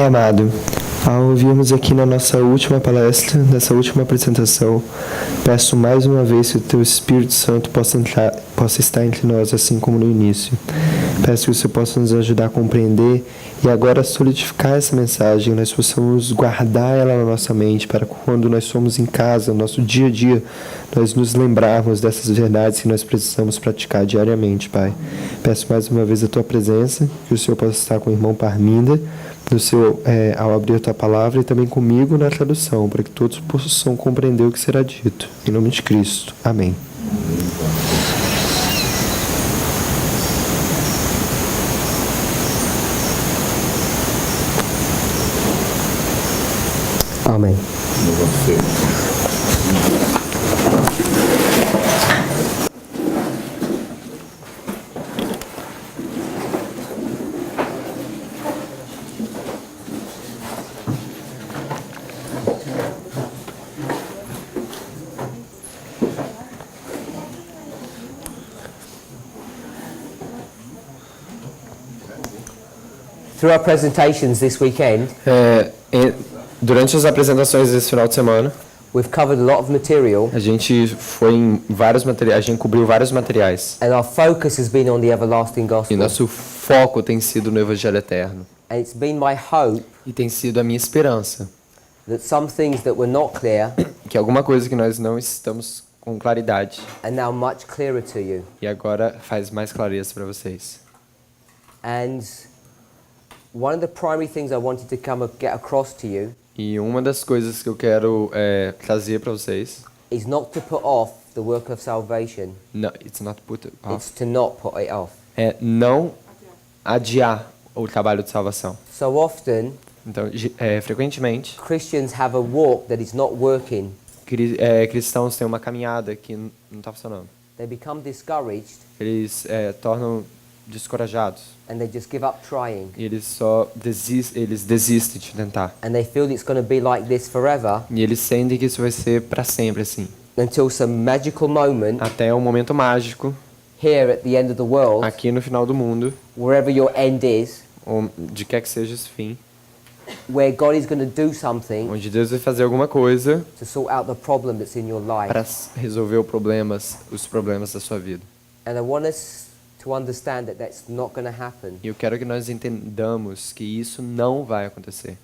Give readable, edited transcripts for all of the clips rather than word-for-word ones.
Pai amado, ao ouvirmos aqui na nossa última palestra, nessa última apresentação, peço mais uma vez que o Teu Espírito Santo possa estar entre nós, assim como no início. Peço que o Senhor possa nos ajudar a compreender e agora solidificar essa mensagem, nós possamos guardar ela na nossa mente, para quando nós somos em casa, no nosso dia a dia, nós nos lembrarmos dessas verdades que nós precisamos praticar diariamente, Pai. Peço mais uma vez a Tua presença, que o Senhor possa estar com o irmão Parminder, ao abrir a Tua palavra, e também comigo na tradução, para que todos possam compreender o que será dito. Em nome de Cristo. Amém. Amém. Through our presentations this weekend, Durante as apresentações desse final de semana, we've covered a lot of material, a gente foi em vários materiais, a gente cobriu vários materiais. and our focus has been on the everlasting E gospel. nosso foco tem sido no Evangelho Eterno. And it's been my hope E tem sido a minha esperança that some things that were not clear que alguma coisa que nós não estamos com claridade, are now much clearer to you. e agora faz mais clareza para vocês. And one of the primary things I wanted to get across to you E uma das coisas que eu quero trazer para vocês, is not to put off the work of salvation. no, it's not put off, It's to not put it off. é não adiar o trabalho de salvação. So often, Então, frequentemente, Christians have a walk that is not working. cristãos têm uma caminhada que não está funcionando. They become discouraged Eles tornam descorajados. and they just give up trying. E eles desistem de tentar. And they feel it's going to be like this forever E eles sentem que isso vai ser para sempre assim. until some magical moment Até um momento mágico, here at the end of the world, aqui no final do mundo, wherever your end is, ou de quer que seja esse fim, where God is going to do something onde Deus vai fazer alguma coisa to sort out the problem that's in your life. para resolver os problemas da sua vida. And I want us to understand that that's not going to happen. E eu quero que nós entendamos que isso não vai acontecer.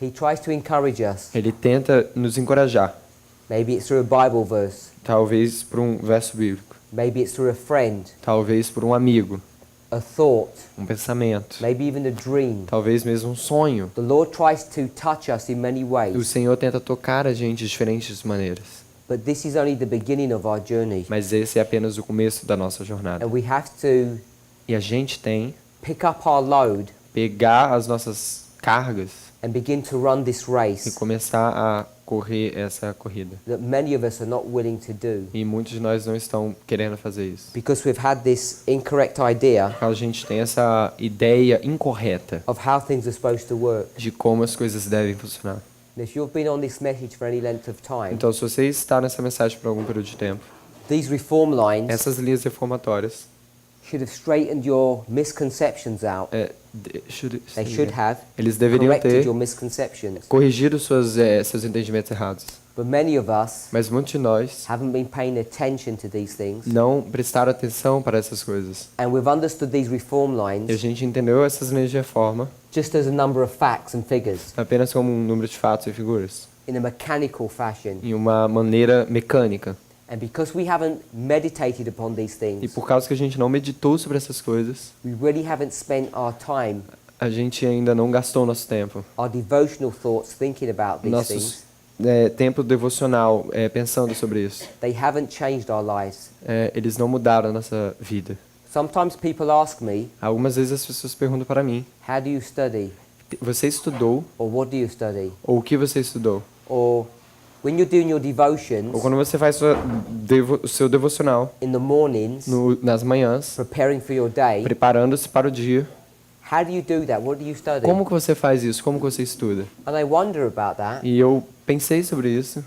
He tries to encourage us. Ele tenta nos encorajar, Maybe it's through a Bible verse. talvez por um verso bíblico, Maybe it's through a friend, talvez por um amigo, a thought, um pensamento, maybe even a dream. talvez mesmo um sonho. The Lord tries to touch us in many O ways, Senhor tenta tocar a gente de diferentes maneiras, but this is only the beginning of our journey. mas esse é apenas o começo da nossa jornada. And we have to E a gente tem pick up our load pegar as nossas cargas and begin to run this e race começar a correr essa corrida. that many of us are not willing to do E muitos de nós não estão querendo fazer isso. because we've had this incorrect idea Porque a gente tem essa ideia incorreta of how things are supposed to work. de como as coisas devem funcionar. And if you've been on this message for any length of time, Então, se você está nessa mensagem por algum período de tempo, these reform lines essas linhas reformatórias should have straightened your misconceptions out. They should have eles deveriam corrected ter your misconceptions. corrigido seus entendimentos errados. But many of us Mas muitos de nós haven't been paying attention to these things. não prestaram atenção para essas coisas. And we've understood these reform E a lines gente entendeu essas linhas de reforma just as a number of facts and figures apenas como um número de fatos e figuras, in a mechanical fashion. em uma maneira mecânica. And because we haven't meditated upon these E things, por causa que a gente não meditou sobre essas coisas, we really haven't spent our time, a gente ainda não gastou nosso tempo. our devotional thoughts thinking about these Nosso things. tempo devocional pensando sobre isso. They haven't changed our lives. Eles não mudaram a nossa vida. Sometimes people ask me, Algumas vezes as pessoas perguntam para mim: how do you study? você estudou? Or what do you study? Ou o que você estudou? Or when you're doing your devotions Ou quando você faz o seu devocional in the mornings, nas manhãs, preparing for your day, preparando-se para o dia, how do you do that? What do you study? como que você faz isso? Como que você estuda? And I wonder about that E eu pensei sobre isso.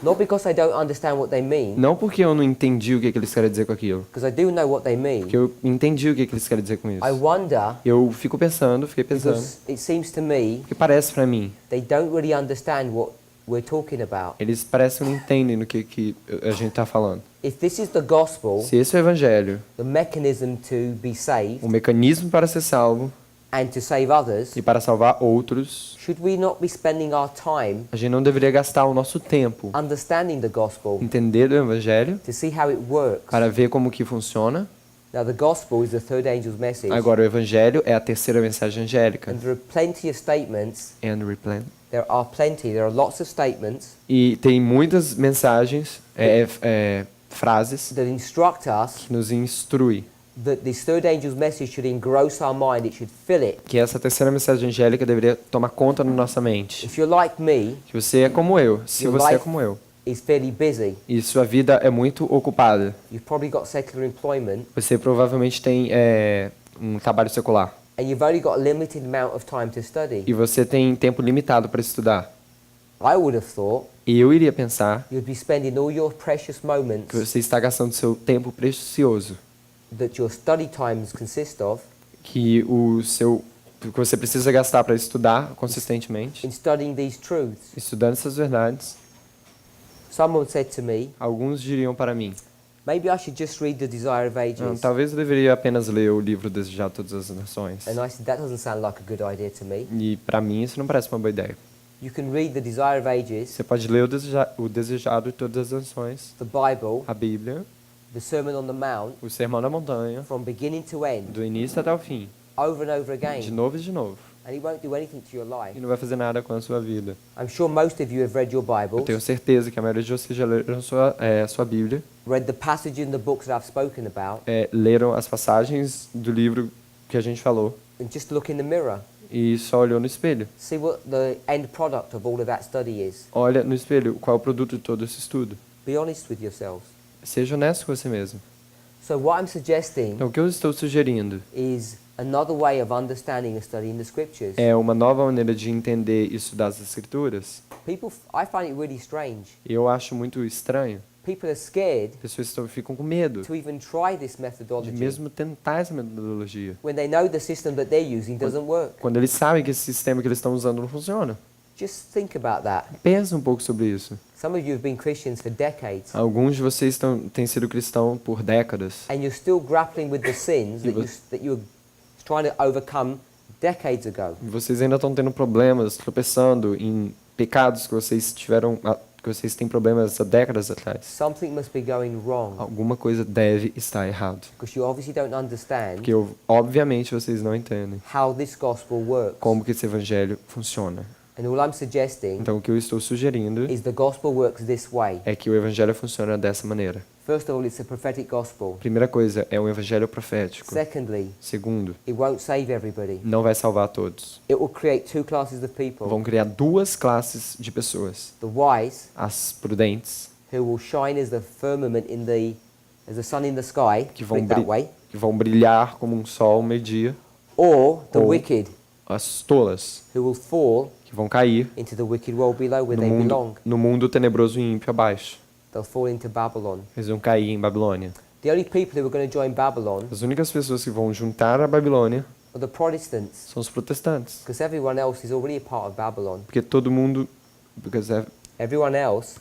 Not because I don't understand what they mean, Não porque eu não entendi o que eles querem dizer com aquilo. because I do know what they mean. Porque eu entendi o que eles querem dizer com isso. I wonder, Eu fiquei pensando, because it seems to me porque parece pra mim, they don't really understand what we're talking about. eles parecem que não entendem do que a gente tá falando. If this is the gospel, Se esse é o evangelho, the mechanism to be saved o mecanismo para ser salvo and to save others, e para salvar outros, should we not be spending our time a gente não deveria gastar o nosso tempo understanding the gospel entender o evangelho to see how it works? para ver como que funciona. Now the gospel is the third angel's message, Agora o evangelho é a terceira mensagem angélica. and there are plenty of statements. And replant. There are lots of statements E tem muitas mensagens, frases that instruct us que nos instrui that this third angel's message should engross our mind, it should fill it. que essa terceira mensagem angélica deveria tomar conta na nossa mente. If you're like me, Que você é como eu, se Your você é life- como eu, is fairly busy. e sua vida é muito ocupada, You've probably got secular employment, você provavelmente tem um trabalho secular and you've only got a limited amount of time to study. e você tem tempo limitado para estudar. I would have thought E eu iria pensar you'd be spending all your precious que moments você está gastando seu tempo precioso, that your study times consist of que você precisa gastar para estudar consistentemente, in studying these truths. estudando essas verdades. Someone said to me, Alguns diriam para mim, maybe I should just read The Desire of Ages. talvez eu deveria apenas ler o livro Desejar Todas as Nações. And I said, that doesn't sound like a good idea to me. E para mim isso não parece uma boa ideia. You can read The Desire of Ages, Você pode ler o Desejado de Todas as Nações, the Bible, a Bíblia, the Sermon on the Mount, o Sermão da Montanha, from beginning to end, do início até o fim, over and over de again, novo e de novo. and it won't do anything to your E life. não vai fazer nada com a sua vida. I'm sure most of you have read your Eu Bibles, tenho certeza que a maioria de vocês já leram sua Bíblia, read the passage in the books that I've spoken about, leram as passagens do livro que a gente falou and just look in the mirror. e só olhou no espelho. See what the end product of all of that study is. Olha no espelho qual é o produto de todo esse estudo. Be honest with yourselves. Seja honesto com você mesmo. So what I'm suggesting Então, o que eu estou sugerindo is another way of understanding and studying the scriptures. é uma nova maneira de entender e estudar as Escrituras. I find it really strange. Eu acho muito estranho. People are scared Pessoas ficam com medo to even try this de methodology mesmo tentar essa metodologia. when they know the system that they're using doesn't work. Quando eles sabem que esse sistema que eles estão usando não funciona. Just think about that. Pensa um pouco sobre isso. Some of you have been Christians for decades, Alguns de vocês têm sido cristãos por décadas. and you're still grappling with the sins that you were trying to overcome decades ago. E vocês ainda estão tendo problemas, tropeçando em pecados que vocês têm problemas há décadas atrás. Something must be going wrong, Alguma coisa deve estar errado. because you obviously don't understand Porque obviamente vocês não entendem how this gospel works. como que esse evangelho funciona. And all I'm suggesting Então o que eu estou sugerindo is the gospel works this way. é que o evangelho funciona dessa maneira. First of all, it's a prophetic gospel. Primeira coisa, é um evangelho profético. Secondly, Segundo, it won't save everybody. não vai salvar todos. It will create two classes of people. Vão criar duas classes de pessoas. The wise, As prudentes, who will shine as the firmament as the sun in the sky, que put it that way, vão brilhar como um sol meio-dia. or the Ou- wicked, As tolas, who will fall que vão cair into the wicked world below where they belong. no mundo tenebroso e ímpio abaixo. They'll fall into Babylon. Eles vão cair em Babilônia. The only people who are going to join Babylon As únicas pessoas que vão juntar a Babilônia are the Protestants, são os protestantes. because everyone else is already a part of Babylon. Porque todo mundo Everyone else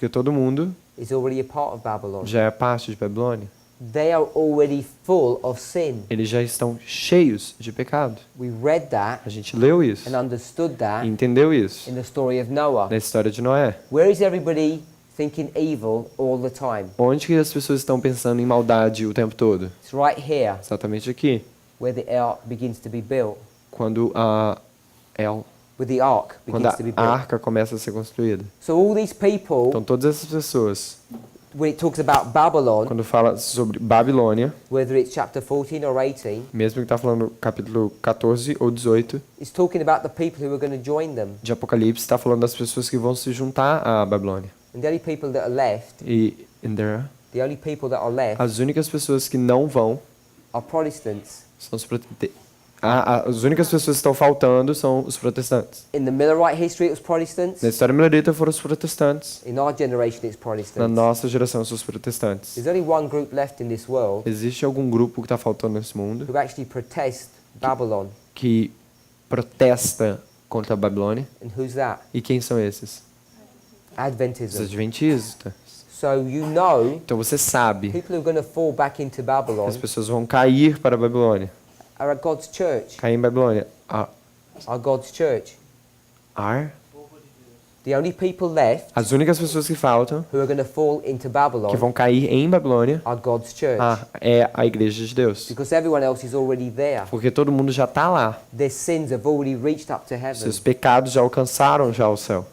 is already a part of Babylon. já é parte de Babilônia. They are already full of sin. Eles já estão cheios de pecado. We read that A gente leu isso and understood e that entendeu isso in the story of Noah. na história de Noé. Where is everybody thinking evil all the time? Onde que as pessoas estão pensando em maldade o tempo todo? It's right here Exatamente aqui. where the ark begins to be built. Quando Where the ark quando begins to be a built. arca começa a ser construída. So all these people, Então todas essas pessoas, when it talks about Babylon, quando fala sobre Babilônia, whether it's chapter 14 or 18, mesmo que está falando capítulo 14 ou 18 it's talking about the people who are going to join them. de Apocalipse, está falando das pessoas que vão se juntar à Babilônia. And the only people that are left, the only people that are left As únicas pessoas que não vão are Protestants. são os As únicas pessoas que estão faltando são os protestantes. In the Millerite history, it was Protestants. Na história millerita foram os protestantes. In our generation, it's Na Protestants. nossa geração são os protestantes. There's only one group left in this world Existe algum grupo que está faltando nesse mundo who actually protest Babylon. que protesta contra a Babilônia? And who's that? E quem são esses? Os Adventism. adventistas. So you know, Então você sabe people who are going to fall back into que Babylon as pessoas vão cair para a Babilônia. are at God's church. Cair em Babilônia. Are God's church. The only people left As únicas pessoas que faltam, who are going to fall into Babylon que vão cair em Babilônia, are God's church. é a igreja de Deus. Because everyone else is already there. Porque todo mundo já está lá. Their sins have already reached up to heaven. Seus pecados já alcançaram já o céu.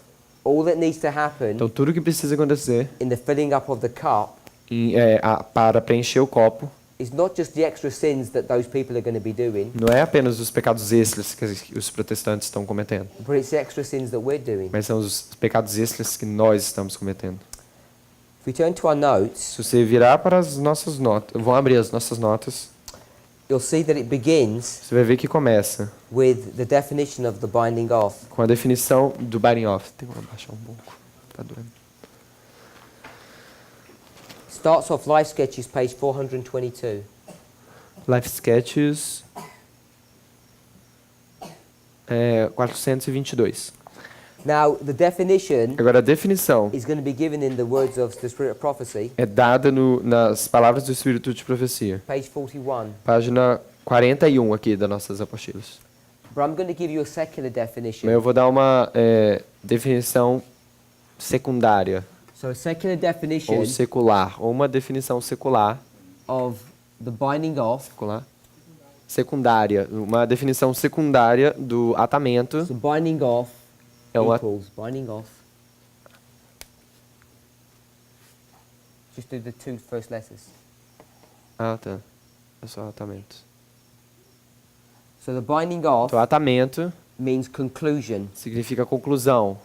All that needs to happen Então tudo que precisa acontecer in the filling up of the cup para preencher o copo is not just the extra sins that those people are going to be doing, não é apenas os pecados extras que os protestantes estão cometendo, but it's the extra sins that we're doing. mas são os pecados extras que nós estamos cometendo. If we turn to our notes, Se você virar para as nossas notas, vão abrir as nossas notas, you'll see that it begins você vai ver que começa with the definition of the binding off. com a definição do binding off. Tem que abaixar um pouco, tá doendo. Starts off Life Sketches, page 422. Life Sketches 422. Now, the definition Agora a definição is going to be given in the words of the Spirit of Prophecy, é dada nas palavras do Espírito de Profecia. page 41. Página 41 aqui das nossas apostilas. But I'm going to give you a secular definition. Mas eu vou dar uma definição secundária, So a secular definition ou secular, ou uma definição secular, of the binding off. secundária, uma definição secundária do atamento. So binding off É um equals binding off. Just do the two first letters. Tá. É só atamento. So the binding off Então, atamento means conclusion. significa conclusão.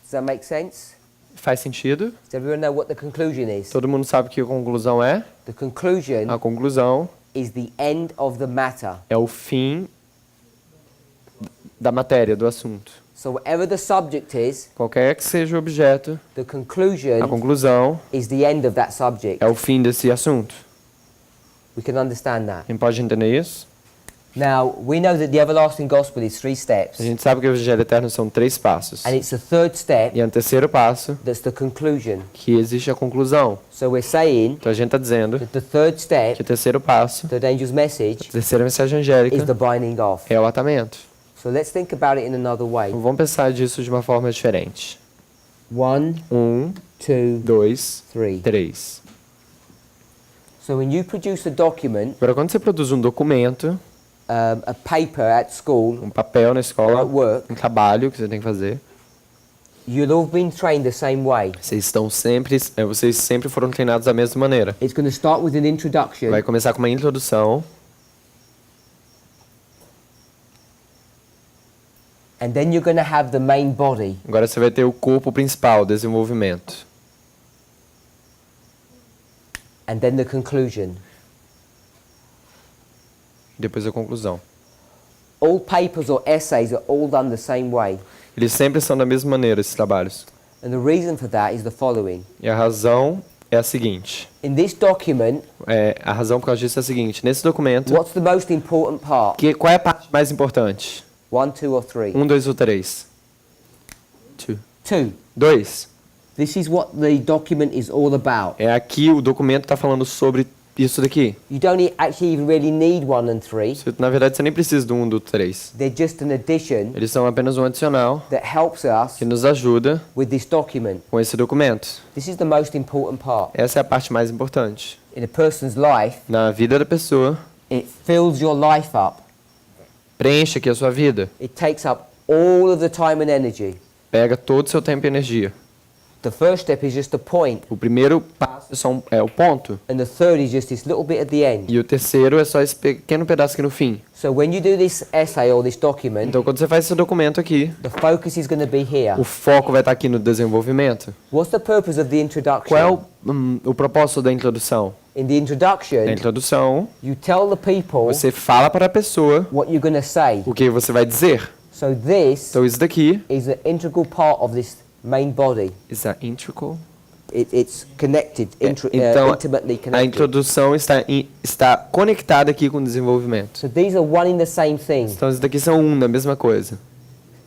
Does that make sense? Faz sentido? Does everyone know what the conclusion is? Todo mundo sabe o que a conclusão é? The conclusion A conclusão is the end of the matter. é o fim da matéria, do assunto. So whatever the subject is, Qualquer que seja o objeto, the a conclusion conclusão is the end of that subject. é o fim desse assunto. We can understand that. Quem pode entender isso? Now, we know that the everlasting gospel is 3 steps. A gente sabe que o Evangelho Eterno são 3 passos. And it's the third step E é o terceiro passo that's the conclusion. que existe a conclusão. So we're saying Então a gente está dizendo that the third que step, o terceiro passo, the angel's message, a terceira mensagem is angélica, the binding off. é o atamento. So let's think about it in another way. Então, vamos pensar disso de uma forma diferente. 1, 2, 2, 3. 3. So when you produce a document, Agora, quando você produz um documento, a paper at school, um papel na or escola, at work, um trabalho que você tem que fazer, you'll all been trained the same way. vocês sempre foram treinados da mesma maneira. It's going to start with an introduction, Vai começar com uma introdução, and then you're going to have the main body. agora você vai ter o corpo principal, o desenvolvimento. And then the conclusion. Depois a conclusão. All papers or essays are all done the same way. Eles sempre são da mesma maneira, esses trabalhos. And the reason for that is the following. E a razão é a seguinte. In this document, A razão por causa disso é a seguinte. Nesse documento, what's the most important part? qual é a parte mais importante? 1, 2 or 3? 1, 2 ou 3? 2. 2. This is what the document is all about. É aqui o documento está falando sobre isso daqui. You don't actually even really need 1 and 3. Na verdade, você nem precisa do 1 do 3. They're just an addition Eles são apenas um adicional that helps us que nos ajuda with this document. com esse documento. This is the most important part. Essa é a parte mais importante. In a person's life, Na vida da pessoa, it fills your life up. preenche aqui a sua vida. It takes up all of the time and energy. Pega todo o seu tempo e energia. The first step is just a point, O primeiro passo é o ponto. and the third is just this little bit at the end. E o terceiro é só esse pequeno pedaço aqui no fim. So when you do this essay or this document, Então, quando você faz esse documento aqui, the focus is going to be here. o foco vai estar aqui no desenvolvimento. What's the purpose of the introduction? Qual é o propósito da introdução? In the introduction, Na introdução, you tell the people você fala para a pessoa what you're going to say. o que você vai dizer. So this Então, isso daqui is an integral part of this main body. is a integral. It's connected, Então, intimately a connected. introdução está conectada aqui com o desenvolvimento. So these are one in the same thing. Então, isso daqui são da mesma coisa.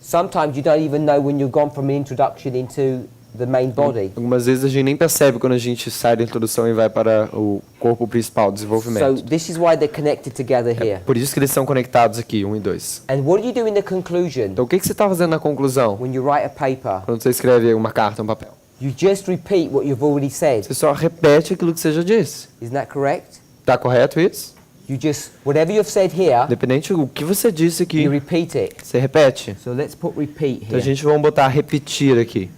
Sometimes you don't even know when you've gone from an introduction into the main body. Algumas vezes a gente nem percebe quando a gente sai da introdução e vai para o corpo principal, o So desenvolvimento. this is why they're connected together here. Por isso que eles são conectados aqui, 1 e 2. And what do you do in the conclusion Então, o que você está fazendo na conclusão? when you write a paper? Quando você escreve uma carta, um papel? You just repeat what you've already said. Você só repete aquilo que você já disse. Isn't that correct? Tá correto isso? You just, whatever you've said here, Independente do que você disse aqui, you repeat it. você repete. So let's put repeat Então, a here. gente vai botar repetir aqui.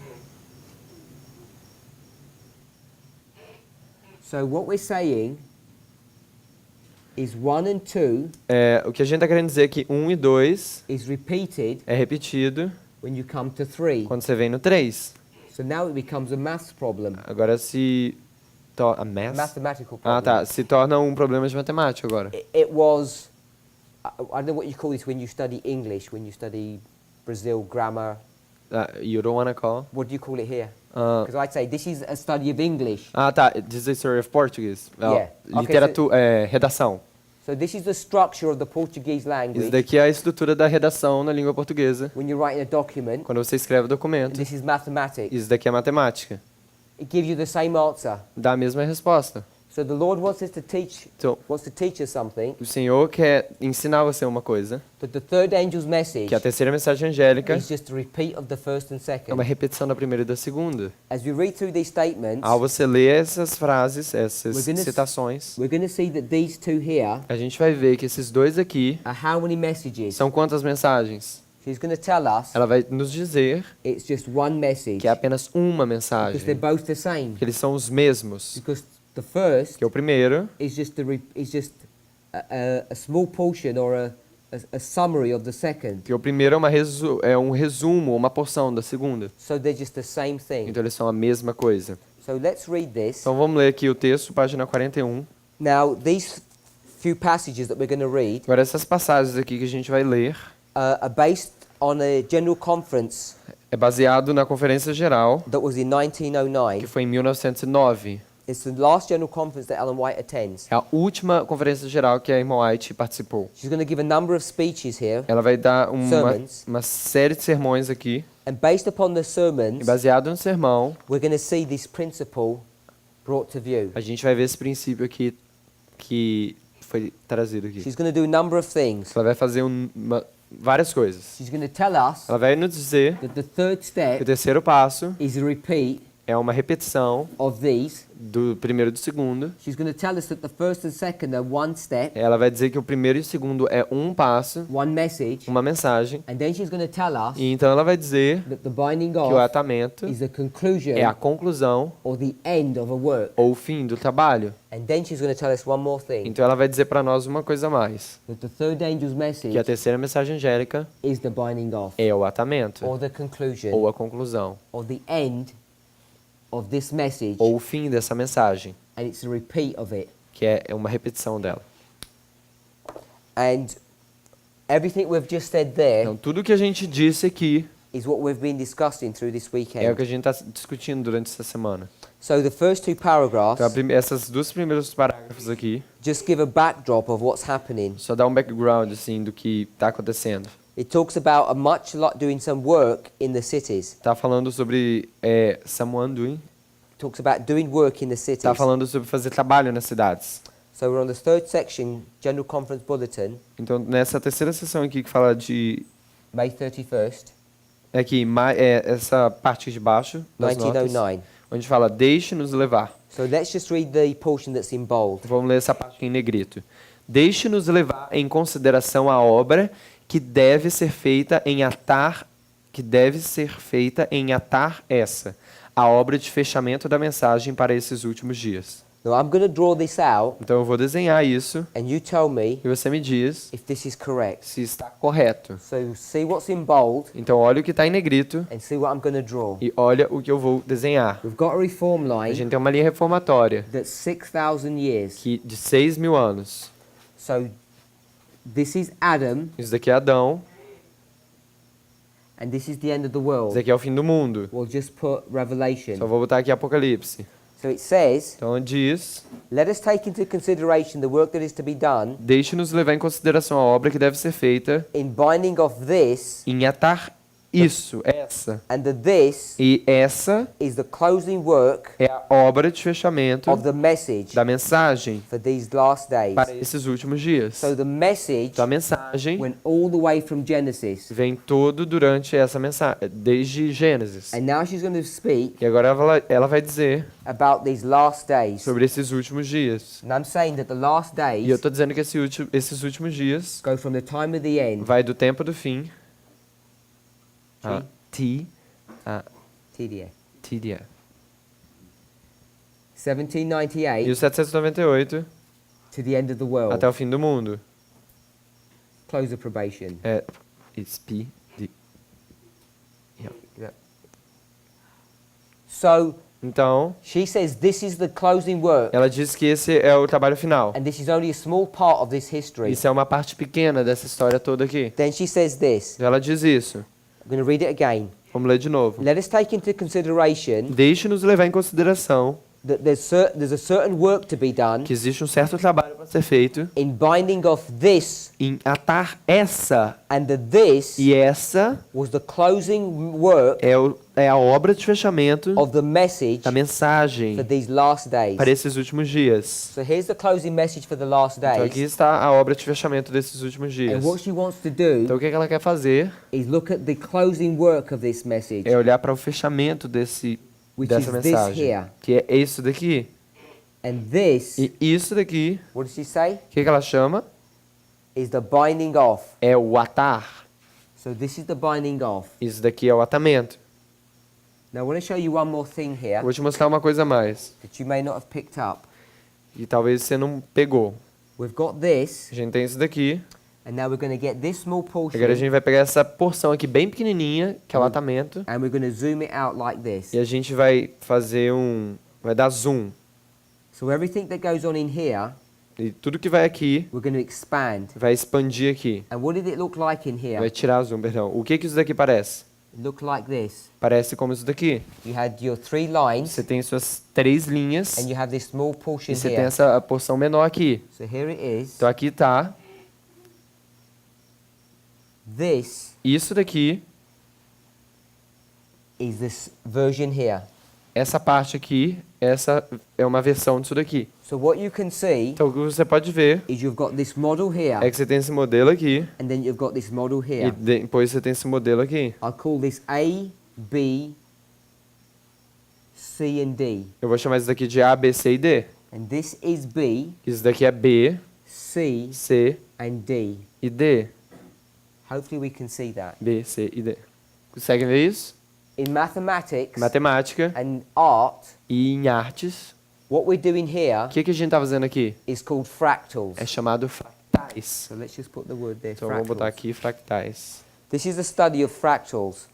So what we're saying is 1 and 2 O que a gente está querendo dizer é que 1 e 2 is repeated é repetido when you come to 3. quando você vem no 3. So now it becomes a maths problem, Agora se... A math? mathematical Ah, problem. tá. Se torna um problema de matemática agora. It was, I don't know what you call this when you study English, when you study Brazil grammar. You don't wanna call? What do you call it here? Ah, Because I'd say this is a study of English. tá. This is a story of Portuguese. Yeah. Okay, Literatura, redação. So this is the structure of the Portuguese Isso language daqui é a estrutura da redação na língua portuguesa. when you're writing a document. Quando você escreve o And documento, this is mathematics. isso daqui é matemática. It gives you the same answer. Dá a mesma resposta. So the Lord wants us to teach us something. O Senhor quer ensinar você uma coisa, That the third angel's message que a terceira mensagem angélica is just a repeat of the first and é second. uma repetição da primeira e da segunda. As we read through these statements, Ao você ler essas frases, essas We're gonna citações, we're going to see that these two here a gente vai ver que esses dois aqui are how many messages. são quantas mensagens? She's going to tell us Ela vai nos dizer it's just one message que é apenas uma because mensagem, they're both the same. que eles são os mesmos. Because the first Que é o primeiro, is just a small portion or a summary of the second. que o primeiro é um resumo, uma porção da segunda. So they're just the same thing. Então eles são a mesma coisa. So let's read this. Então vamos ler aqui o texto, página 41. Now these few passages that we're going to read Agora essas passagens aqui que a gente vai ler are based on a general conference é baseado na Conferência Geral, that was in que 1909. foi em 1909. It's the last general conference that Ellen White attends. É a última Conferência Geral que a irmã White participou. She's going to give a number of speeches here, Ela vai dar Sermons. uma série de sermões aqui, and based upon the e sermons, baseado no sermão, we're going to see this principle brought to view. a gente vai ver esse princípio aqui que foi trazido aqui. She's going to do a number of things. Ela vai fazer várias coisas. She's going to tell us Ela vai nos dizer that the third que o step terceiro passo is a repeat é uma repetição of these. do primeiro e do segundo. She's going to tell us that the first and second are one step, Ela vai dizer que o primeiro e o segundo é um passo, one message, uma mensagem. and then she's going to tell us E então ela vai dizer that the binding que o off atamento is the conclusion é a conclusão or the end of a work. ou o fim do trabalho. And then she's going to tell us one more thing, Então ela vai dizer para nós uma coisa a mais, that the third angel's message que a terceira mensagem angélica is the binding off, é o atamento or the conclusion, ou a conclusão or the end of this message, ou o fim dessa mensagem, and it's a repeat of it. que é uma repetição dela. And everything we've just said there Então tudo que a gente disse aqui is what we've been discussing through this é o que weekend. a gente está discutindo durante essa semana. So the first two paragraphs Então essas duas primeiros parágrafos aqui just give a backdrop of what's happening. só dá um background assim do que está acontecendo. It talks about a much lot doing some work in the cities. Está falando sobre someone doing. It talks about doing work in the cities. Está falando sobre fazer trabalho nas cidades. So we're on the third section, General Conference Bulletin, Então nessa terceira sessão aqui que fala de May 31st, aqui essa parte de baixo das notas, 1909. onde fala deixe-nos levar. So let's just read the portion that's in bold. Vamos ler essa parte em negrito. Deixe-nos levar em consideração a obra que deve ser feita em atar essa, a obra de fechamento da mensagem para esses últimos dias. Now I'm going to draw this out, Então eu vou desenhar isso and you tell me e você me diz if this is correct. se está correto. So see what's in bold Então olha o que está em negrito and see what I'm going to draw. e olha o que eu vou desenhar. We've got a reform A line gente tem uma linha reformatória that's 6,000 years. que de 6.000 anos. So this is Adam, Isso daqui é Adão, and this is the end of the isso world. daqui é o fim do mundo. We'll just put Revelation. Só vou botar aqui Apocalipse. So it says, Então diz, let us take into consideration the work that is to be done deixe-nos levar em consideração a obra que deve ser feita in binding of this, em atar isso, essa. and the this E essa is the closing work é a obra de fechamento of the message da mensagem for these last days. para esses últimos dias. So the message Então a mensagem went all the way from Genesis, vem todo durante essa mensagem, desde Gênesis. and now she's going to speak E agora ela vai dizer about these last days. sobre esses últimos dias. And I'm saying that the last E eu days estou dizendo que esses últimos dias go from the time of the end, vai do tempo do fim a TDA, TDA. 1798 E o 798 to the end of the world. até o fim do mundo. Close of probation. É SP. So Então, she says this is the closing work, ela diz que esse é o trabalho final. and this is only a small part of this history. Isso é uma parte pequena dessa história toda aqui. Then she says this. Ela diz isso. I'm going to read it again. Vamos ler de novo. Let us take into consideration Deixe-nos levar em consideração that there's a certain work to be done que existe um certo trabalho para ser feito in binding of this, em atar essa, and the this e essa was the closing work é a obra de fechamento of the message da mensagem for these last days. para esses últimos dias. So here's the closing message for the last Então aqui days. está a obra de fechamento desses últimos dias. And what she wants to do Então o que ela quer fazer is look at the closing work of this message, é olhar para o fechamento which dessa is this mensagem, here. que é isso daqui. And this, E isso daqui, what does she say? o que ela chama? Is the binding off. É o atar. So this is the binding off. Isso daqui é o atamento. Now I want to show you one more thing here Vou te mostrar uma coisa a mais, that you may not have picked up. e talvez você não pegou. We've got this, A gente tem isso daqui. and now we're going to get this small portion, Agora a gente vai pegar essa porção aqui bem pequenininha, que é o atamento, and we're going to zoom it out like this. e a gente vai fazer vai dar zoom. So everything that goes on in here, E tudo que vai aqui, we're going to expand. vai expandir aqui. And what did it look like in here? Vai tirar zoom, perdão. O que isso daqui parece? It looked like this. Parece como isso daqui. You had your 3 lines, Você tem suas 3 linhas, and you have this small portion e você tem here. essa porção menor aqui. So here it is. Então aqui tá This isso daqui, is this version here. essa parte aqui, essa é uma versão disso daqui. So what you can see Então o que você pode ver is you've got this model here, é que você tem esse modelo aqui, and then you've got this model e here. depois você tem esse modelo aqui. I call this A, B, C, and D. Eu vou chamar isso daqui de A, B, C e D. And this is B, Isso daqui é B, C, C and D. e D. Hopefully we can see that. B, C e D. Conseguem ver isso? In mathematics Matemática and art, e em artes, what we're doing here o que a gente está fazendo aqui? is called fractals. É chamado fractais. So let's just put the word there, Então vamos botar fractals. aqui fractais. This is the study of fractals.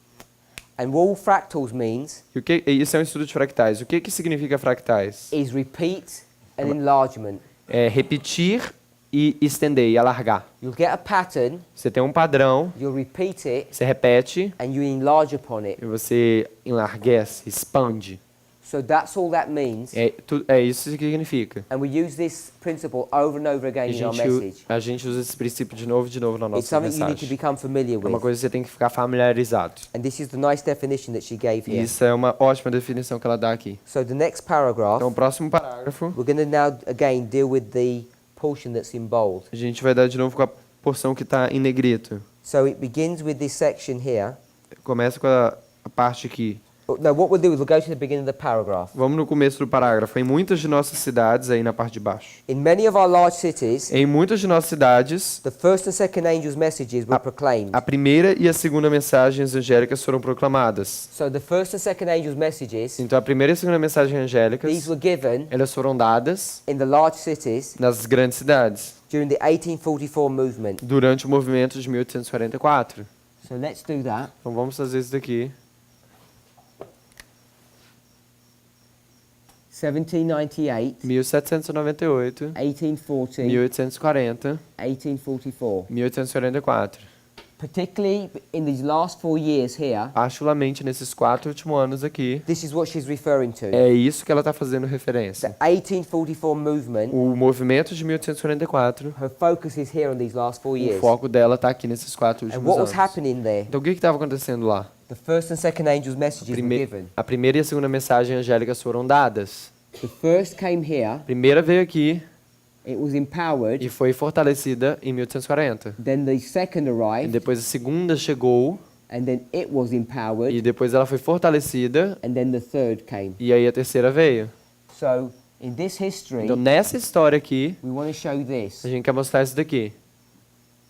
And what all fractals means E isso é um estudo de fractais. O que significa fractais? is repeat and enlargement. É repetir e estender e alargar. You'll get a pattern, Você tem um padrão, you'll repeat it, você repete and you enlarge upon it. e você enlarguece, expande. So that's all that means. É isso que significa. And we use this principle over and over again in our message. A gente usa esse princípio de novo e de novo na It's nossa something you need to mensagem. become familiar É uma with. coisa que você tem que ficar familiarizado. And this is the nice definition that she gave E here. isso é uma ótima definição que ela dá aqui. So the next paragraph, Então, o próximo parágrafo, we're going to now again deal with the portion that's in bold. a gente vai dar de novo com a porção que está em negrito. So it begins with this section here. Começa com a parte aqui. No, what we'll do is we'll go to the beginning of the paragraph. Vamos no começo do parágrafo. Em muitas de nossas cidades, aí na parte de baixo. In many of our large cities, Em muitas de nossas cidades, the first and second angels' messages were proclaimed. a primeira e a segunda mensagens angélicas foram proclamadas. So the first and second angels' messages, Então a primeira e a segunda mensagem these angélicas, were given elas foram dadas in the large cities nas grandes cidades, during the 1844 movement. durante o movimento de 1844. So let's do that. Então vamos fazer isso daqui. 1798, 1798, 1840, 1840, 1844. 1844. Particularly in these last 4 years here, Particularmente nesses 4 últimos anos aqui, this is what she's referring to. é isso que ela está fazendo The referência. 1844 movement, O movimento de 1844, her focus is here on these last 4 o years. foco dela está aqui nesses 4 And últimos what was anos. happening there? Então o que estava acontecendo lá? The first and second angels' messages were given. A primeira e a segunda mensagem angélicas foram dadas. The first came here, A primeira veio aqui it was empowered. e foi fortalecida em 1840. Then the second E arrived, depois a segunda chegou and then it was empowered, e depois ela foi fortalecida and then the third came. e aí a terceira veio. So, in this history, Então nessa história aqui, we want to show this. a gente quer mostrar isso daqui.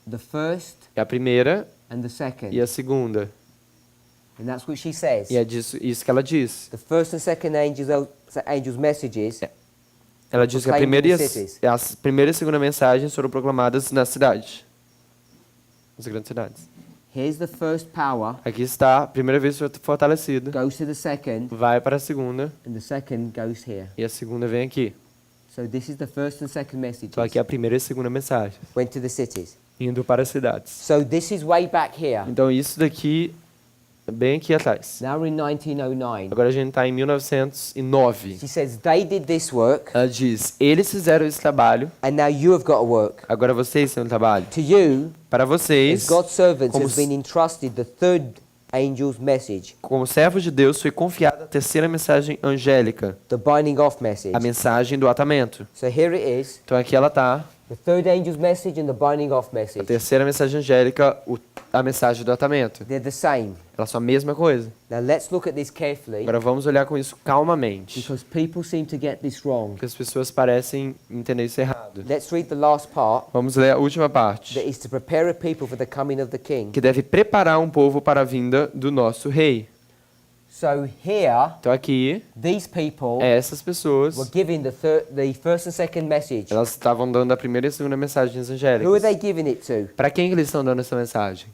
The first É a primeira and the second. e a segunda. And that's what she says. E é isso que ela diz. The first and second angels' messages Ela diz que a primeira as primeira e segunda mensagens foram proclamadas na cidade. Nas grandes cidades. Here's the first power, Aqui está, a primeira vez foi fortalecido. goes to the second, Vai para a segunda and the second goes here. e a segunda vem aqui. So this is the first and second messages. Então aqui é a primeira e a segunda mensagem. Went to the cities. Indo para as cidades. So this is way back here. Então isso daqui é bem aqui atrás. Now we're in 1909. Agora a gente está em 1909. She says they did this work, Ela diz, eles fizeram esse trabalho, and now you have got to work. agora vocês têm um trabalho. To you, Para as vocês, God's servants, como has been entrusted the third angel's message, como servos de Deus, foi confiada a terceira mensagem angélica, the binding off message. a mensagem do atamento. So here it is, Então aqui ela está, the third angel's message and the binding off a message. terceira mensagem angélica, a mensagem do atamento. They're the same. Elas são a mesma coisa. Now let's look at this carefully, Agora vamos olhar com isso calmamente, because people seem to get this wrong. porque as pessoas parecem entender isso errado. Let's read the last part, Vamos ler a última parte, that is to prepare a people for the coming of the king. que deve preparar um povo para a vinda do nosso rei. So here, Então aqui, these people essas pessoas, were giving the first and second message. elas estavam dando a primeira e a segunda mensagens Who are angélicas. they giving it to? Para quem que eles estão dando essa mensagem?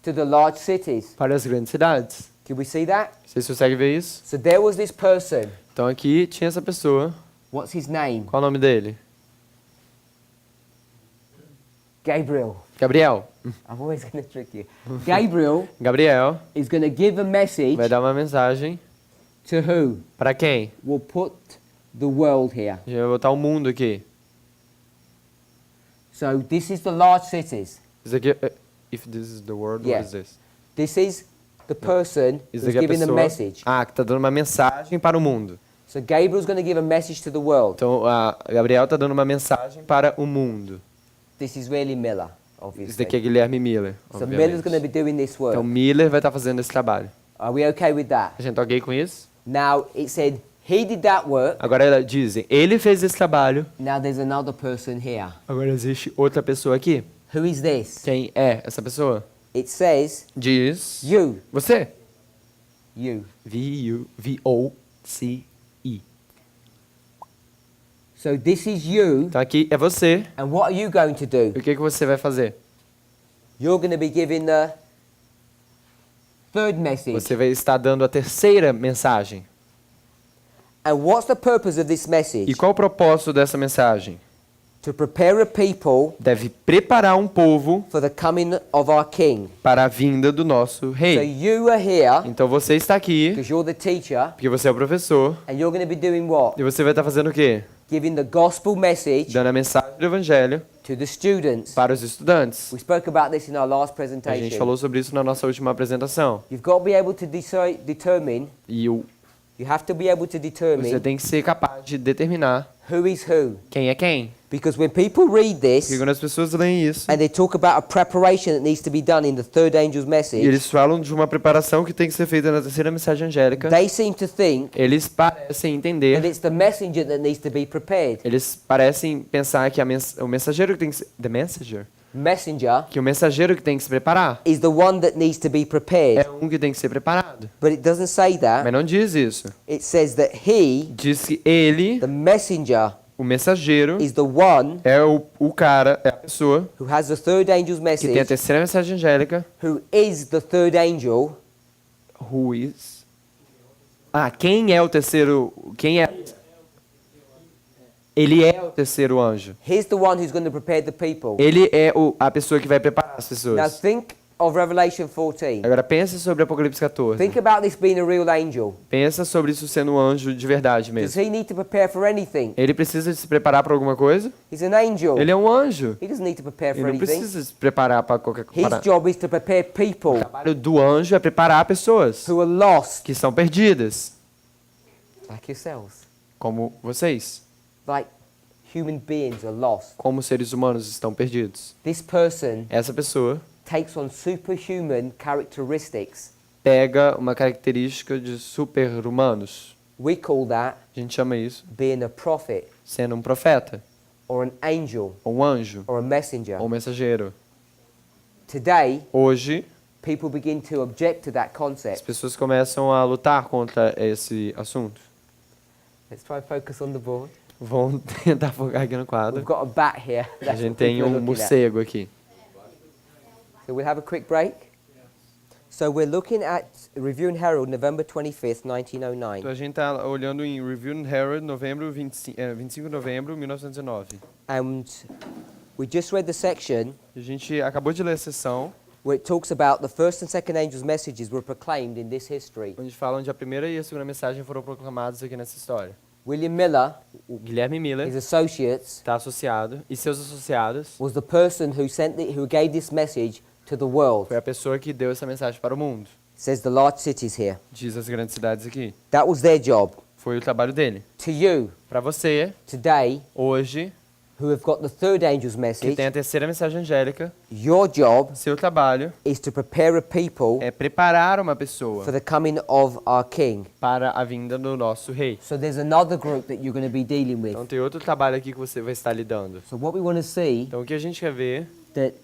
To the large cities. Para as grandes cidades. Can we see that? Vocês conseguem ver isso? So there was this person. Então aqui tinha essa pessoa. What's his name? Qual o nome dele? Gabriel. Gabriel. I'm always going to trick you. Gabriel Gabriel is going to give a message vai dar uma mensagem to who? para quem? We'll put the world here. A gente vai botar o mundo aqui. So this is the large cities. Isso aqui, if this is the word, Yeah. what is this? This is the person Isso who's aqui é a giving the pessoa message. que está dando uma mensagem para o mundo. So Gabriel's going to give a message to the world. Então a Gabriel está dando uma mensagem para o mundo. This is really Miller, Isso obviously. daqui é Guilherme Miller, So Miller's going to obviamente. be doing this work. Então Miller vai estar fazendo esse trabalho. Are we okay with that? A gente tá ok com isso? Now, it said he did that work. Agora ela dizem, ele fez esse trabalho. Now there's another person here. Agora existe outra pessoa aqui. Who is this? Quem é essa pessoa? It says Diz you. você. You. V-O-C-E. So this is you. Então aqui é você. And what are you going to do? E o que você vai fazer? You're going to be giving the third message. Você vai estar dando a terceira mensagem. And what's the purpose of this message? E qual o propósito dessa mensagem? To prepare a people Deve preparar um povo for the coming of our king. para a vinda do nosso So rei. you are here Então você está aqui, because you're the teacher, porque você é o professor, and you're going to be doing what? e você vai estar fazendo o quê? Giving the gospel message Dando a mensagem do evangelho to the students. para os estudantes. We spoke about this in our last A presentation. gente falou sobre isso na nossa última apresentação. You've got to be able to determine E You have to be able to Você determine tem que ser capaz de determinar who is who. quem é quem. Because when people read this, Porque quando as pessoas leem isso, and they talk about a preparation that needs to be done in the third angel's e message, eles falam de uma preparação que tem que ser feita na terceira mensagem angélica, they seem to think eles parecem that entender, it's the messenger that needs to be prepared. eles parecem pensar que o mensageiro que tem que ser, the messenger, Messenger que o mensageiro que tem que se preparar is the one that needs to be prepared. é um que tem que ser preparado. But it doesn't say that. Mas não diz isso. It says that he, Diz que ele, the messenger, o mensageiro, is the one é o cara, é a pessoa who has the third angel's que tem a message, terceira mensagem angélica, who is the third angel, who is... quem é o terceiro... Quem é... Ele é o terceiro anjo. he's the one who's going to prepare the people. Ele é a pessoa que vai preparar as Now pessoas. think of Revelation 14. Agora pense sobre Apocalipse 14. Think about this being a real angel. Pensa sobre isso sendo um anjo de verdade Does mesmo. he need to prepare for anything? Ele precisa se preparar para alguma coisa? He's an angel. Ele é um anjo. He doesn't need to prepare Ele for não anything. precisa se preparar para qualquer His coisa. job is to prepare O people trabalho do anjo é preparar pessoas who are lost, que são perdidas, like yourselves. como vocês. Like human beings are lost. Como seres humanos estão perdidos. This person Essa pessoa takes on superhuman characteristics. pega uma característica de super-humanos. We call that A gente chama isso being a prophet, sendo um profeta, or an angel, ou um anjo, or a messenger. ou um mensageiro. Today, Hoje, people begin to object to that as concept. pessoas começam a lutar contra esse assunto. Let's try and focus on the board. Vão tentar focar aqui no We've quadro. got a bat here. A That's gente what tem people are um looking at. morcego aqui. So we'll have a quick break. So we're looking at Review and Herald, November 25th, 1909. Então a gente está olhando em Review and Herald, 25 de novembro de 1909. And we just read the section A gente acabou de ler a sessão where it talks about the first and second angels' messages were proclaimed in this history. onde fala onde a primeira e a segunda mensagem foram proclamados aqui nessa história. William Miller, O Guilherme his Miller associates, está associado e seus associados was the person who gave this message to the world. foi a pessoa que deu essa mensagem para o mundo. It says the large cities here. Diz as grandes cidades aqui. That was their job. Foi o trabalho dele. To you, Para você, today, hoje, who have got the third angel's que message, tem a terceira mensagem angélica, your job seu trabalho is to prepare a people é preparar uma pessoa for the coming of our King. para a vinda do nosso rei. So there's another group that you're going to be dealing with. Então tem outro trabalho aqui que você vai estar lidando. So what we want to see, Então o que a gente quer ver, that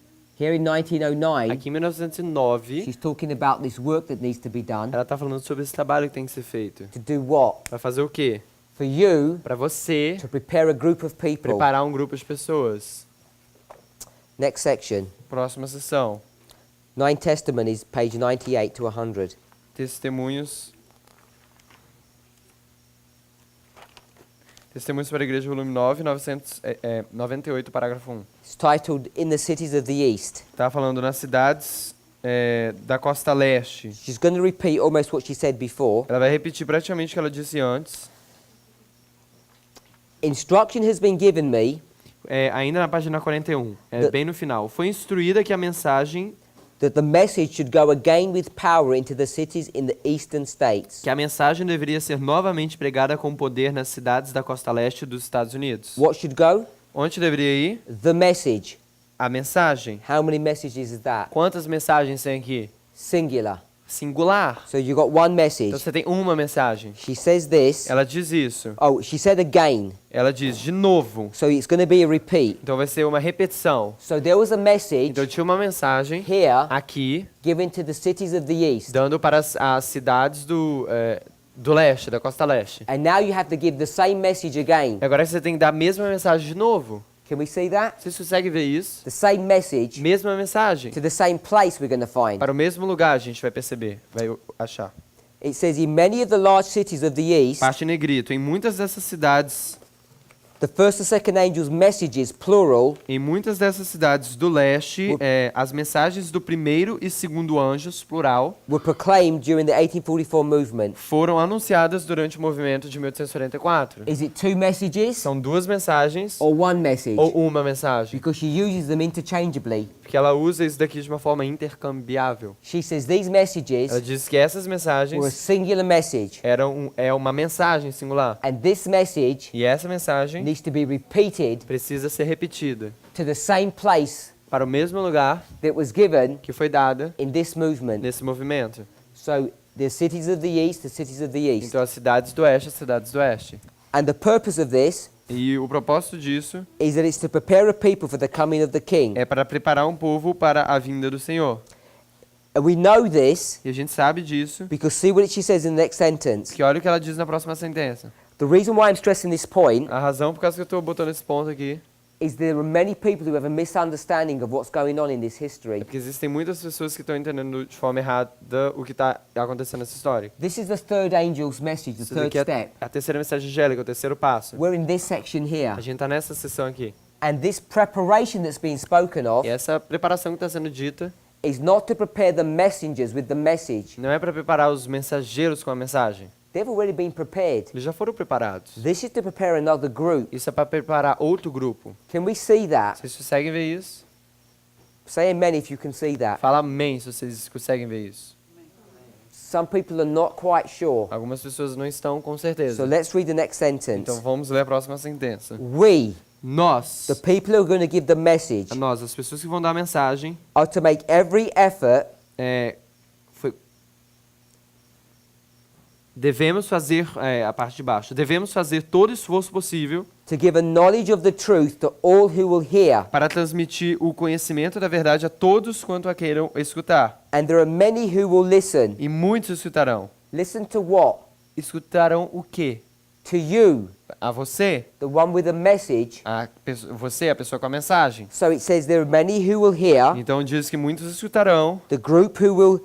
here in 1909, aqui em 1909, she's talking about this work that needs to be done. ela está falando sobre esse trabalho que tem que ser feito. To do what? Para fazer o quê? For you Para você to prepare a group of people. preparar um grupo de pessoas. Next section. Próxima sessão. Nine Testimonies, page 98 to 100. Testemunhos. Testemunhos para a Igreja, volume 9, 98, parágrafo 1. It's titled In the Cities of the East. Está falando nas cidades da costa leste. She's going to repeat almost what she said before. Ela vai repetir praticamente o que ela disse antes. Instruction has been given me Ainda na página 41, The- bem no final. Foi instruída que a mensagem, that the message should go again with power into the cities in the eastern states. que a mensagem deveria ser novamente pregada com poder nas cidades da costa leste dos Estados Unidos. What should go? Onde deveria ir? The message. A mensagem. How many messages is that? Quantas mensagens tem aqui? Singular. Singular. So you got one message. Então você tem uma mensagem. She says this. Ela diz isso. Oh, she said again. Ela diz de novo. So it's going to be a repeat. Então vai ser uma repetição. So there was a message Então tinha uma mensagem here aqui given to the cities of the east. dando para as cidades do leste, da costa leste. And now you have to give the same message again. Agora você tem que dar a mesma mensagem de novo. Can we see that? Você consegue ver isso? The same message Mesma mensagem. to the same place we're going to find. Para o mesmo lugar a gente vai perceber, vai achar. It says in many of the large cities of the east, Parte negrito. Em muitas dessas cidades the first and second angels' messages, plural, Em muitas dessas cidades do leste, as mensagens do primeiro e segundo anjos, plural, were proclaimed during the 1844 movement. foram anunciadas durante o movimento de 1844. Is it two messages São duas mensagens or one message? ou uma mensagem? Because she uses them interchangeably. Porque ela usa isso daqui de uma forma intercambiável. She says these messages Ela diz que essas were a mensagens singular message, é uma mensagem singular. and this message E essa mensagem needs to be repeated precisa ser repetida to the same place para o mesmo lugar that was given que foi dada in this movement. nesse movimento. So the cities of the east, the cities of the east. Então as cidades do oeste, as cidades do oeste. And the purpose of this E o propósito disso is that it's to prepare a people for the coming of the king. é para preparar um povo para a vinda do Senhor. And we know this E a gente sabe disso, because see what she says in the next sentence. que olha o que ela diz na próxima sentença. The reason why I'm stressing this point A razão por causa que eu estou botando esse ponto aqui is there are many people who have a misunderstanding of what's going on in this history. é porque existem muitas pessoas que estão entendendo de forma errada o que está acontecendo nessa história. This is the third angel's message, the Isso third daqui step. é a terceira mensagem angélica, o terceiro passo. We're in this section here. A gente está nessa sessão aqui. And this preparation that's being spoken of E essa preparação que está sendo dita is not to prepare the messengers with the message. não é para preparar os mensageiros com a mensagem. They've already been prepared. Eles já foram preparados. This is to prepare another group. Isso é para preparar outro grupo. Can we see that? Vocês conseguem ver isso? Say amen if you can see that. Fala amém se vocês conseguem ver isso. Some people are not quite sure. Algumas pessoas não estão com So certeza. let's read the next sentence. Então vamos ler a próxima sentença. We, Nós, the people who are going to give the message, nós, as pessoas que vão dar a mensagem, are to make every effort devemos fazer, a parte de baixo, devemos fazer todo o esforço possível to give a knowledge of the truth to all who will hear. para transmitir o conhecimento da verdade a todos quanto a queiram escutar. And there are many who will listen. E muitos escutarão. Listen to what? Escutarão o quê? To you, A você, the one with a message. você, a pessoa com a mensagem. So it says there are many who will hear, Então diz que muitos escutarão, the group who will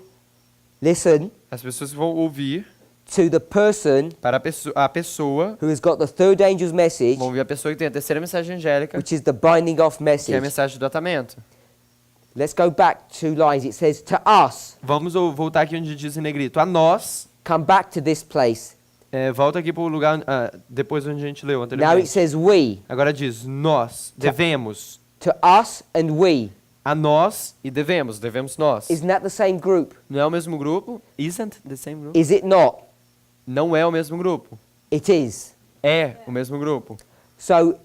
listen as pessoas que vão ouvir, to the person para a pessoa who has got the third angel's message, vão ouvir a pessoa que tem a terceira mensagem angélica, which is the binding off que é a message. mensagem do atamento. Let's go back 2 lines. It says to us, Vamos voltar aqui onde diz em negrito. A nós, come back to this place. volta aqui para o lugar depois onde a gente leu Now it anteriormente. says we. Agora diz, nós, devemos. To us and we. A nós e devemos nós. Isn't that the same group? Não é o mesmo grupo? Isn't the same group? Is it not? Não é o mesmo grupo. It is. É o mesmo grupo. So,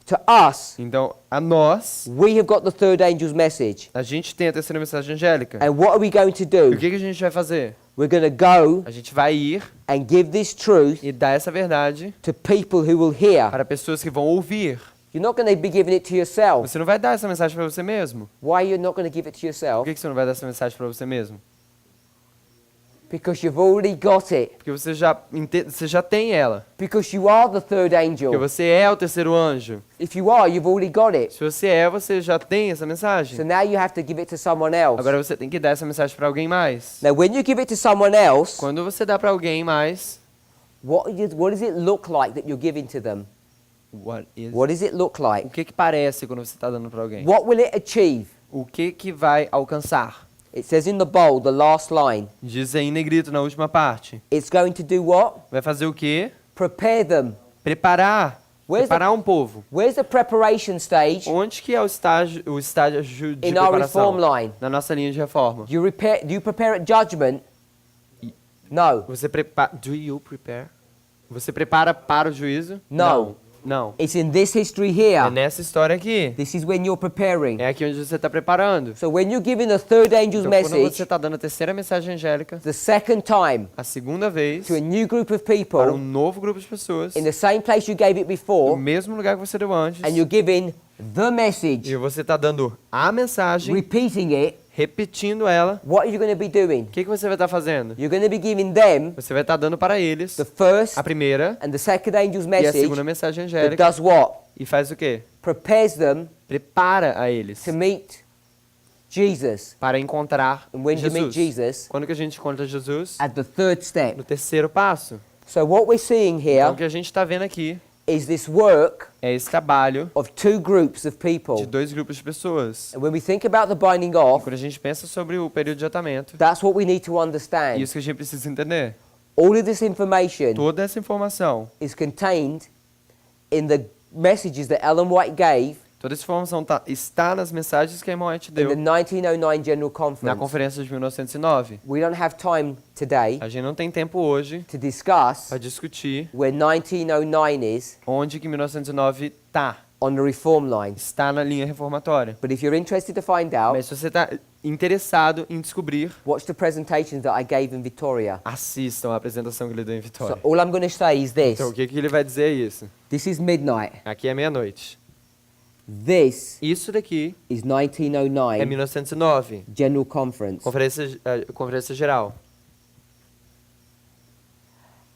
to us, Então, a nós, we have got the third angel's message. a gente tem a terceira mensagem angélica. And what are we going to E do? o que a gente vai fazer? We're going to go A gente vai ir and give this truth e dar essa verdade to people who will hear. para pessoas que vão ouvir. You're not going to be giving it to yourself. Você não vai dar essa mensagem para você mesmo. Why are you not going to give it to Por yourself? que você não vai dar essa mensagem para você mesmo? Because you've already got it. Porque você já tem ela. Because you are the third Porque angel. você é o terceiro anjo. If you are, you've already got it. Se você é, você já tem essa mensagem. So now you have to give it to someone else. Agora você tem que dar essa mensagem para alguém mais. Now, when you give it to someone else, Quando você dá para alguém mais, what does it look like that you're giving to them? What does it look o like? que parece quando você está dando para alguém? What will it achieve? O que vai alcançar? It says in the bold, the last line, Diz aí em negrito na última parte. it's going to do what? Vai fazer o quê? Prepare them. Preparar. Where's Preparar um povo. Where's the preparation stage Onde que é o estágio de in our preparação? reform line? Na nossa linha de reforma. Do you prepare at judgment? No. Você prepara. Do you prepare? Você prepara para o juízo? Não. Não. It's in this history É here. nessa história aqui. This is when you're preparing. É aqui onde você está preparando. So when you're giving the third angel's Então, quando você message, está dando a terceira mensagem angélica, the second time, a segunda vez, to a new group of para um people, novo grupo de pessoas, in the same place you gave it no before, mesmo lugar que você deu antes, and you're giving the message, e você está dando a mensagem, repeating it, repetindo ela, what are you going to be doing? o que você vai estar fazendo? You're going to be giving them Você vai estar dando para eles the first a primeira and the second angel's e a message segunda mensagem that angélica does what? e faz o quê? Prepares them Prepara a eles to meet Jesus. para encontrar And when you meet Jesus. Jesus, Quando que a gente encontra Jesus? at the third step. No terceiro passo. So what we're seeing Então here o que a gente está vendo aqui is this work é esse trabalho of two groups of de people. dois grupos de pessoas. And when we think about the binding E off, quando a gente pensa sobre o período de atamento, that's what we need to understand. isso que a gente precisa entender. All of this information Toda essa informação, is contained in the messages that Ellen White gave toda essa informação está nas mensagens que a irmã White in deu the 1909 General na Conference. conferência de 1909. We don't have time today A gente não tem tempo hoje to discuss para discutir where 1909 is onde que 1909 on the reform lines. está na linha reformatória. But if you're interested to find out, Mas se você está interessado em descobrir, watch the presentations that I gave in Victoria. assistam a apresentação que ele deu em So Vitória. all I'm going to say is this. Então o que ele vai dizer é isso. This is midnight. Aqui é meia-noite. This Isso daqui is é 1909 1909, General Conference. conferência geral.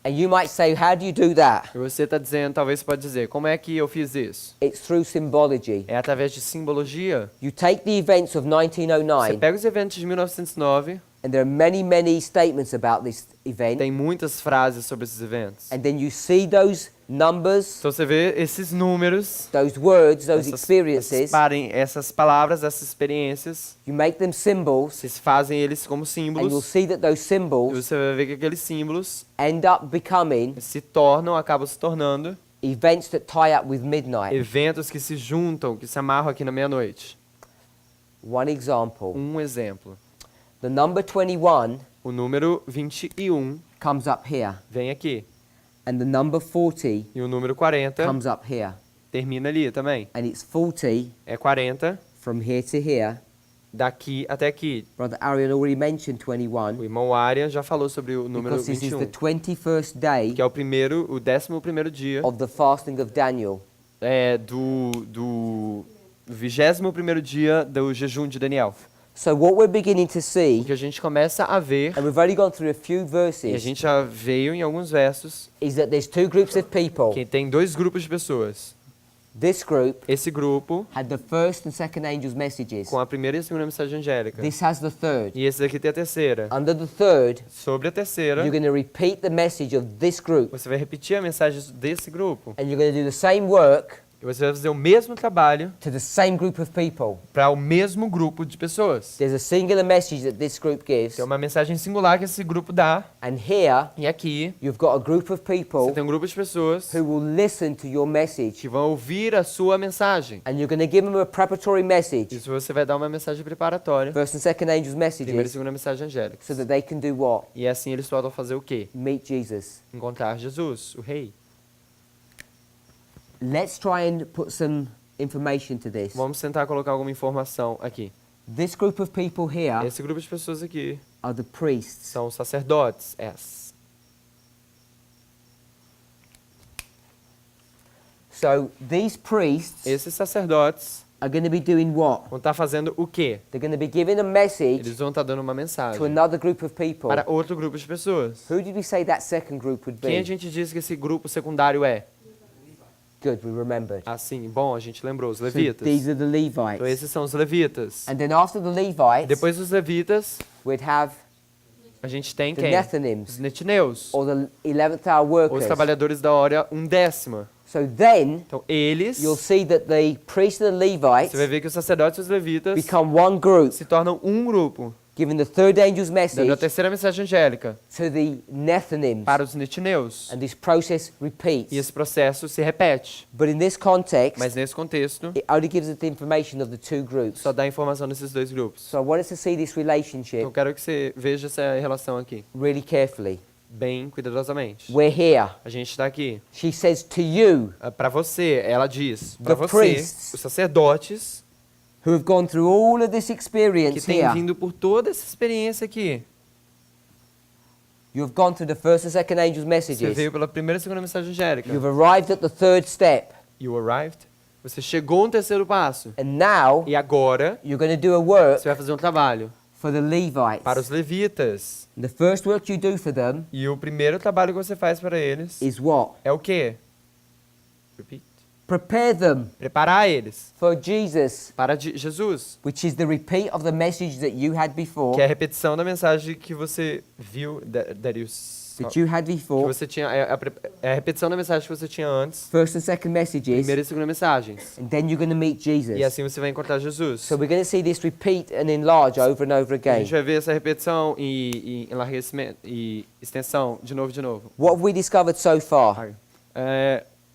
And you might say, how do you do that? E você está dizendo, talvez você pode dizer, como é que eu fiz isso? It's through symbology. É através de simbologia. You take the events of Você 1909, pega os eventos de 1909, and there are many, many statements about this event, tem muitas frases sobre esses eventos. and then you see those numbers, Então você vê esses números, those words, those experiences, essas palavras, essas experiências, you make them symbols, vocês fazem eles como and you'll símbolos, see that those e symbols você vai ver que aqueles símbolos end up becoming acabam se tornando events that tie up with midnight. eventos que se juntam, que se amarram aqui na meia-noite. One example, Um exemplo, the number 21 o número 21 comes up here, vem aqui, and the number 40 e o número 40 comes up here, termina ali também. and it's 40 É 40 from here to here. daqui até aqui. Brother Ariel already mentioned O 21 irmão Arian já falou sobre o número because this is the 21, 21st day que é o 11º dia of the fasting of Daniel. do 21º dia do jejum de Daniel. So what we're beginning to O see, que a gente começa a ver, and we've only gone through a few e a verses, gente já veio em alguns versos, is that there's two groups of people. que tem dois grupos de pessoas. This group Esse grupo had the first and second angels' messages. com a primeira e a segunda mensagem angélica. This has the third. E esse daqui tem a terceira. Under the third, Sobre a terceira, you're going to repeat the message of this group, você vai repetir a mensagem desse grupo. and you're going to do the same work E você vai fazer o mesmo trabalho to the same group of people. para o mesmo grupo de pessoas. There's a singular message that this group gives, Tem uma mensagem singular que esse grupo dá. and here E aqui, you've got a group of você people tem um grupo de pessoas who will listen to your message, que vão ouvir a sua mensagem. and you're going to give them a preparatory message, Isso você vai dar uma mensagem preparatória. first and second angels' Primeira e messages, segunda mensagem angélica. so that they can do what? E assim eles podem fazer o quê? Meet Jesus. Encontrar Jesus, o rei. Let's try and put some information to this. Vamos tentar colocar alguma informação aqui. This group of people here Esse grupo de pessoas aqui are the priests. são os sacerdotes. So these priests Esses sacerdotes are going to be doing what? vão estar fazendo o quê? They're going to be giving a message Eles vão estar dando uma to mensagem another group of people. para outro grupo de pessoas. Who did we say that second group would Quem a be? gente diz que esse grupo secundário é? Good, we remembered. Assim, bom, a gente lembrou, os So levitas. these are the Então Levites. esses são os levitas. And then after the Levites, Depois dos levitas, we'd have a gente tem the quem? Nethinims, Os netineus, or the 11th hour os workers. trabalhadores da hora 1/10. So then Então eles, you'll see that the priests and the você vai Levites ver que os sacerdotes e os levitas become one group, se tornam um grupo, giving the third angel's dando a message terceira mensagem angélica to the Nethinims. para os netineus. And this process E repeats. esse processo se repete. But in this context, Mas nesse contexto, it only gives us the information of the two groups. só dá informação nesses dois grupos. So I want us to see this Então relationship eu quero que você veja essa relação aqui, really carefully. bem cuidadosamente. We're here. A gente está aqui. She says to you, Para você, ela diz, para The você, priests os sacerdotes who have gone through all of this que experience têm here, vindo por toda essa experiência aqui. you have gone through the first and second angel's Você messages. veio pela primeira e segunda mensagem angélica. You've arrived at the third step. You arrived. Você chegou no terceiro passo. And now E agora, you're going to do a work você vai fazer um trabalho for the Levites. para os levitas. The first work you do for them E o primeiro trabalho que você faz para eles is what? é o quê? Repeat. Prepare them Preparar eles for Jesus, para Jesus, which is the repeat of the message that you had before. que é a repetição da mensagem que você viu, that you that you had Que before, você tinha, é a repetição da mensagem que você tinha antes, first and second messages, primeira e segunda mensagens. and then you're going to meet Jesus. E assim você vai encontrar Jesus. So we're going to see this repeat and enlarge over and over A again. gente vai ver essa repetição e enlarguecimento e extensão de novo. What have we discovered so far?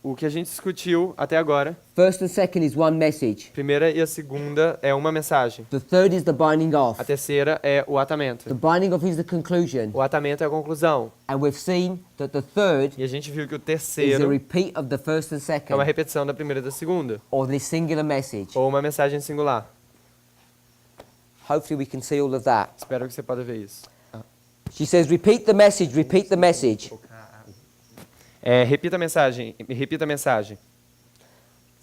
O que a gente discutiu até agora, First and second is one message. primeira e a segunda é uma mensagem. The third is the binding off. A terceira é o atamento. The binding off is the conclusion. O atamento é a conclusão. And we've seen that the third E a gente viu que o is a terceiro repeat of the first and é uma second, repetição da primeira e da segunda, or this singular message. ou uma mensagem singular. Hopefully we can see all of that. Espero que você possa ver isso. She says, repeat the message, repeat the message. Repita a mensagem, repita a mensagem.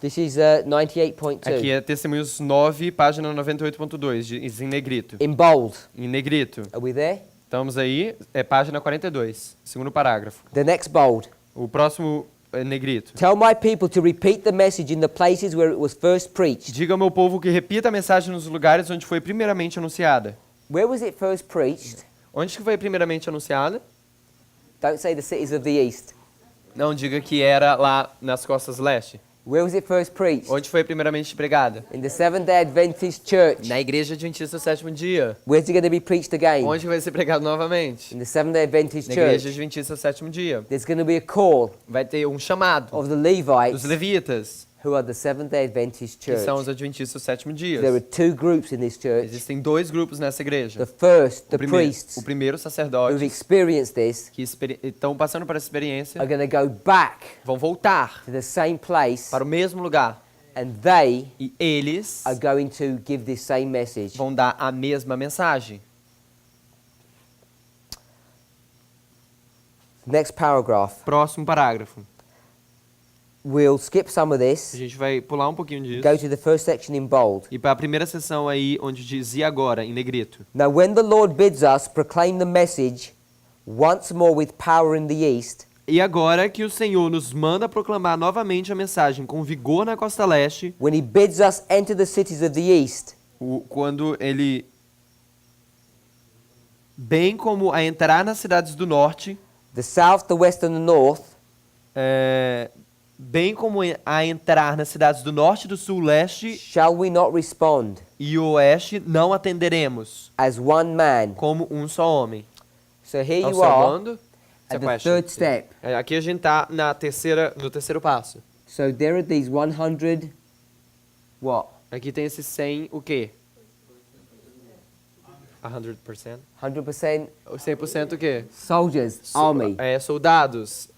This is 98.2. Aqui é Testemunhos 9, página 98.2, diz em negrito. In bold. Em negrito. Are we there? Estamos aí, é página 42, segundo parágrafo. The next bold. O próximo é negrito. Tell my people to repeat the message in the places where it was first preached. Diga ao meu povo que repita a mensagem nos lugares onde foi primeiramente anunciada. Where was it first preached? Onde que foi primeiramente anunciada? Don't say the cities of the east. Não, diga que era lá nas costas leste. Where was it first preached? Onde foi primeiramente pregada? In the Seventh-day Adventist Church. Na igreja adventista do sétimo dia. Where's it going to be preached again? Onde vai ser pregado novamente? In the Seventh-day Adventist Na igreja Church. adventista do sétimo dia. There's going to be a call Vai ter um chamado of the dos Levites, levitas, who are the Seventh-day Adventist que são Church. os adventistas do sétimo dia. There are two groups in this church. Existem dois grupos nessa igreja. The first, the O priests primeiro, who've sacerdotes, experienced this, que estão passando por essa experiência, are going to go back vão voltar to the same place, para o mesmo lugar. and they E eles are going to give this same message. vão dar a mesma mensagem. Next paragraph. Próximo parágrafo. We'll skip some of A this, gente vai pular um pouquinho disso. go to the first section in bold. E para a primeira sessão aí, onde diz e agora, em negrito. Now when the Lord bids us proclaim the message once more with power in the east, E agora que o Senhor nos manda proclamar novamente a mensagem com vigor na costa leste, when he bids us enter the cities of the east, quando ele, bem como a entrar nas cidades do norte, the south, the west and the north, bem como a entrar nas cidades do norte, do sul, leste shall we not respond e oeste, não atenderemos as one man? como um só homem. So here you Observando, are at the third step. Aqui a gente está no terceiro passo. So there are these 100, what? Aqui tem esse 100, o quê? 100%? 100% O 100% o quê? soldiers, army. Soldados.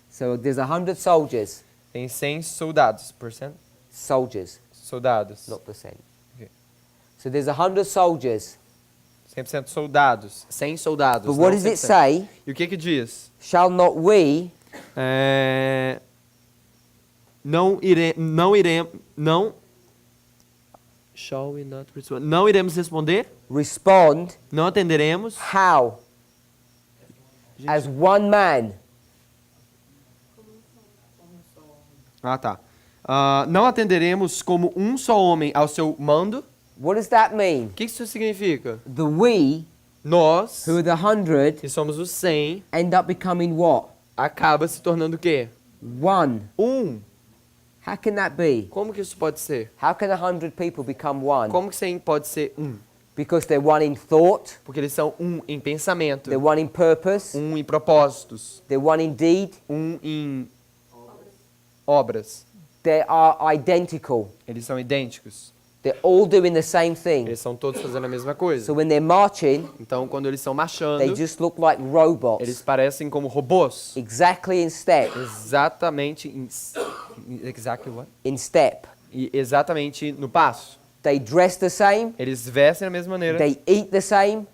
So there's 100 soldiers. Tem 100 soldados. Percent? Soldiers, Soldados. not percent. Okay. So there's 100 soldiers. 100% soldados. 100 soldados. But what não does it 100%. say? E o que que diz? Shall not we não iremos responder? respond? Não atenderemos? How? As one man. Ah, tá. Não atenderemos como um só homem ao seu mando? What does that mean? O que isso significa? The we, Nós, who are the 100, que somos os 100, end up becoming what? acaba se tornando o quê? One. How can that be? Como que isso pode ser? How can 100 people become one? Como que 100 pode ser Because they're one in thought, Porque eles são em pensamento, they're one in purpose, em propósitos, they're one in deed, em obras. they are identical. Eles são idênticos. They're all doing the same thing. Eles são todos fazendo a mesma coisa. So when they're marching, Então, quando eles estão marchando, they just look like robots, eles parecem como robôs. exactly in step, Exatamente exactly what? in step. E exatamente no passo. They dress the same, Eles vestem da mesma maneira, they eat the same,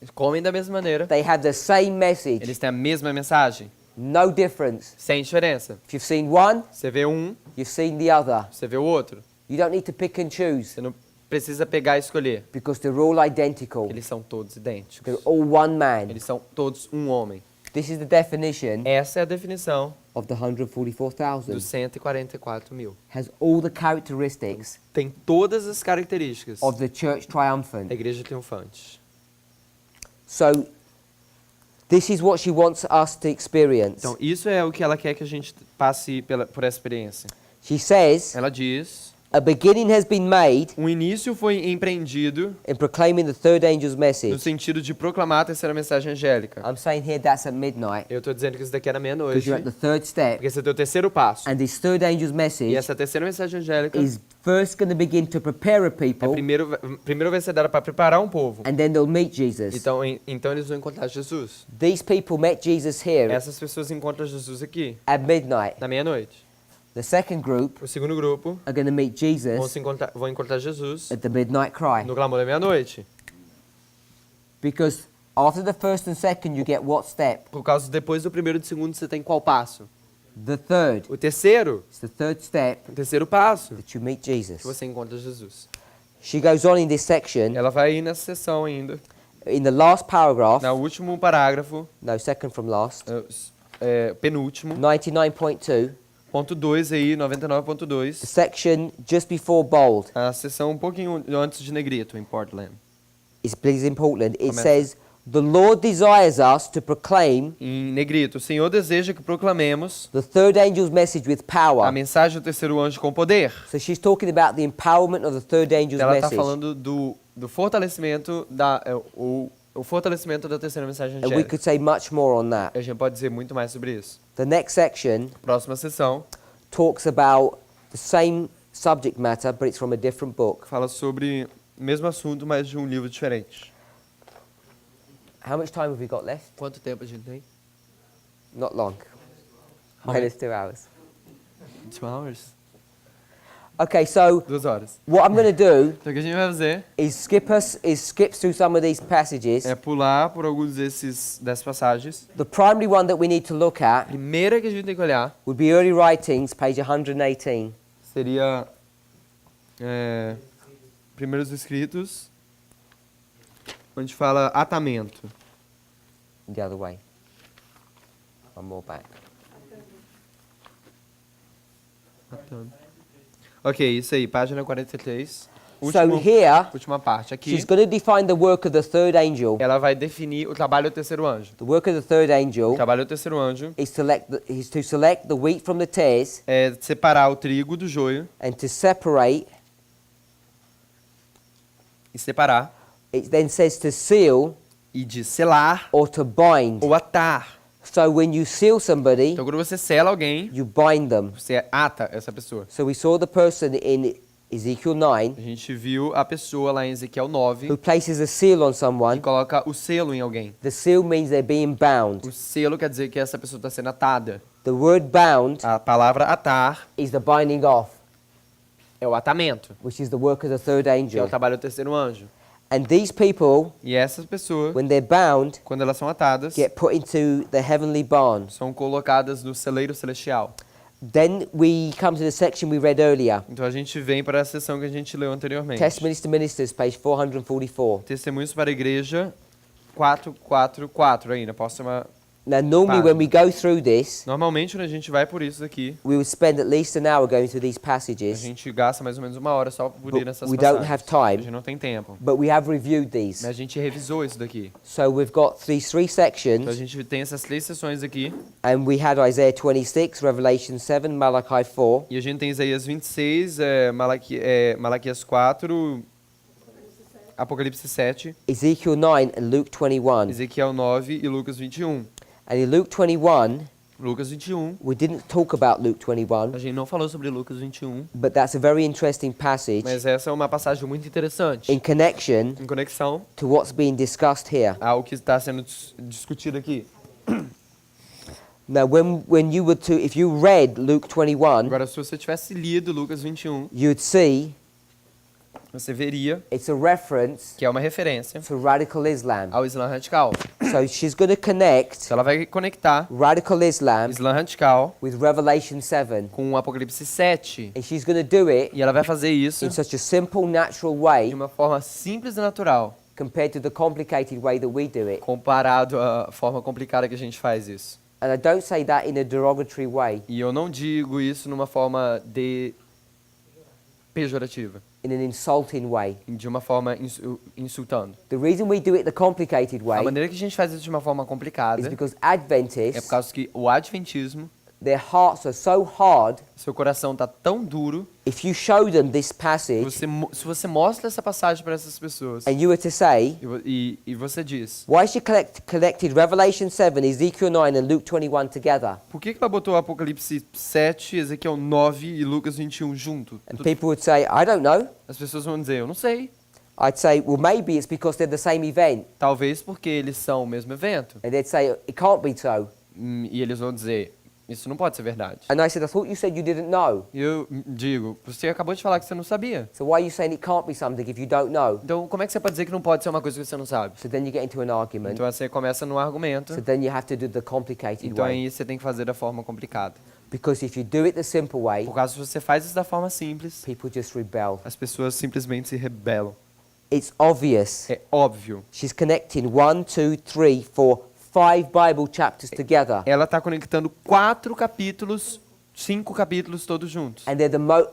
eles comem da mesma maneira, they have the same message. eles têm a mesma mensagem, No difference. sem diferença. If you've seen one, Você vê um, you've seen the other. você vê o outro. You don't need to pick and choose Você não precisa pegar e escolher. because they're all identical. Eles são todos idênticos. They're all one man. Eles são todos um homem. This is the definition Essa é a definição of the 144,000. dos 144 mil. Has all the characteristics Tem todas as características of the church da triumphant. igreja triunfante. So This is what she wants us to experience. Então, isso é o que ela quer que a gente passe por essa experiência. She says, Ela diz, a beginning has been made um início foi empreendido in proclaiming the third angel's no message. sentido de proclamar a terceira mensagem angélica. I'm saying here that's at midnight, Eu estou dizendo que isso daqui é na because meia-noite, you're at the third step. porque esse é o teu terceiro passo. And this third angel's E message essa terceira mensagem angélica is first going to begin to prepare a people, primeiro vai ser dada para preparar um povo. and then they'll meet Jesus. Então eles vão encontrar Jesus. These people met Jesus here Essas pessoas encontram Jesus aqui, at midnight. na meia-noite. The second group O segundo grupo are going to meet Jesus vão encontrar Jesus at the midnight cry. no clamor da meia-noite. Because after the first and second, you get what step? Por causa depois do primeiro e do segundo, você tem qual passo? The third. O terceiro Step o terceiro passo, that you meet que Jesus. você encontra Jesus. She goes on in this section. Ela vai ir nessa sessão ainda. In the last paragraph, No último parágrafo, no, second from last, penúltimo, 99.2, ponto 2 aí, the 99.2, section just before bold a sessão um pouquinho antes de negrito, em Portland. is please important. It Começa. says, the Lord desires us to proclaim Em negrito, o Senhor deseja que proclamemos the third angel's message with a power. mensagem do terceiro anjo com poder. So she's talking about the empowerment of the third angel's Ela está message. falando do fortalecimento o fortalecimento da terceira mensagem And we angélica. could say much more on that. A gente pode dizer muito mais sobre isso. The next section Próxima sessão talks about the same subject matter, but it's from a different book. fala sobre o mesmo assunto, mas de um livro diferente. How much time have we got left? Quanto tempo a gente tem? Not long. How many? Minus 2 hours. 2 hours? Okay, so 2 horas. what I'm going to do Então o que a gente vai fazer is skip through some of these passages. é pular por alguns dessas passagens. The primary one that we need to look A at primeira que a gente tem que olhar would be Early Writings, page 118. seria Primeiros Escritos, onde fala atamento. The other way. One more back. Ok, isso aí, página 43. So here, Última parte. Aqui, she's going to define the work of the third angel. ela vai definir o trabalho do terceiro anjo. The work of the third O angel trabalho do terceiro anjo is to select the wheat from the tares é separar o trigo do joio and to separate. e separar It then says to seal e de selar or to bind. ou atar. So when you seal somebody, Então, quando você sela alguém, you bind them. você ata essa pessoa. So we saw the person in Ezekiel 9 A gente viu a pessoa lá em Ezequiel 9 who places a seal on e someone. coloca o selo em alguém. The seal means they're being bound. O selo quer dizer que essa pessoa está sendo atada. The word bound A palavra atar is the binding off, é o atamento, which is the work of the third que é o angel. trabalho do terceiro anjo. And these people, E essas pessoas, when they're bound, quando elas são atadas, get put into the heavenly barn. são colocadas no celeiro celestial. Then we come to the section we read earlier. Então a gente vem para a sessão que a gente leu anteriormente. Testimonies to Ministers, page 444. Testemunhos para a igreja 444 aí, na próxima. Now, normally when we go through this, Normalmente, quando a gente vai por isso aqui, we would spend at least an hour going through these a passages, gente gasta mais ou menos 1 hora só por ir nessas we don't passagens. have time. A gente não tem tempo. but we have reviewed these. Mas a gente revisou isso daqui. So we've got these 3 Então a sections, gente tem essas 3 sessões aqui. and we had Isaiah 26, Revelation 7, Malachi 4, E a gente tem Isaías 26, Malaquias 4, Apocalipse 7, Ezekiel 9, and Luke 21. Ezequiel 9 e Lucas 21. And in Luke 21, Lucas 21. we didn't talk about Luke 21, A gente não falou sobre Lucas 21, but that's a very interesting passage mas essa é uma passagem muito interessante in connection em conexão to what's being discussed here. ao que está sendo discutido aqui. Now, when you were to, if you read Luke 21, Agora, se você tivesse lido Lucas 21, you'd see você veria it's a reference que é uma referência to radical Islam. ao Islã radical. So she's going to connect Então, ela vai conectar radical Islam Islã radical with Revelation 7. com o Apocalipse 7. And she's going to do it E ela vai fazer isso in such a simple, natural de way uma forma simples e natural, compared to the complicated way that we do it. comparado à forma complicada que a gente faz isso. And I don't say that in a derogatory way. E eu não digo isso numa forma pejorativa. in an insulting way. de uma forma insultando. The reason we do it the complicated A way maneira que a gente faz isso de uma forma is complicada because é por Adventists, causa que o adventismo, their hearts are so hard. seu coração tá tão duro, If you show them this passage se você mostra essa passagem para essas pessoas and you were to say, e você diz, why she collected Revelation 7, Ezekiel 9 and Luke 21 together? por que ela botou Apocalipse 7, Ezequiel 9 e Lucas 21 junto? And people would say, I don't know. As pessoas vão dizer, eu não sei. I'd say, well, maybe it's because they're the same event. Talvez porque eles são o mesmo evento. And they'd say, it can't be so. E eles vão dizer, isso não pode ser verdade. And I said, I thought you said you didn't know. E eu digo, você acabou de falar que você não sabia. So why are you saying it can't be something if you don't know? Então, como é que você pode dizer que não pode ser uma coisa que você não sabe? So then you get into an argument. Então, você começa num argumento. So then you have to do the complicated Então, way. aí você tem que fazer da forma complicada. Because if you do it the simple way, Por causa se você faz isso da forma simples, people just rebel. as pessoas simplesmente se rebelam. It's obvious. É óbvio. She's connecting 1, 2, 3, 4, 5 Bible chapters together. Ela está conectando 4 capítulos, 5 capítulos todos juntos. And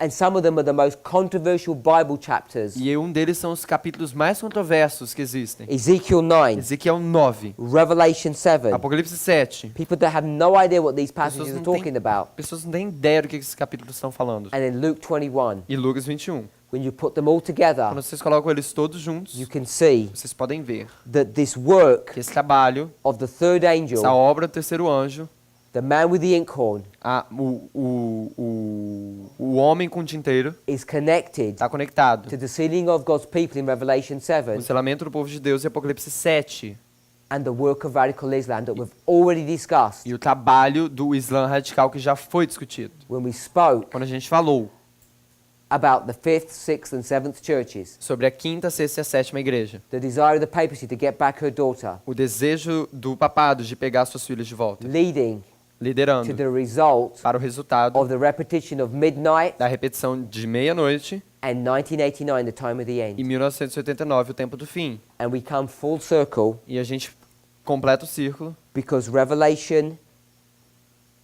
and some of them are the most controversial Bible chapters. E um deles são os capítulos mais controversos que existem. Ezekiel 9, Ezequiel 9, Revelation 7. Apocalipse 7. People that have no idea what these Pessoas passages are não talking about. pessoas não têm ideia do que esses capítulos estão falando. And then Luke 21. E Lucas 21. When you put them all together, Quando vocês colocam eles todos juntos, you can see vocês podem ver that this work que esse trabalho, of the third essa angel, obra do terceiro anjo, the man with the inkhorn, o homem com tinteiro, is connected está conectado. to the sealing of God's people in Revelation 7 O selamento do povo de Deus em Apocalipse 7. and the work of radical Islam that we've already discussed E o trabalho do Islã radical que já foi discutido. when we spoke Quando a gente falou about the 5th, 6th and 7th churches. sobre a quinta, sexta e a sétima igreja. The desire of the papacy to get back her daughter, O desejo do papado de pegar suas filhas de volta. leading to Liderando the result para o resultado of the repetition of midnight da repetição de meia-noite and 1989, the time of the e end. 1989, o tempo do fim. And we come full circle E a gente completa o círculo, because Revelation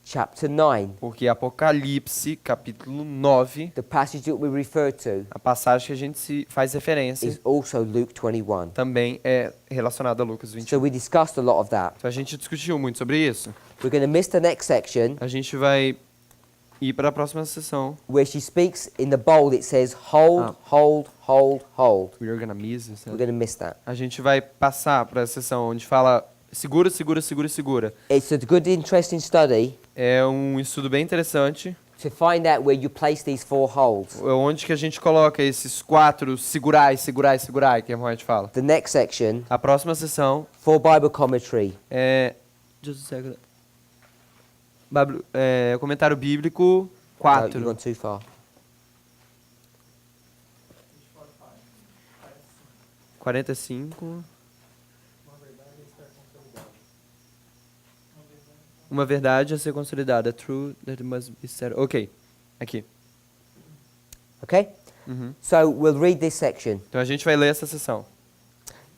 chapter 9, porque Apocalipse, capítulo 9, the passage that we refer to, a passagem que a gente se faz referência, is also Luke 21. também é relacionada a Lucas 21. So we discussed a lot of that. Então a gente discutiu muito sobre isso. We're going to miss the next section A gente vai ir para a próxima sessão. where she speaks in the bold. It says hold, hold, hold, hold. We're gonna miss this, We're going to miss that. A gente vai passar para a sessão onde fala segura, segura, segura, segura. It's a good, interesting study É um estudo bem interessante. to find out where you place these 4 holds. Onde que a gente coloca esses 4 segurai, segurai, segurai, que a Mohamed fala. The next section, A próxima sessão for Bible commentary. é... Just a second. Comentário bíblico No, you've 4. gone too far. 45. Uma verdade a ser consolidada. True that must be said. Ok. Aqui. Okay? So we'll read this section. Então a gente vai ler essa sessão.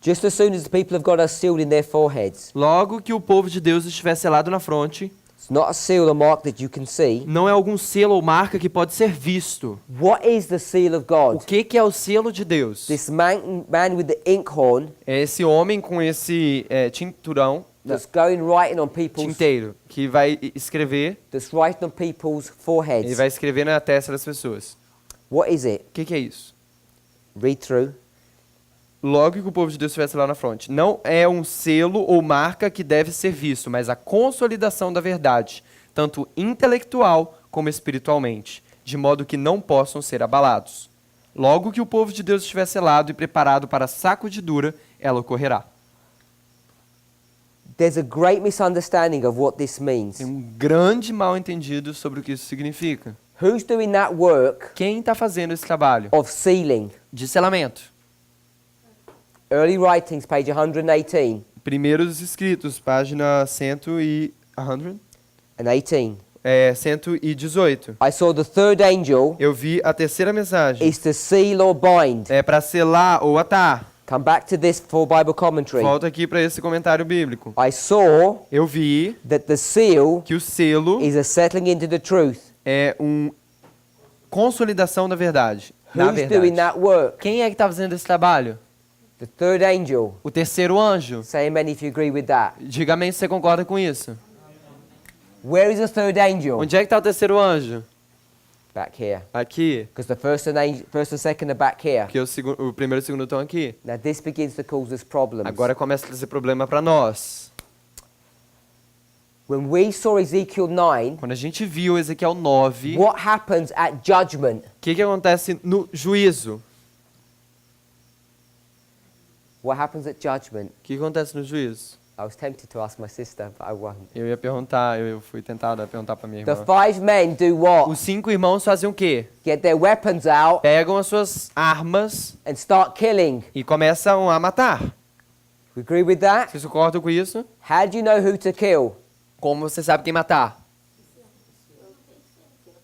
Just as soon as the people of God are sealed in their foreheads, Logo que o povo de Deus estiver selado na fronte, it's not a seal or mark that you can see. não é algum selo ou marca que pode ser visto. What is the seal of O God? que é o selo de Deus? This man with the inkhorn É esse homem com esse tinturão, that's going writing on people's tinteiro, que vai escrever, that's writing on people's ele foreheads. vai escrever na testa das pessoas. What is it? O que é isso? Read through. Logo que o povo de Deus estivesse lá na fronte. Não é um selo ou marca que deve ser visto, mas a consolidação da verdade, tanto intelectual como espiritualmente, de modo que não possam ser abalados. Logo que o povo de Deus estiver selado e preparado para a sacudidura, ela ocorrerá. There's a great misunderstanding of what this means. Tem um grande mal-entendido sobre o que isso significa. Who's doing that work Quem está fazendo esse trabalho of sealing? de selamento? Early Writings, page 118 Primeiros escritos, página 118. 118. I saw the third angel Eu vi a terceira mensagem. is to seal or bind. É para selar ou atar. Come back to this for Bible commentary. Volta aqui para esse comentário bíblico. I saw Eu vi that the seal que o selo is a settling into the truth. é consolidação da verdade. na Who's doing verdade. that work? Quem é que está fazendo esse trabalho? The third angel. O terceiro anjo. Say amen if you agree with that. Diga amém se você concorda com isso. Where is the third angel? Onde é que está o terceiro anjo? Back here. Aqui. Because the first and second are back here. Porque o primeiro e o segundo estão aqui. Now this begins to cause us problems. Agora começa a trazer problema para nós. When we saw Ezekiel 9, Quando a gente viu Ezequiel 9, what happens at judgment? o que acontece no juízo? What happens at judgment? O que acontece no juízo? I was tempted to ask my sister, but I won't. Eu ia perguntar, eu fui tentado a perguntar para minha The irmã. 5 men do what? Os 5 irmãos faziam o quê? Get their weapons out Pegam as suas armas and start killing. e começam a matar. We agree with that? Vocês concordam com isso? How do you know who to kill? Como você sabe quem matar?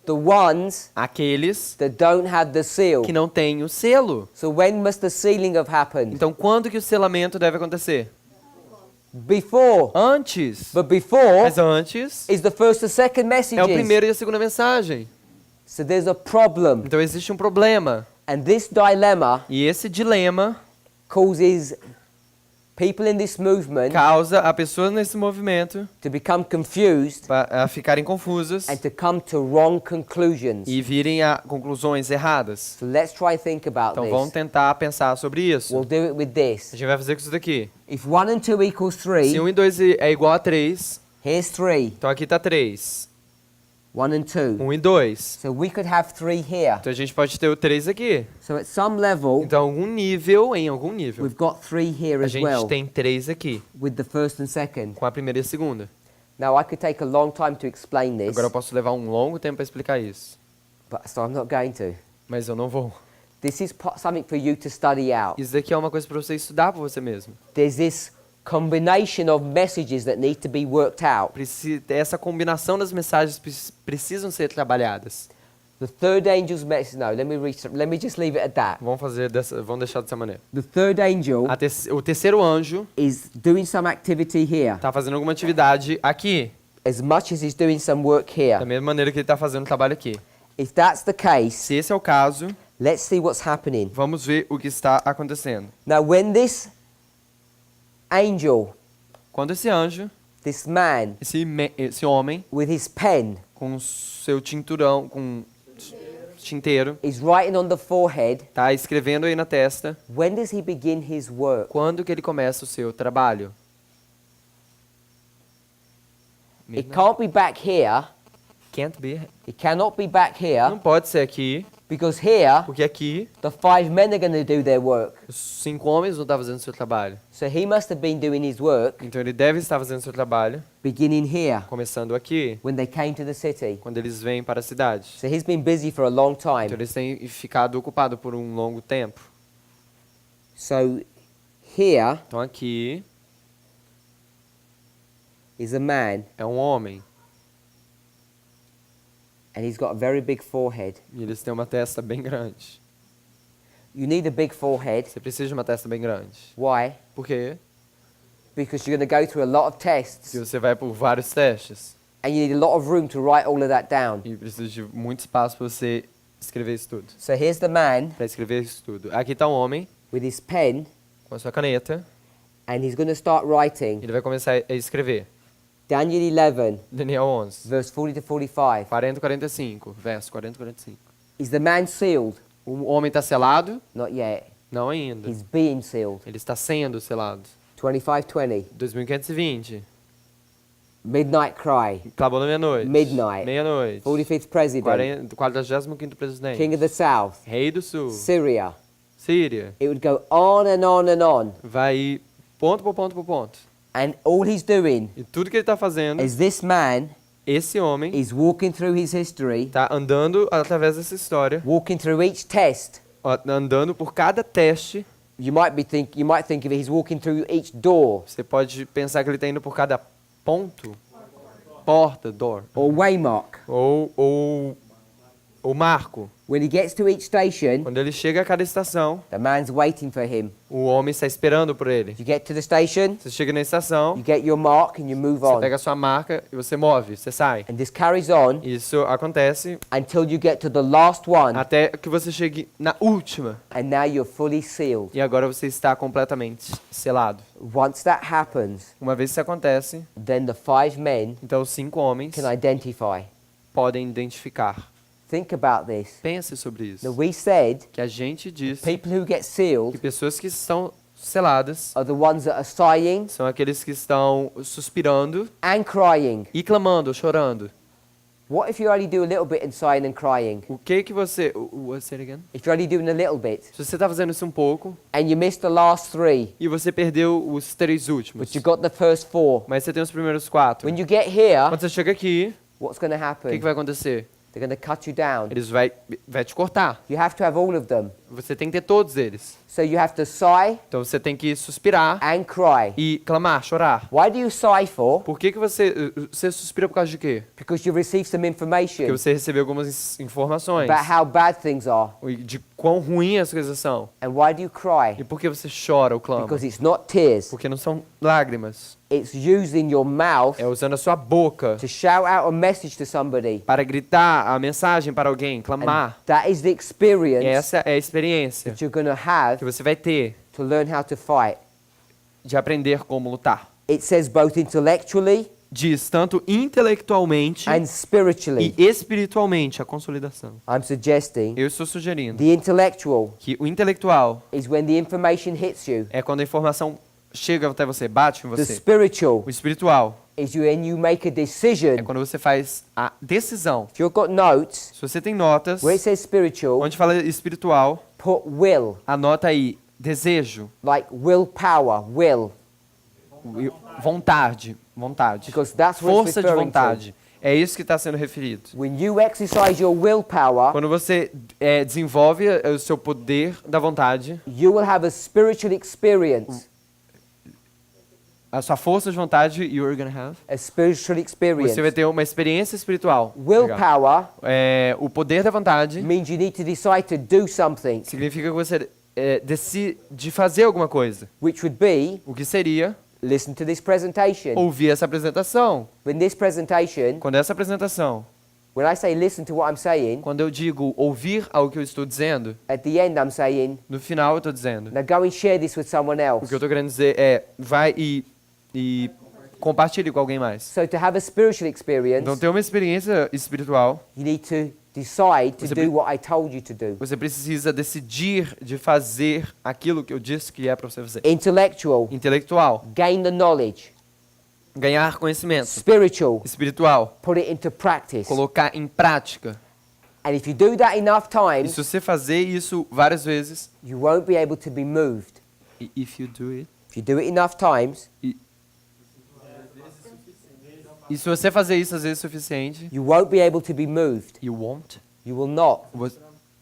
The ones Aqueles that don't have the seal. que não têm o selo. So when must the sealing have happened? Então, quando que o selamento deve acontecer? Before. Antes. But before Mas antes is the first and second é o messages. primeiro e a segunda mensagem. So there's a problem. Então existe um problema. And this dilemma E esse dilema causes people in this movement causa a pessoas nesse movimento to become confused a ficarem confusas and to come to wrong conclusions. e virem a conclusões erradas. So let's try and think about Então vamos this. tentar pensar sobre isso. We'll do it with this. A gente vai fazer com isso daqui. If 1 and 2 equals Se 3, 1 e 2 é igual a 3, here's 3. então aqui está 3. 1 and 2. 1 e 2. So we could have 3 here. Então a gente pode ter o 3 aqui. So at some level, Então em algum nível, we've got 3 here a as gente well, tem 3 aqui, with the first and second. com a primeira e a segunda. Now I could take a long time to explain this, Agora eu posso levar um longo tempo para explicar isso, so I'm not going to. mas eu não vou. This is something for you to study out. Isso daqui é uma coisa para você estudar por você mesmo. There's this combination of messages that need to be worked out. Essa combinação das mensagens precisam ser trabalhadas. The third angel's message. No, let me just leave it at that. Vamos deixar dessa maneira. The third angel O terceiro anjo is doing some activity here, está fazendo alguma atividade aqui, as much as he's doing some work here. da mesma maneira que ele está fazendo o trabalho aqui. If that's the case, Se esse é o caso, let's see what's happening. vamos ver o que está acontecendo. Now, when this angel, Quando esse anjo, this man, esse homem, with his pen, com seu tinturão, com tinteiro, is writing on the forehead, está escrevendo aí na testa, when does he begin his work? quando que ele começa o seu trabalho? It can't be back here. Can't be. It cannot be back Não here, pode ser aqui, because here, porque aqui the 5 men are going to do their work. os 5 homens não estão fazendo o seu trabalho. So he must have been doing his work Então ele deve estar fazendo o seu trabalho, beginning here, começando aqui, when they came to the city. quando eles vêm para a cidade. So he's been busy for a long Então time. eles têm ficado ocupados por um longo tempo. So here Então aqui is a man, é um homem, and he's got a very big forehead. e eles têm uma testa bem grande. You need a big forehead. Você precisa de uma testa bem grande. Why? Por quê? Because you're going to go through a lot of tests, Porque você vai por vários testes and you need a lot of room to write all of that down. e precisa de muito espaço para você escrever isso tudo. So here's the man Para escrever isso tudo. Aqui está um homem with his pen, com a sua caneta, and he's going to start writing. ele vai começar a escrever. Daniel 11, Daniel 11, verse 40 to 45. 40 45, verso 40 45. Is the man sealed? O homem está selado? Not yet. Não ainda. He's being sealed. Ele está sendo selado. 25:20. 2520. Midnight cry. Acabou na meia-noite. Midnight. Meia-noite. 45th president. 45º presidente. King of the South. Rei do Sul. Syria. Síria. It would go on and on and on. Vai ir ponto por ponto por ponto. And all he's doing E tudo que ele está fazendo, is this man esse homem is walking through his history, está andando através dessa história, walking through each test. andando por cada teste. You might think of it, he's walking through each door Você pode pensar que ele está indo por cada ponto, porta, door, or waymark. ou o marco. When he gets to each station, Quando ele chega a cada estação, the man's waiting for him. o homem está esperando por ele. You get to the station, Você chega na estação, you get your mark and you move você on. pega a sua marca e você move, você sai. And this carries on Isso acontece until you get to the last one, até que você chegue na última. and now you're fully sealed. E agora você está completamente selado. Once that happens, Uma vez isso acontece, then the 5 men então os 5 homens can identify. podem identificar. Think about this. Pense sobre isso. Now we said Que a gente diz people who get que sealed pessoas que estão seladas are the ones that are sighing são aqueles que estão suspirando and crying. e clamando, chorando. What if you only do a little bit in sighing and crying? O que você... What's it again? If you're only doing a little bit Se você está fazendo isso um pouco and you missed the last 3, e você perdeu os 3 últimos, but you got the first 4, mas você tem os primeiros 4, when you get here, quando você chega aqui, what's going to o que happen? vai acontecer? They're going to cut you down. Eles vai te cortar. You have to have all of them. Você tem que ter todos eles. So you have to sigh Então você tem que suspirar and cry. e clamar, chorar. Why do you sigh for? Por que você suspira por causa de quê? Because you received some Porque information você recebeu algumas informações about how bad things are. de quão ruim as coisas são. And why do you E cry? por que você chora ou clama? Because it's not tears. Porque não são lágrimas. It's using your mouth É usando a sua boca to shout out a message to somebody. para gritar a mensagem para alguém, And clamar. that is the E experience essa é a experiência that you're going to que have você vai ter to learn how to fight. de aprender como lutar. It says both intellectually Diz tanto intelectualmente and spiritually. e espiritualmente a consolidação. I'm suggesting Eu estou sugerindo the intellectual que o intelectual is when the information hits you. é quando a informação chega até você, bate em The você. spiritual O espiritual is when you make a é decision. quando você faz a decisão. If you've got notes, Se você tem notas, where it says spiritual, onde fala espiritual, put will, anota aí desejo, like willpower, will, vontade, because that's what it's força de referring to. vontade. É isso que está sendo referido. When you exercise your willpower, Quando você desenvolve o seu poder da vontade, you will have a spiritual experience. a sua força de vontade, you're gonna have. A spiritual experience. Você vai ter uma experiência espiritual. Legal. Willpower O poder da vontade means you need to decide to do something, significa que você decide fazer alguma coisa. which would be O que seria listen to this presentation. ouvir essa apresentação. When this presentation, Quando essa apresentação, when I say listen to what I'm saying, quando eu digo ouvir ao que eu estou dizendo, at the end I'm saying, no final eu estou dizendo. now go and share this with someone O else. que eu estou querendo dizer é, vai e compartilhe com alguém mais. So to have a spiritual experience, Então, ter uma experiência espiritual, you need to decide to Você do what I told you to do. você precisa decidir de fazer aquilo que eu disse que é para você fazer. Intellectual, Intelectual, gain the knowledge. ganhar conhecimento. Spiritual, Espiritual, put it into practice. colocar em prática. And if you do that enough E times, se você fazer isso várias vezes, you won't be able to be moved. if you do it, If you do it enough times, e se você fazer isso às vezes o suficiente, you won't be able to be moved. you won't, You will not.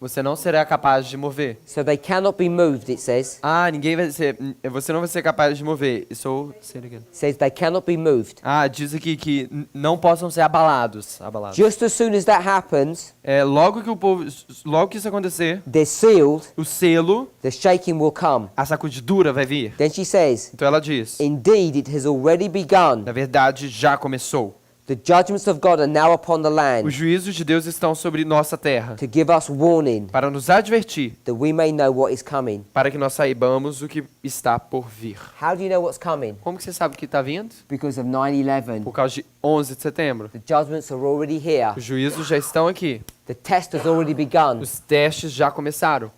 você não será capaz de mover. So they cannot be moved, it says. Ninguém vai ser, você não vai ser capaz de mover. Isso, say it again. It says they cannot be moved. Diz aqui que não possam ser abalados. Just as soon as that happens, Logo que isso acontecer, they're sealed, o selo, the shaking will come. a sacudidura vai vir. Then she says, Então ela diz, indeed it has already begun. na verdade já começou. The judgments of God are now upon the land Os juízos de Deus estão sobre nossa terra, to give us warning para nos advertir, that we may know what is coming. para que nós saibamos o que está por vir. How do you know what's coming? Como que você sabe o que está vindo? Because of 9/11. Por causa de 11 de setembro. The judgments are already here. Os juízos já estão aqui. The test has already begun. Os testes já começaram.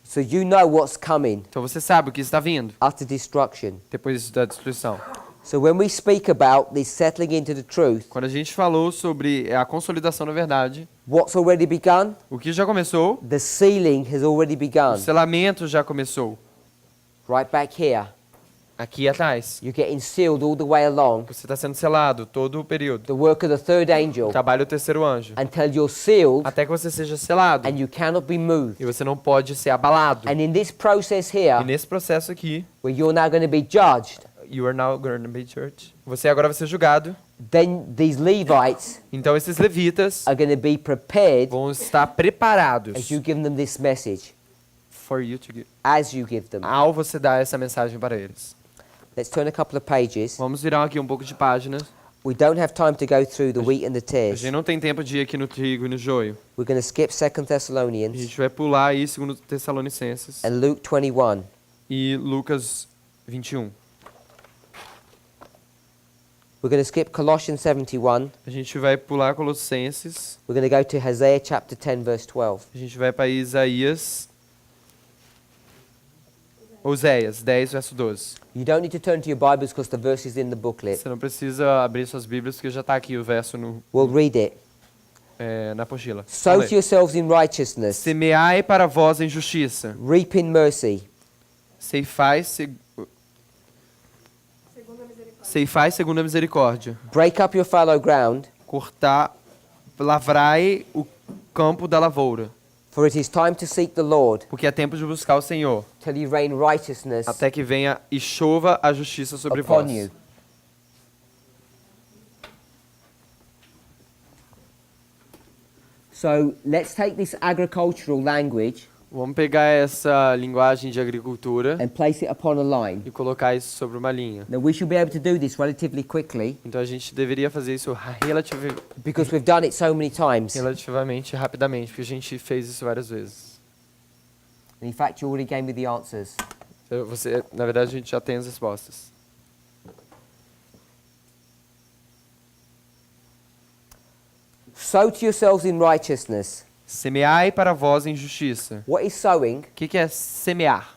So you know what's coming. Então você sabe o que está vindo Utter destruction. depois da destruição. So when we speak about this settling into the truth, Quando a gente falou sobre a consolidação da verdade, what's already begun? o que já começou, The sealing has already o begun. selamento já começou. Right back here. Aqui atrás. You're getting sealed all the way along. Você está sendo selado todo o período. The work of the third angel. Trabalha o terceiro anjo. Until you're sealed Até que você seja selado. and you cannot be moved. E você não pode ser abalado. And in this process E here, nesse processo aqui, where you're now going to be judged, you are now going to be judged. Você agora vai ser julgado. then these Levites Então esses levitas are going to be prepared vão estar preparados as you give them this message, for you to give, as you give them. ao você dar essa mensagem para eles. Let's turn a couple of pages. Vamos virar aqui um pouco de páginas. We don't have time to go through the wheat and the A tares. gente não tem tempo de ir aqui no trigo e no joio. We're going to skip 2 A Thessalonians gente vai pular aí 2 Tessalonicenses and Luke 21. e Lucas 21. We're going to skip Colossians 71. A gente vai pular Colossenses. We're going to go to Hosea chapter 10 verse 12. A gente vai para Isaías. Oséias 10, verso 12. You don't need to turn to your Bibles because the verse is in the booklet. Você não precisa abrir suas Bíblias porque já está aqui o verso We'll read it. na apostila. Sow to yourselves in righteousness, Semeai para vós em justiça. reap in mercy. Ceifai segundo a misericórdia. Break up your fallow ground, Lavrai o campo da lavoura. for it is time to seek the Lord Porque é tempo de buscar o Senhor, till he rain righteousness até que venha e chova a justiça sobre upon vós. you. So let's take this agricultural language Vamos pegar essa linguagem de agricultura and place it upon a line. e colocar isso sobre uma linha. Now we should be able to do this relatively quickly Então a gente deveria fazer isso because we've done it so many times. relativamente rapidamente, porque a gente fez isso várias vezes. And in fact, you already gave me the answers. Na verdade, a gente já tem as respostas. Sow to yourselves in righteousness. Semeai para vós em justiça. What is sowing? O que é semear?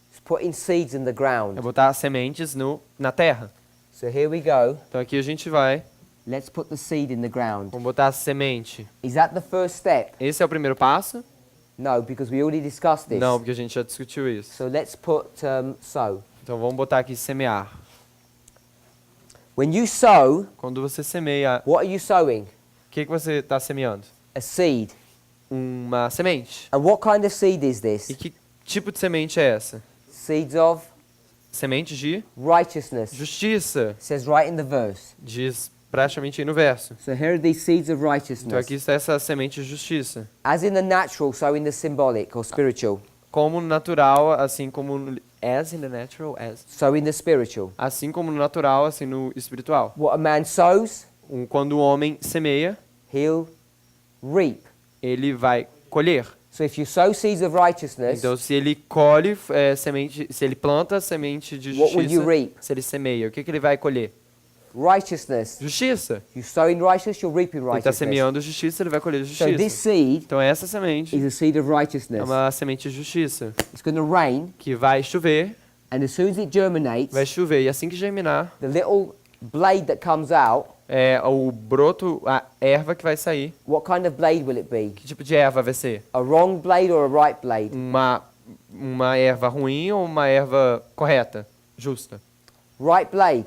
It's putting seeds in the É ground. botar sementes na terra. So here we go. Então aqui a gente vai, Let's put the seed in the ground. vamos botar a semente. Is that the first step? Esse é o primeiro passo? No, because we already discussed this. Não, porque a gente já discutiu isso. So let's put sow. Então vamos botar aqui semear. When you sow, Quando você semeia, what are you sowing? o que você está semeando? A seed. Uma semente. And what kind of seed is this? E que tipo de semente é essa? Seeds of Semente de righteousness. justiça. It says right in the verse. Diz praticamente aí no verso. So here are these seeds of Então righteousness. aqui está essa semente de justiça. As in the natural, so in the symbolic or spiritual. Como no natural, assim como no, as in the natural, as. So in the spiritual. Assim como no natural, assim no espiritual. What a man sows, Quando o homem semeia, he'll reap. ele vai colher. So if you sow seeds of righteousness, Então, se ele colhe semente, se ele planta semente de What will you justiça, reap? se ele semeia, o que ele vai colher? righteousness. Justiça. You sow in righteousness, you'll reap in Ele está righteousness. semeando justiça, ele vai colher So this justiça. seed Então, essa semente is a seed of é righteousness. uma semente de justiça, It's going to rain, que vai chover, and as soon as it germinates, vai chover, e assim que germinar, the little blade that comes out, o broto, a erva que vai sair. what kind of blade will it be? Que tipo de erva vai ser? A wrong blade or a right blade? Uma erva ruim ou uma erva correta, justa? Right blade.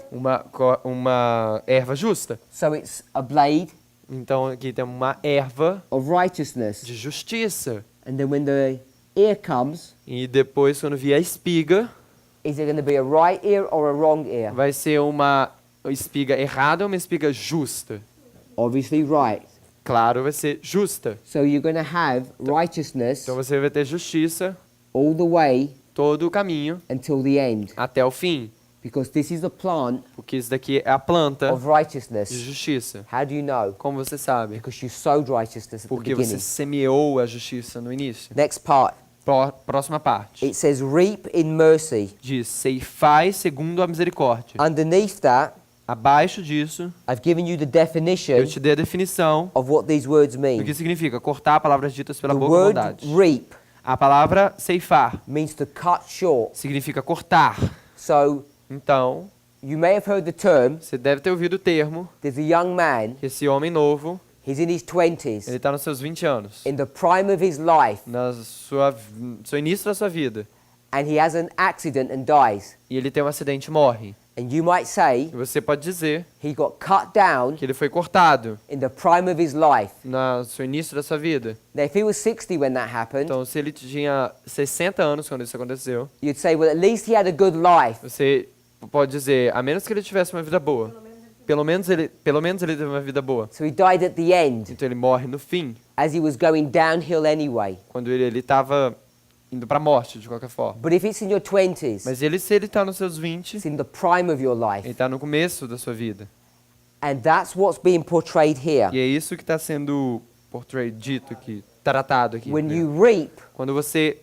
Uma erva justa. So it's a blade Então aqui tem uma erva of righteousness. de justiça. And then when the ear comes, E depois, quando vier a espiga, is it going to be a right ear or a wrong ear? vai ser uma espiga errada ou uma espiga justa? Obviously right. Claro, vai ser justa. So you're going to have righteousness Então você vai ter justiça all the way todo o caminho until the end. até o fim. Because this is the plant Porque isso daqui é a planta of righteousness. de justiça. How do you know? Como você sabe? Because you sowed righteousness at the Porque você beginning. semeou a justiça no início. Next part. Próxima parte. It says reap in mercy. Diz, ceifai segundo a misericórdia. Underneath that, Abaixo disso, I've given you the definition eu te dei a definição of what these words do mean. que significa cortar palavras ditas pela The boca com word bondade. reap A palavra ceifar means to cut short. significa cortar. So Então, you may have heard the term, você deve ter ouvido o termo there's a young man, que esse homem novo, he's in his 20s, ele está nos seus 20 anos, in the prime of his life, no seu início da sua vida, and he has an accident and dies. e ele tem um acidente e morre. And you might say E você pode dizer he got cut down que ele foi cortado in the prime of his life. no seu início da sua vida. Now, if he was 60 when that happened, Então, se ele tinha 60 anos quando isso aconteceu, you'd say, well, at least he had a good life. você pode dizer, a menos que ele tivesse uma vida boa. pelo menos ele teve uma vida boa. So he died at the end, Então ele morre no fim, as he was going downhill anyway. quando ele estava indo para a morte, de qualquer forma. But if it's in your 20s, Mas se ele está nos seus 20, it's in the prime of your ele life. está no começo da sua vida. And that's what's being portrayed here. E é isso que está sendo dito aqui, tratado aqui. When you reap, Quando você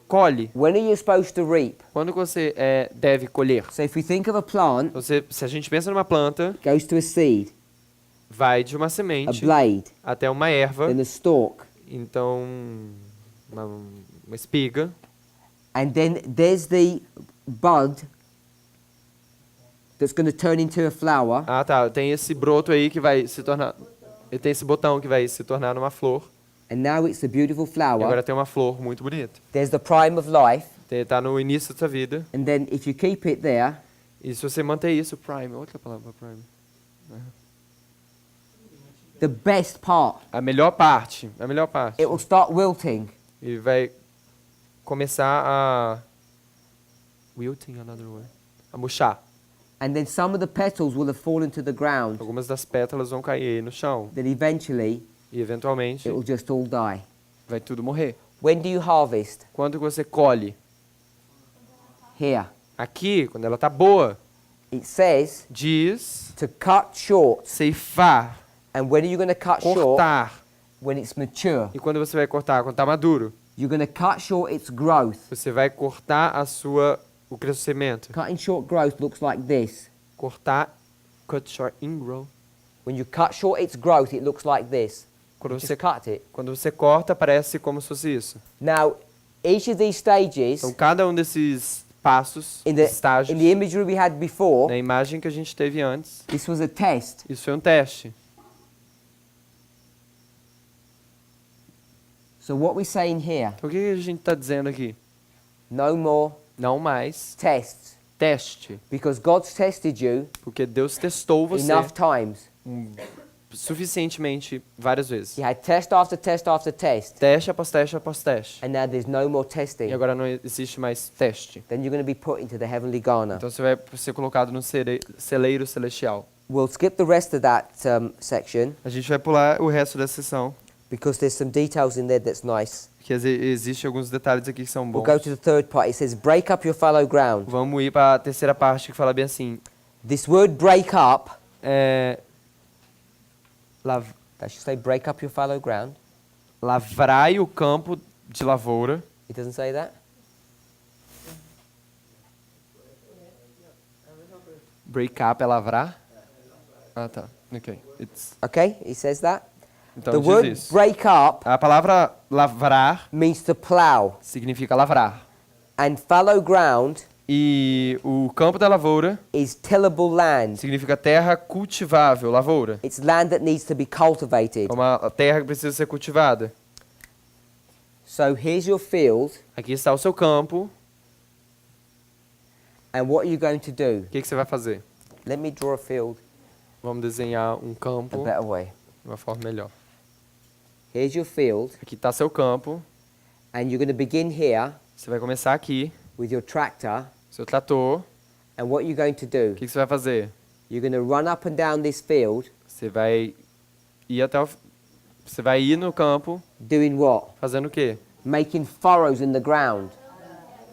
colhe, when are you supposed to reap? quando você deve colher. So if we think of a plant, Se a gente pensa numa planta, it goes to a seed, vai de uma a semente blade, até uma erva, then a stalk. então uma espiga, And then there's the bud that's going to turn into a flower. Ah, tá. Tem esse broto aí que vai se tornar. Ele tem esse botão que vai se tornar numa flor. And now it's a beautiful E flower. agora tem uma flor muito bonita. There's the prime of life. Tá no início da sua vida. And then if you keep it there, E se você manter isso, prime. Outra palavra, prime. the best part, A melhor parte. A melhor parte. it will start wilting. E vai começar a. Wilting, another word. A murchar. And then some of the petals will have fallen to the ground. Algumas das pétalas vão cair no chão. Then eventually, E eventualmente it will just all die. vai tudo morrer. When do you harvest? Quando que você colhe? Here. Aqui, quando ela tá boa, It says diz to cut short. ceifar, And when are you going to cut short? cortar. When it's mature. E quando você vai cortar? Quando tá maduro. You're going to cut short its growth. Você vai cortar o crescimento. Cutting short growth looks like this. Cortar, cut short in grow. When you cut short its growth, it looks like this. Quando Just você, cut it. quando você corta, parece como se fosse isso. Now, each of these stages, Então, cada um desses passos, in the estágios, imagery we had before, na imagem que a gente teve antes, this was a test. isso foi um teste. So what we're saying here, Então, o que a gente está dizendo aqui? no more Não mais tests. teste, Because God's tested you porque Deus testou você enough times. suficientemente várias vezes. You had test after test after test. Teste após teste após teste. And now there's no more E testing. agora não existe mais teste. Then you're going to be put into the heavenly Ghana. Então você vai ser colocado no celeiro celestial. We'll skip the rest of that section A gente vai pular o resto dessa sessão, because there's some details in there that's nice. porque existem alguns detalhes aqui que são We'll bons. go to the third part. It says, break up your fallow ground. Vamos ir para a terceira parte que fala bem assim. This word break up, that should say break up your fallow ground. Lavrai o campo de lavoura. It doesn't say that? Break up é lavrar? Ah, tá. Ok. Okay, it says that. Então The diz word isso. break up A palavra lavrar means to plow. significa lavrar. And fallow ground E o campo da lavoura is tillable land. significa terra cultivável, lavoura. It's land that needs to be cultivated. É uma terra que precisa ser cultivada. So here's your field, Aqui está o seu campo. and what are you going to do? O que você vai fazer? Let me draw a field Vamos desenhar um a campo better way. de uma forma melhor. Here's your field, Aqui está seu campo. and you're going to begin here Você vai começar aqui, with your tractor, seu trator. and what you're going to do? O que você vai fazer? You're going to run up and down this field, Você vai ir você vai ir no campo doing what? fazendo o quê? Making furrows in the ground.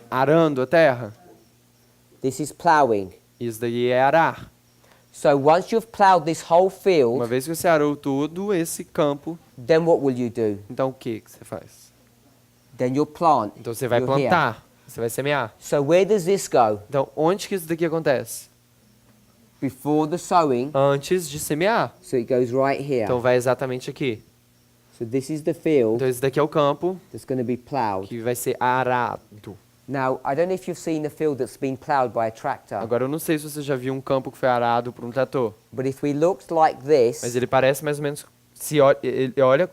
Arando a terra. This is plowing. Isso daí é arar. So once you've plowed this whole Uma field, vez que você arou todo esse campo, then what will you do? então o que você faz? Then you'll plant. Então você vai You're here. plantar, você vai semear. So where does this go? Então onde que isso daqui acontece? Before the sowing, Antes de semear. so it goes right here. Então vai exatamente aqui. So this is the field Então esse daqui é o campo that's going to be plowed. que vai ser arado. Now, I don't know if you've seen a field that's been plowed by a tractor, Agora eu não sei se você já viu um campo que foi arado por um trator, but if we looked like this, mas ele parece mais ou menos, se ele olha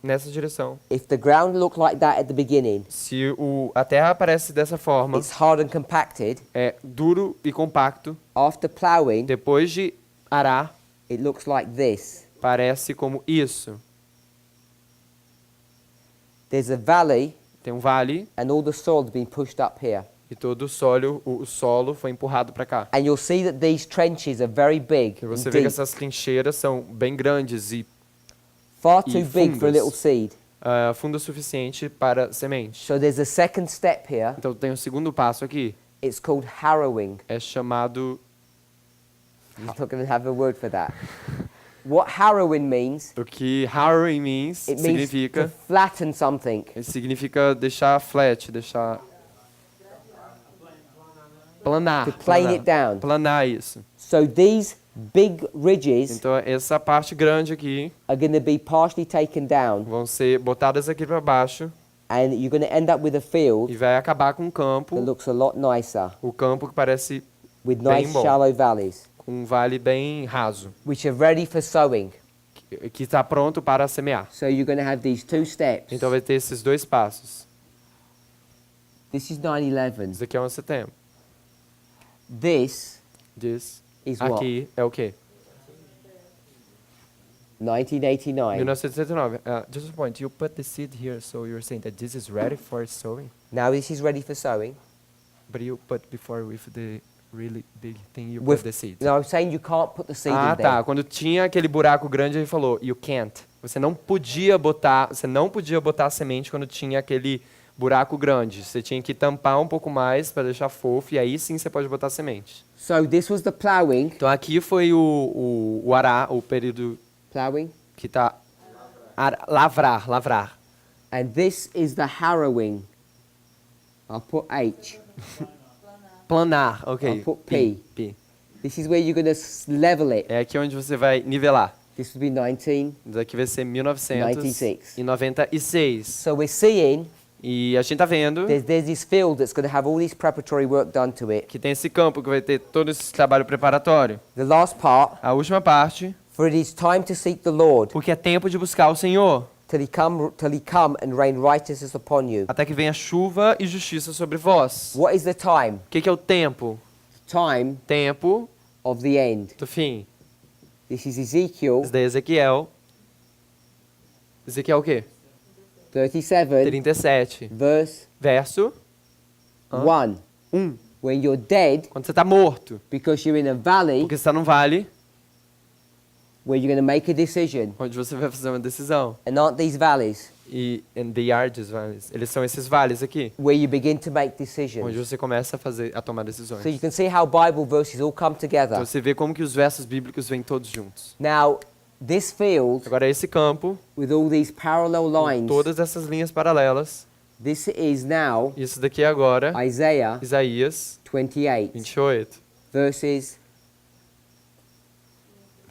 nessa direção. if the ground looked like that at the beginning, Se a terra aparece dessa forma, it's hard and compacted. é duro e compacto, After plowing, depois de arar, it looks like this. parece como isso. There's a valley, Tem um vale and all the soil's been pushed up here. E todo o solo foi empurrado para cá. And you'll see that these trenches are very big E and você vê que deep, essas trincheiras são bem grandes e far too big for a fundas. little seed. fundo suficiente para semente. So there's a second step here. Então tem o segundo passo aqui. It's called harrowing. É chamado... I'm not going to have a word for that. What harrowing means, O que harrowing means it means to significa... flatten something. Significa deixar flat, deixar... Planar. To plane planar. it down. Planar isso. So these big ridges Então essa parte grande aqui are going to be partially taken down, vão ser botadas aqui para baixo and you're going to end up with a field e vai acabar com um that campo, looks a lot nicer, o campo que parece with bem nice bom, shallow valleys, com um vale bem raso, which are ready for sowing. que está pronto para semear. So you're going to have these two steps. Então vai ter esses dois passos. This is 9/11. Isso aqui é 11 de setembro. This Diz. is what? Aqui é o quê? 1989. 1979. Just a point, you put the seed here, so you're saying that this is ready for sowing, Now this is ready for sowing. but you put before with the really big thing, you With- put the seed. No, I'm saying you can't put the seed Ah, in there. tá. Quando tinha aquele buraco grande, ele falou, you can't. Você não podia botar a semente quando tinha aquele buraco grande. Você tinha que tampar um pouco mais para deixar fofo e aí sim você pode botar a semente. So this was the plowing. Então aqui foi o arar, o período Plowing. que tá lavrar. And this is the harrowing. I'll put H. Planar, ok. I'll put P. P. This is where you're going to level it. É aqui onde você vai nivelar. This would be 19. Isso aqui vai ser 1996. So we're seeing E a gente tá vendo there's this field that's going to have all this preparatory work done to it. que tem esse campo que vai ter todo esse trabalho preparatório. The last part, A última parte, for it is time to seek the Lord porque é tempo de buscar o Senhor, till he come and rain righteousness upon you. até que venha chuva e justiça sobre vós. What is the time? O que é o tempo? Time Tempo of the end. do fim. This is Ezekiel Isso daí é Ezequiel. Ezequiel o quê? 37, 37. verse Verso 1. 1. When you're dead, Quando você está morto, because you're in a valley porque você está num vale, where you're going to make a decision. onde você vai fazer uma decisão. And aren't these valleys And they are these valleys. Eles são esses vales aqui, where you begin to make onde decisions? você começa a tomar decisões. So you can see how Bible verses all come together. Então você vê como que os versos bíblicos vêm todos juntos. Now, this field Agora esse campo, with all these parallel com lines, todas essas linhas paralelas, this is now isso daqui é agora Isaiah Isaías 28, 28. verses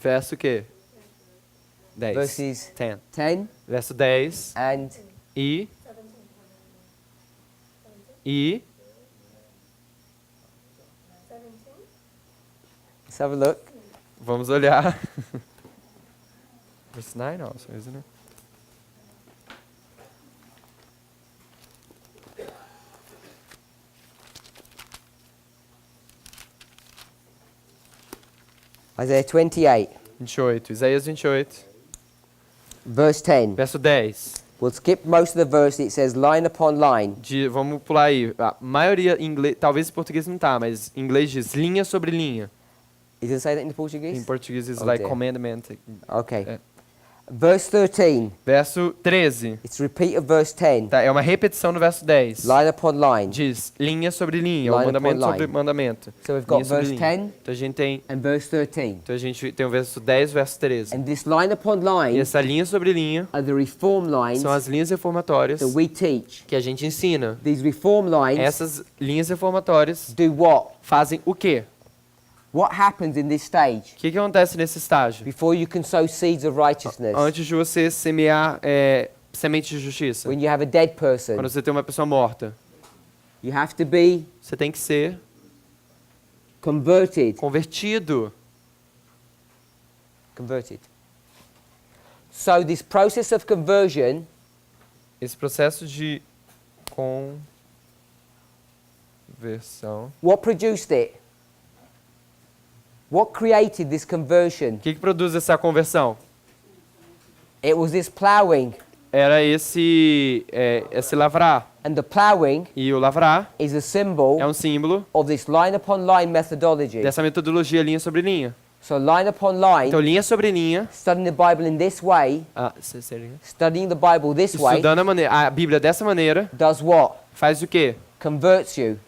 Verso o quê? 10. verses 10. 10 Verso 10 and e let's have a look. vamos olhar. Verse 9 also, isn't it? Isaiah 28, 28. Isaías 28. verse 10. Verso 10. We'll skip most of the verse. It says line upon line. Vamos pular aí. A maioria em inglês, talvez em português não tá, mas em inglês diz linha sobre linha. Is it say that in Em Portuguese? português is Oh, like dear. commandment. Okay. É. Verse 13. Verso 13. It's a repeat of verse 10. Tá, é uma repetição do verso 10. Line upon line. Diz linha sobre linha, ou Line mandamento upon sobre line. mandamento. So we've got Linha sobre verse linha. 10 Então a gente tem, and verse 13. então a gente tem o verso 10, verso 13. And this line upon E line essa linha sobre linha are the reform lines são as linhas reformatórias that we teach. que a gente ensina. These reform lines Essas linhas reformatórias do what? fazem o quê? What happens in this stage O que acontece nesse estágio? before you can sow seeds of righteousness? Antes de você semear semente de justiça. When you have a dead person, Quando você tem uma pessoa morta, you have to be você tem que ser converted. convertido. Converted. So this process of conversion Esse processo de conversão. what produced it? What created this conversion? O que produz essa conversão? It was this plowing. era esse lavrar. And the plowing E o lavrar is a symbol é um símbolo of this line upon line methodology. dessa metodologia linha sobre linha. So line upon line, Então, linha sobre linha, studying the Bible in this way, studying the Bible this way, estudando a Bíblia dessa maneira, does what? faz o quê? Converts you.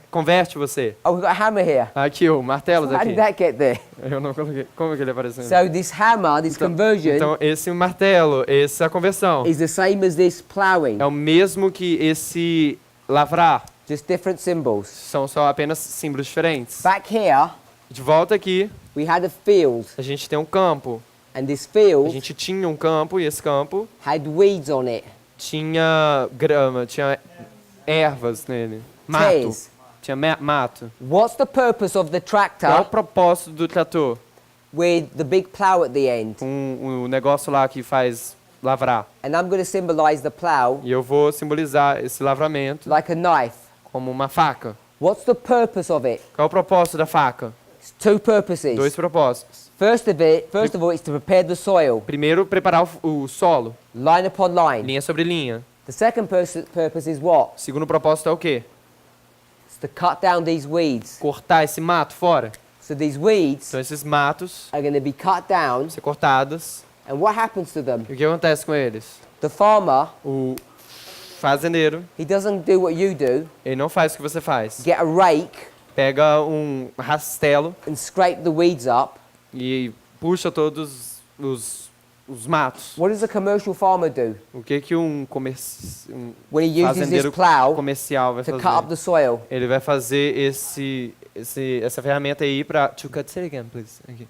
Converte você. Oh, we've got a hammer here. Aqui, o martelo How daqui. did that get there? Eu não coloquei. Como que ele apareceu? So this hammer, this conversion, Então, esse martelo, essa conversão, is the same as this plowing, é o mesmo que esse lavrar. just different symbols. São só apenas símbolos diferentes. Back here, De volta aqui, we had a field, a gente tem um campo. and this A field gente tinha um campo e esse campo had weeds on it. tinha grama, tinha ervas nele. Mato. Tares. Tinha mato. What's the purpose of the Qual é o tractor propósito do trator? with the big plow at the end? Com o negócio lá que faz lavrar. And I'm going to symbolize the plow E eu vou simbolizar esse lavramento like a knife. como uma faca. What's the purpose of it? Qual é o propósito da faca? It's two purposes. Dois propósitos. First of all, it's to prepare the soil, Primeiro, preparar o solo, line upon line. linha sobre linha. The second purpose is what? Segundo propósito é o quê? It's to cut down these weeds. Cortar esse mato fora. So these weeds Então esses matos are going to be cut down, vão ser cortados. and what happens to them? E o que acontece com eles? The farmer, O fazendeiro, he doesn't do what you do, ele não faz o que você faz. get a rake Pega um rastelo and scrape the weeds up. e puxa todos os matos. What does a commercial farmer do O que um when he uses this fazendeiro plow comercial vai to cut up fazer? the soil? Ele vai fazer essa ferramenta aí para... To cut it again, please. Aqui.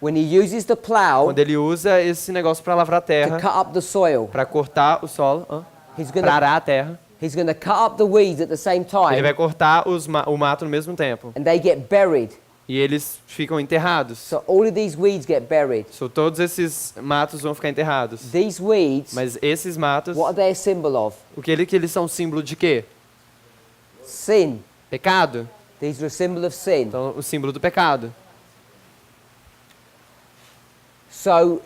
When he uses the plow Quando ele usa esse negócio para lavrar a to terra, cut up the soil, para cortar o solo, he's para going to arar a terra, cut up the weeds at the same ele time, vai cortar o mato no mesmo tempo. and they get buried. E eles ficam enterrados. So all of these weeds get buried. So, todos esses matos vão ficar enterrados. These weeds, Mas esses matos, what are they a symbol of? que eles são símbolo de quê? Sin. Pecado. These are a symbol of sin. Então, o símbolo do pecado. So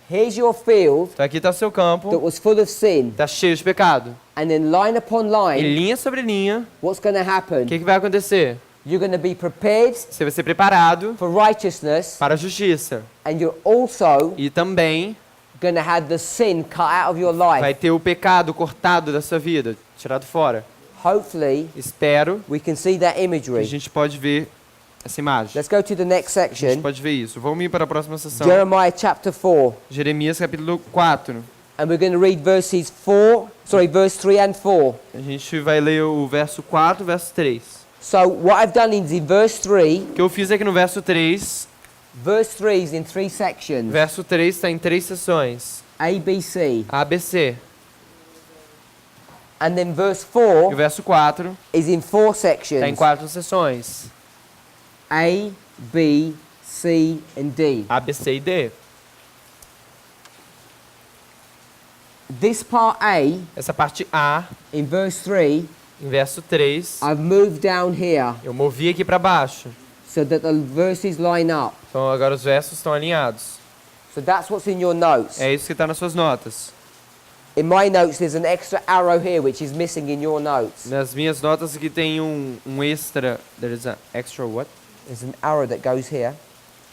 here's your field Então, aqui está o seu that campo, was full of sin, está cheio de pecado. and then line upon E line, linha sobre linha, what's going to o happen? que vai acontecer? You're going to be prepared Você vai ser preparado for righteousness, para a justiça. and you're also E também going to have the sin cut out of your life. vai ter o pecado cortado da sua vida, tirado fora. Hopefully, Espero we can see that que a imagery. gente pode ver essa imagem. Let's go to the next A gente section. pode ver isso. Vamos ir para a próxima sessão. Jeremiah chapter 4. Jeremias capítulo 4. And we're going to read verse 3 and 4. A gente vai ler o verso 4 e verso 3. So what I've done is in verse 3, O que eu fiz aqui no verso 3, verse 3 is in 3 sections. verso 3 está em 3 seções. A, B, C. A, B, C. And then verse E o 4 verso 4 is in 4 está em sections. 4 seções. A, B, C, and D. A, B, C e D. This part A, Essa parte A, in verse 3, em verso 3, I've moved down here eu movi aqui para baixo. so that the verses line up. Então agora os versos estão alinhados. So that's what's in your notes. É isso que está nas suas notas. In my notes, there's an extra arrow here which is missing in your notes. Nas minhas notas aqui tem um extra. There is an extra what? There's an arrow that goes here.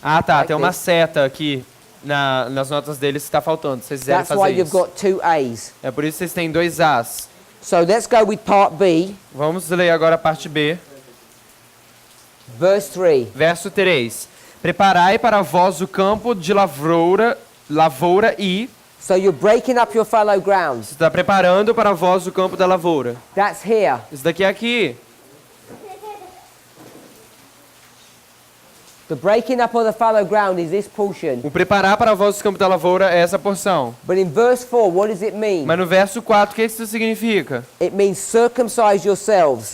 Ah, tá. Like Tem uma this. seta aqui nas notas deles que está faltando. Se vocês quiserem That's why fazer you've isso. got 2 A's. É por isso que vocês têm 2 As. So let's go with part B, Vamos ler agora a parte B. verse 3. Verso 3. Preparai para vós o campo de lavoura e... So you're breaking up your fallow ground. Você está preparando para vós o campo da lavoura. That's here. Isso daqui é aqui. The breaking up of the fallow ground is this portion. O preparar para vós o campo da lavoura é essa porção. But in verse 4, what does it mean? Mas no verso 4, o que isso significa? It means circumcise yourselves.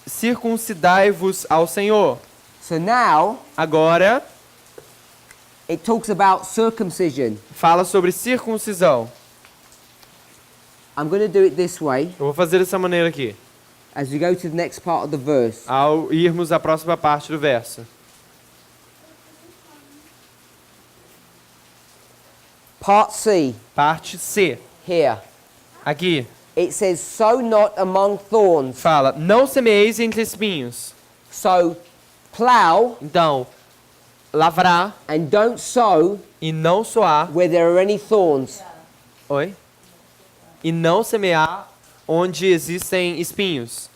Circuncidai-vos ao Senhor. So now, Agora, it talks about circumcision. fala sobre circuncisão. I'm going to do it this way Eu vou fazer dessa maneira aqui, as we go to the next part of the verse. ao irmos à próxima parte do verso. Part C, Parte C. here. Aqui It says, sow not among thorns. fala: não semeeis entre espinhos. So, plow Então, lavrar and don't sow e não soar. where there are any thorns. Oi? E não semear onde existem espinhos.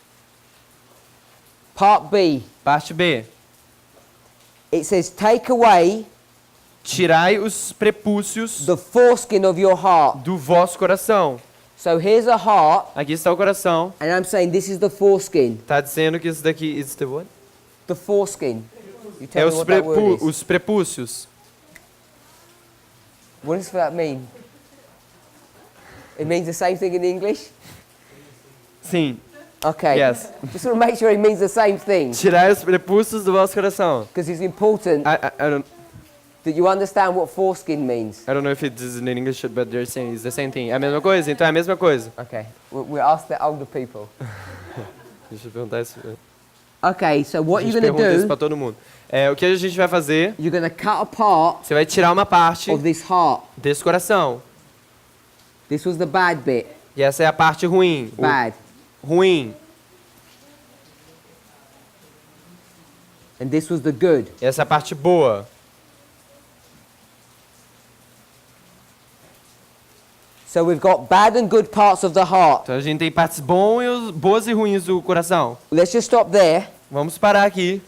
Part B, Parte B. it says, take away Tirai os prepúcios the foreskin of your heart. do vosso coração. So here's a heart, Aqui está o coração. and I'm saying this is the foreskin. Tá dizendo que isso daqui is the what? The foreskin. You É tell me what that word is. os prepúcios. What does that mean? It means the same thing in English? Sim. Okay. Yes. Just want to make sure it means the same thing, Tirai os prepúcios do vosso coração. because it's important that you understand what foreskin means. I don't know if it is in English, but they're saying it's the same thing. É a mesma coisa? Então é a mesma coisa. Okay. We'll ask the older people. Deixa eu perguntar isso. Okay, so A what gente you're going pergunta isso to pra do, todo mundo. O que a gente vai fazer? you're going to cut apart Você vai tirar uma parte of this heart. desse coração. This was the bad bit. E essa é a parte ruim. O Bad. ruim. And this was the good. E essa é a parte boa. So we've got bad and good parts of the heart. Então a gente tem partes boas e ruins do coração. Let's just stop there. Vamos parar aqui.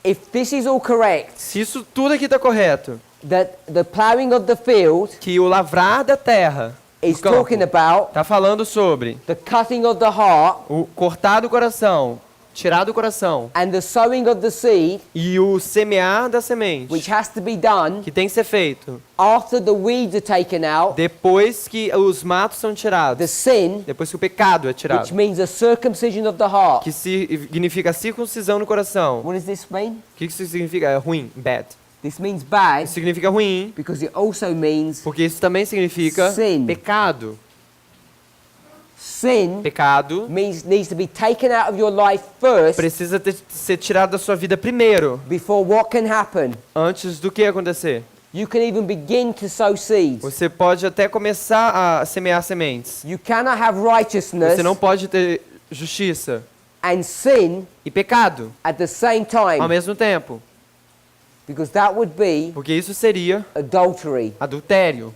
If this is all correct, Se isso tudo aqui está correto, that the plowing of the field que o lavrar da terra is do campo talking about está falando sobre the cutting of the heart o cortar do coração, tirar do coração, and the sowing of the seed, e o semear da semente, which has to be done que tem que ser feito after the weeds are taken out, depois que os matos são the tirados, sin, depois que o pecado é which tirado, means the circumcision of the heart. que significa circuncisão no coração. What does this mean? O que isso significa? É ruim, bad. This means bad Isso significa ruim, because it also means porque isso também significa Sin. pecado. sin Pecado needs to be taken out of your life first precisa ser tirado da sua vida primeiro, before what can happen. antes do que acontecer. You can even begin to sow seeds. Você pode até começar a semear sementes. You cannot have righteousness Você não pode ter justiça and sin e pecado at the same ao time, mesmo tempo, because that would be porque isso seria adultery. adultério.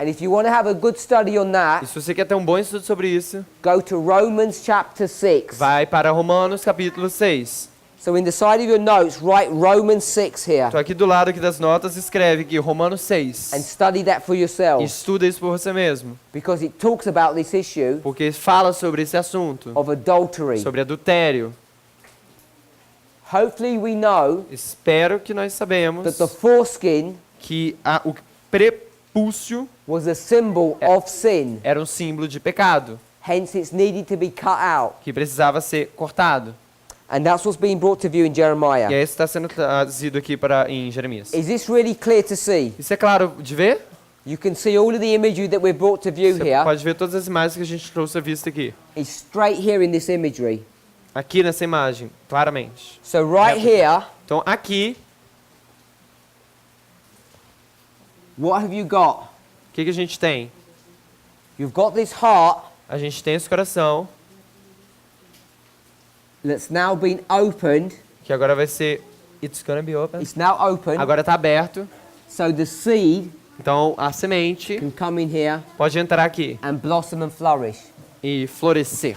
And if you want to have a good study on E that, se você quer ter um bom estudo sobre isso, go to Romans chapter 6. vai para Romanos capítulo 6. So in the side of your notes, write Romans 6 here Estou aqui do lado aqui das notas, escreve aqui Romanos 6. and study that for E yourself, estuda isso por você mesmo, because it talks about this issue porque fala sobre esse assunto, of adultery. sobre adultério. Hopefully we know Espero que nós sabemos that the foreskin que o prepúcio was a symbol of sin. era um símbolo de pecado, Hence it's needed to be cut out. que precisava ser cortado. And that's what's being brought to view in E Jeremiah. aí está sendo trazido aqui em Jeremias. Is this really clear to see? Isso é claro de ver? You can see all of the imagery that we're brought to view Você here. pode ver todas as imagens que a gente trouxe à vista aqui. It's straight here in this imagery. Aqui nessa imagem, claramente. So right here, Então aqui, what have you got? o que a gente tem? You've got this heart A gente tem esse coração, that's now been opened. que agora vai ser... It's gonna be open. It's now open. Agora está aberto. So the seed Então a semente can come in here pode entrar aqui and blossom and flourish. e florescer.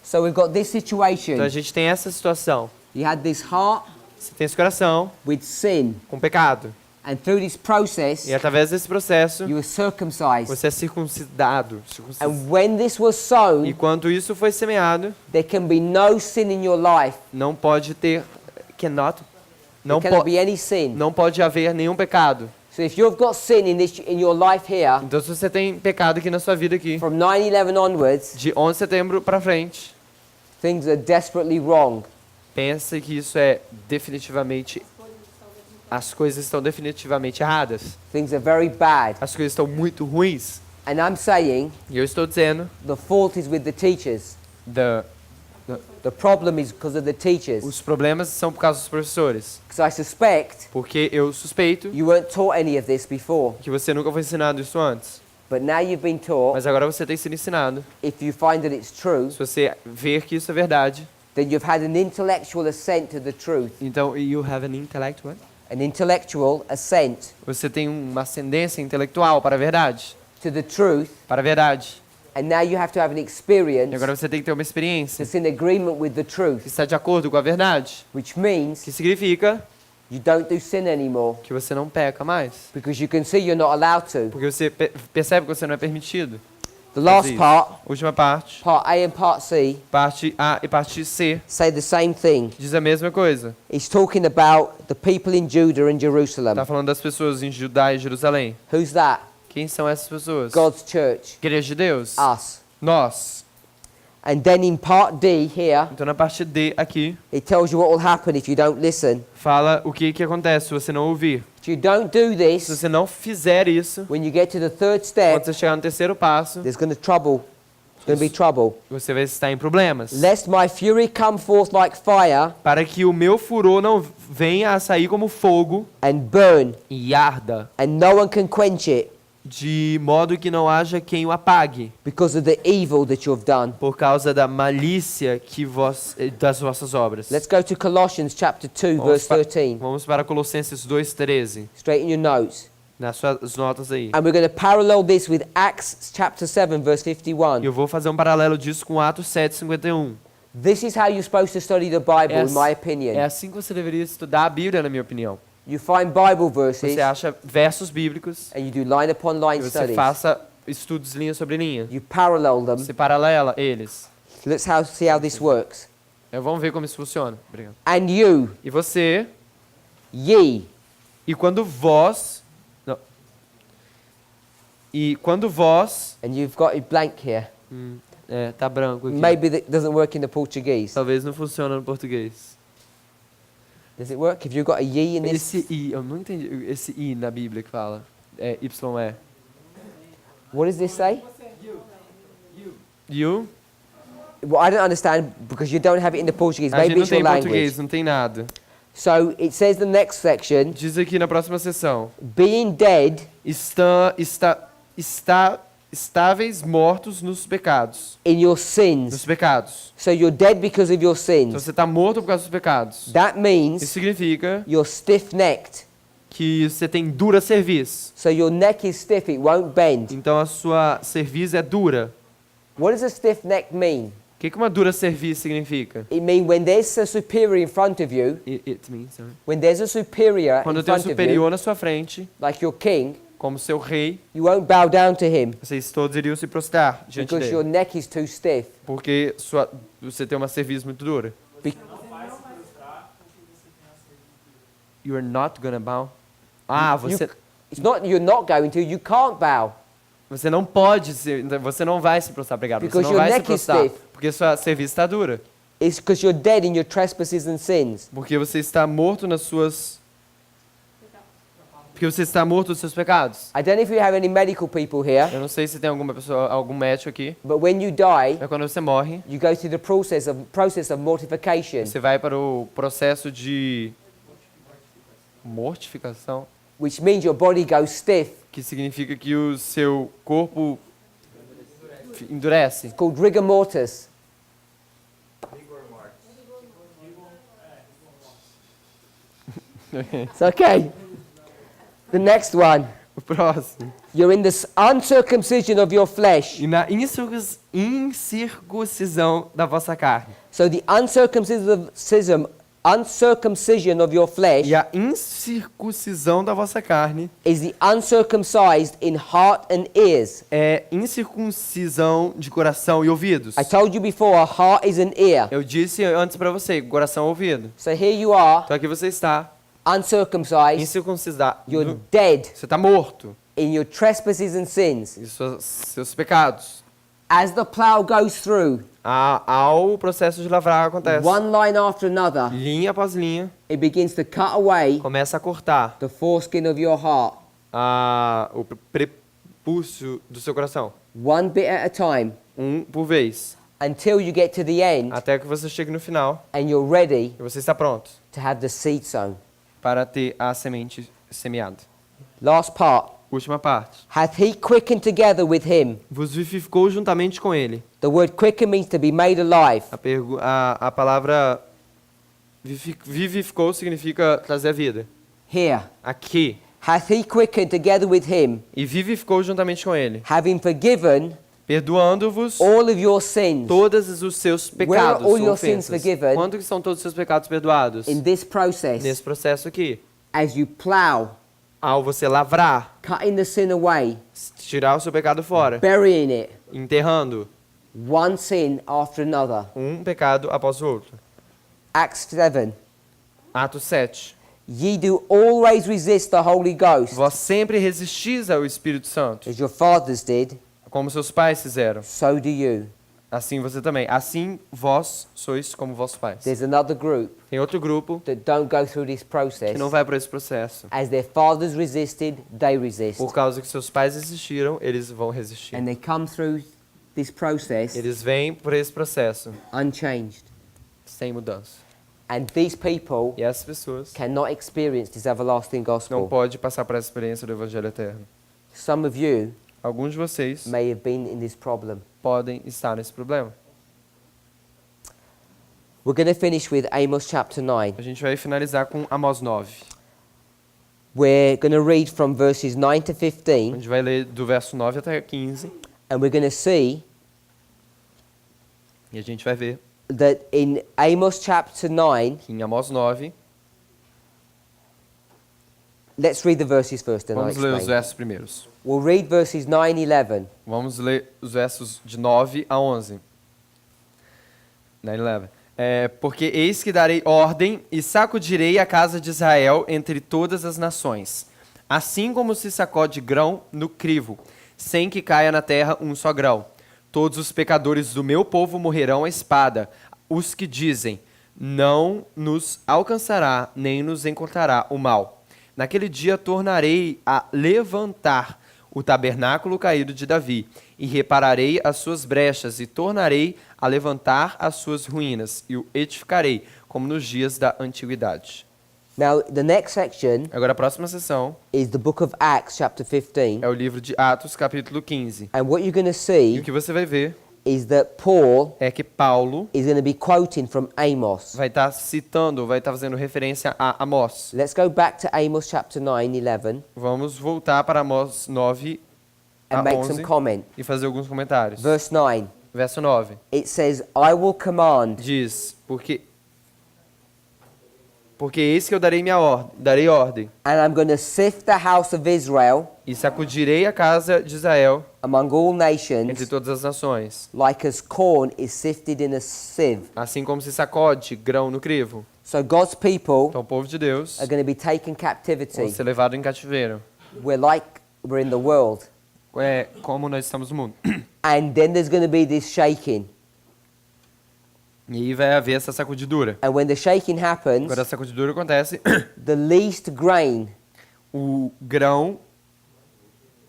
So we've got this situation. Então a gente tem essa situação. You had this heart Você tem esse coração with sin. com pecado. And through this process, E através desse processo, you were circumcised. você é circuncidado. And when this was sown, E quando isso foi semeado, there can be no sin in your life. não pode ter... Não, There cannot be any sin. não pode haver nenhum pecado. So if you've got sin in your life here, Então se você tem pecado aqui na sua vida aqui, from 9/11 onwards, de 11 de setembro para frente, things are desperately wrong. pensa que isso é definitivamente... As coisas estão definitivamente erradas. Things are very bad. As coisas estão muito ruins. And I'm saying E eu estou dizendo, the fault is with the teachers. The problem is because of the teachers. Os problemas são por causa dos professores. Because I suspect Porque eu suspeito you weren't taught any of this before. que você nunca foi ensinado isso antes. But now you've been taught, Mas agora você tem sido ensinado. if you find that it's true, Se você ver que isso é verdade, then you've had an intellectual assent to the truth. então you have an intellect what? An intellectual assent Você tem uma ascendência intelectual para a verdade. to the truth. Para a verdade. And now you have to have an E experience agora você tem que ter uma experiência that's in agreement with the que truth, está de acordo com a verdade. which means Que significa you don't do sin anymore que você não peca mais. because you can see you're not allowed to. Porque você percebe que você não é permitido. The last Fazer isso. part, Última parte. part A and part C, Parte A e parte C say the same thing. diz a mesma coisa. It's talking about the people in Judah and Jerusalem. Está falando das pessoas em Judá e Jerusalém. Who's that? Quem são essas pessoas? God's church, Igreja de Deus. us. Nós. And then in part D here, Então na parte D aqui, it tells you what will happen if you don't listen. fala o que acontece se você não ouvir. If you don't do Se this, você não fizer isso, when you get to the third quando step, você chegar no terceiro passo, there's going to be trouble. você vai estar em problemas. Lest my fury come forth like fire Para que o meu furor não venha a sair como fogo and burn, e arda, and no one can quench it de modo que não haja quem o apague, because of the evil that you have done. por causa da malícia das vossas obras. Let's go to Colossians chapter 2, verse 13. Vamos para Colossenses 2:13, Straight in your notes. nas suas notas aí. And we're going to parallel this with Acts chapter 7, verse E 51. eu vou fazer um paralelo disso com Atos 7:51. This is how you're supposed to study the Bible, in my É opinion. assim que você deveria estudar a Bíblia, na minha opinião. You find Bible verses Você acha versos bíblicos and you do line upon e line você studies. faça estudos linha sobre linha. You parallel them. Você paralela eles. Let's see how this works. Vamos ver como isso funciona. Obrigado. And you, E você, ye, e quando vós, não. E quando vós, and you've got a blank here. tá branco aqui. Maybe that doesn't work in the Portuguese. Talvez não funcione no português. Does it work? If you've got a ye in this? Esse I, eu não entendi esse I na Bíblia que fala. É YE. What does this say? You? Well, I don't understand because you don't have it in the Portuguese. A gente Maybe não it's your tem language. português, não tem nada. So it says the next section, Diz aqui na próxima sessão. being dead Estáveis mortos nos pecados. in your Nos sins. pecados. So you're dead because of your Então sins. você está morto por causa dos pecados. That Isso means significa you're stiff-necked. que você tem dura cerviz. So your neck is stiff, it won't bend. Então a sua cerviz é dura. What does a stiff neck mean? O que uma dura cerviz significa? It means when there's a superior in front of you, It means, né? when there's a superior Quando in tem um front of you, superior na sua frente, like your king, como seu rei, you won't bow down to him vocês todos iriam se prostrar diante because your dele. neck is too stiff. Porque você tem uma cerviz muito dura. Be- You're not gonna bow. Ah, It's not you're not going to, you can't bow. você não pode, você não vai se prostrar, obrigado. Você Because não your vai se neck is prostrar, stiff. porque sua cerviz está dura. It's because you're dead in your trespasses and sins. Porque você está morto nas suas... Porque você está morto nos seus pecados. I don't know if we have any medical people here, Eu não sei se tem alguma pessoa, algum médico aqui, but when you die, mas quando você morre, you go through the process of mortification, você vai para o processo de mortificação, which means your body goes stiff. que significa que o seu corpo endurece. It's called rigor mortis. It's okay. The next one. O próximo. You're in the uncircumcision of your flesh. E na incircuncisão da vossa carne. So the uncircumcision of your flesh E a incircuncisão da vossa carne is the uncircumcised in heart and ears. é incircuncisão de coração e ouvidos. I told you before, a heart is an ear. Eu disse antes para você, coração e ouvido. So here you are, Então aqui você está, uncircumcised. incircuncisado. You're dead Você está morto in your trespasses and sins. em seus pecados. As the plow goes through, Ao processo de lavrar acontece. one line after another, Linha após linha, it begins to cut away começa a cortar the foreskin of your heart, o prepúcio do seu coração. one bit at a time. Por vez. until you get to the end até que você chegue no final and you're ready e você está pronto to have the seed sown. para ter a semente semeada. Last part. Última parte. Hath he quickened together with him? Vos vivificou juntamente com ele. The word quicken means to be made alive. A palavra vivificou significa trazer a vida. Here. Aqui. Hath he quickened together with him, E vivificou juntamente com ele, having forgiven perdoando-vos all of your sins todos os seus Where are pecados all ou your sins ofensas. forgiven? Quanto que são todos os seus pecados perdoados? in this process Nesse processo aqui. as you plow, Ao você lavrar, cutting the sin away, tirar o seu pecado fora, burying it, enterrando one sin after another. um pecado após o outro. Acts 7. Atos 7. Ye do always resist the Holy Ghost, Vós sempre resistis ao Espírito Santo, as your fathers did, como seus pais fizeram. so do you. Assim você também. Assim vós sois como vossos pais. There's another group Tem outro grupo that don't go through this process. que não vai por esse processo. As their fathers resisted, they resist. Por causa que seus pais existiram, eles vão resistir. And they come through this process Eles vêm por esse processo, unchanged. sem mudança. And these people E essas pessoas cannot experience this everlasting não gospel. podem passar por essa experiência do Evangelho Eterno. Some of you Alguns de vocês may have been in this problem. podem estar nesse problema. We're going to finish with Amos chapter 9. A gente vai finalizar com Amós 9. We're going to read from verses 9 to A 15, gente vai ler do verso 9 até 15. and we're going to see E a gente vai ver that in Amos chapter 9, que em Amós 9, let's read the verses first and I'll vamos ler os explain. versos primeiros. We'll read verses 9 e 11. Vamos ler os versos de 9 a 11. 9-11. Porque eis que darei ordem e sacudirei a casa de Israel entre todas as nações, assim como se sacode grão no crivo, sem que caia na terra um só grão. Todos os pecadores do meu povo morrerão à espada, os que dizem, não nos alcançará, nem nos encontrará o mal. Naquele dia tornarei a levantar o tabernáculo caído de Davi, e repararei as suas brechas, e tornarei a levantar as suas ruínas, e o edificarei, como nos dias da antiguidade. Now, the next section Agora a próxima sessão is the book of Acts, chapter 15. é o livro de Atos, capítulo 15. And what you're going to E see o que você vai ver is that Paul é que Paulo is going to be quoting from Amos. vai estar citando, vai estar fazendo referência a Amós. Let's go back to Amos chapter 9, 11, Vamos voltar para Amós 9 a and make 11 some comment. e fazer alguns comentários. Verse 9, Verso 9 it says, I will command, diz, porque eis que eu darei ordem, and I'm going to sift the house of Israel e sacudirei a casa de Israel among all entre nations, todas as nações, like as corn is sifted in a sieve. assim como se sacode grão no crivo. So God's people Então o povo de Deus are going to be taken vão captivity. ser levado em cativeiro. We're in the world. É como nós estamos no mundo. And then there's going to be this shaking. E aí vai haver essa sacudidura. And when the shaking happens, Quando a sacudidura acontece, the least grain, o grão,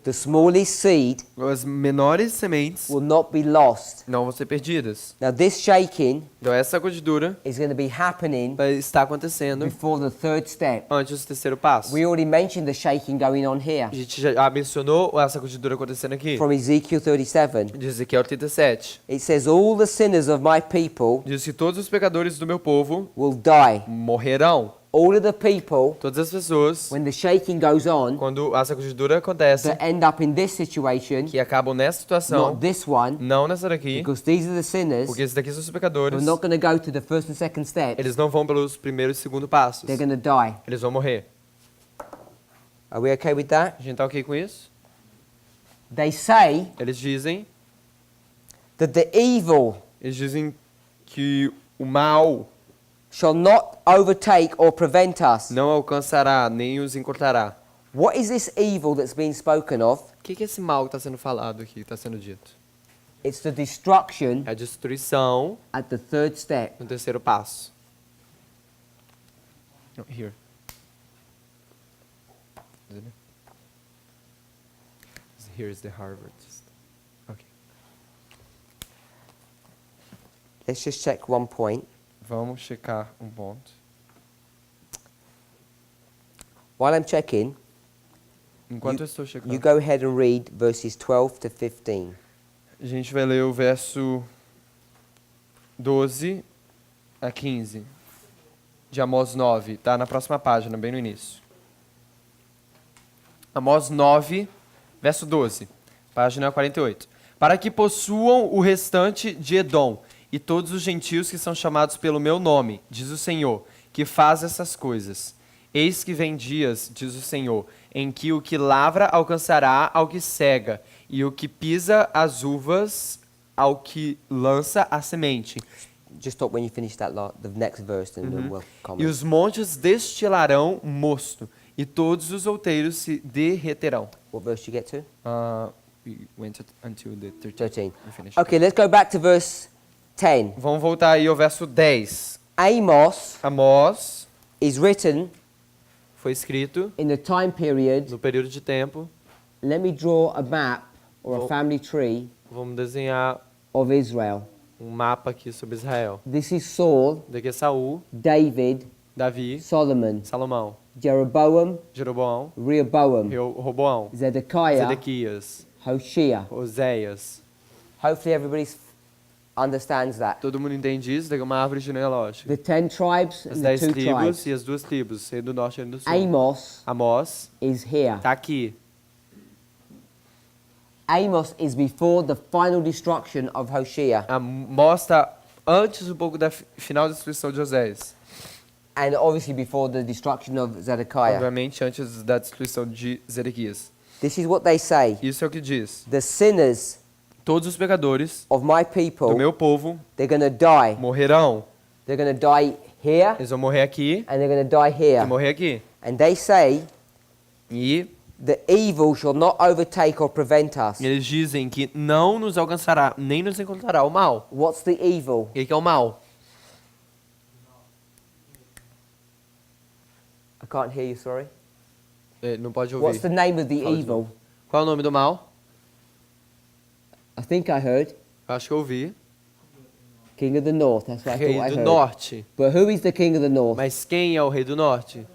the smallest seed, as menores sementes, will not be lost. não vão ser perdidas. Now this shaking Então essa sacudidura is going to be happening vai estar acontecendo before the third step. antes do terceiro passo. We already mentioned the shaking going on here A gente já mencionou a sacudidura acontecendo aqui. from Ezekiel 37. De Ezequiel 37. It says, all the sinners of my people Diz que todos os pecadores do meu povo will die. morrerão. All of the people, Todas as pessoas, when the shaking goes on, quando a sacudidura acontece, that end up in this situation, que acabam nessa situação, not this one, não nessa daqui, because these are the sinners porque esses daqui são os who pecadores, are not going to go to the first and second steps. eles não vão pelos primeiros e segundo passos. They're going to die. Eles vão morrer. Are we okay with that? A gente tá ok com isso? They say Eles dizem que o mal shall not overtake or prevent us. não alcançará, nem os encurtará. What is this evil that's being spoken of? O que é esse mal que está sendo falado aqui, está sendo dito? It's the destruction É a destruição at the third step. no terceiro passo. No, here. Isn't it? Here is the Harvard. Okay. let's just check one point. Vamos checar um ponto. While I'm checking, Enquanto eu estou you checando, go ahead and read verses 12 to 15. a gente vai ler o verso 12 a 15 de Amós 9. Tá na próxima página, bem no início. Amós 9, verso 12, página 48. Para que possuam o restante de Edom e todos os gentios que são chamados pelo meu nome, diz o Senhor, que faz essas coisas. Eis que vem dias, diz o Senhor, em que o que lavra alcançará ao que cega, e o que pisa as uvas ao que lança a semente. Just stop when you finish the next verse, and then we'll E comment. os montes destilarão mosto, e todos os outeiros se derreterão. What verse did you get to? We went until the 13th. 13. We finished. Okay, let's go back to verse 10. Vamos voltar aí ao verso 10. Amos Amós is written foi escrito in the time period. no período de tempo. Let me draw a map or a Well- family tree Vamos desenhar of Israel. um mapa aqui sobre Israel. This is Saul, Daqui é Saul, David, Davi, Solomon, Salomão, Jeroboam, Jeroboão, Rehoboam, Roboão, Zedekiah, Zedequias, Hoshea. Oséias. Hopefully everybody understands that. Todo mundo entende isso? Daqui é uma árvore genealógica. The 10 tribes As and the 10 two tribos tribes. e as 2 tribos, rei do norte e rei do sul. Amos Amós is here. está aqui. Amos is before the final destruction of Hoshea. Amós está antes um pouco da final da destruição de Oséias. And obviously before the destruction of Zedekiah. Obviamente antes da destruição de Zedequias. This is what they say. Isso é o que diz. The sinners Todos os pecadores of my do people, meu povo they're going to die. morrerão. They're going to die here Eles vão morrer aqui and they're going to die e here. morrer aqui. And they say E the evil shall not overtake or prevent us. eles dizem que não nos alcançará, nem nos encontrará o mal. What's the evil? O que é o mal? I can't hear you, sorry. Não pode What's the ouvir. name of the Fala de evil? Qual é o nome do mal? I think I heard Acho que eu ouvi. King of the North. That's what I Rei thought I do heard. Norte. But who is the King of the North? Mas quem é o rei do Norte?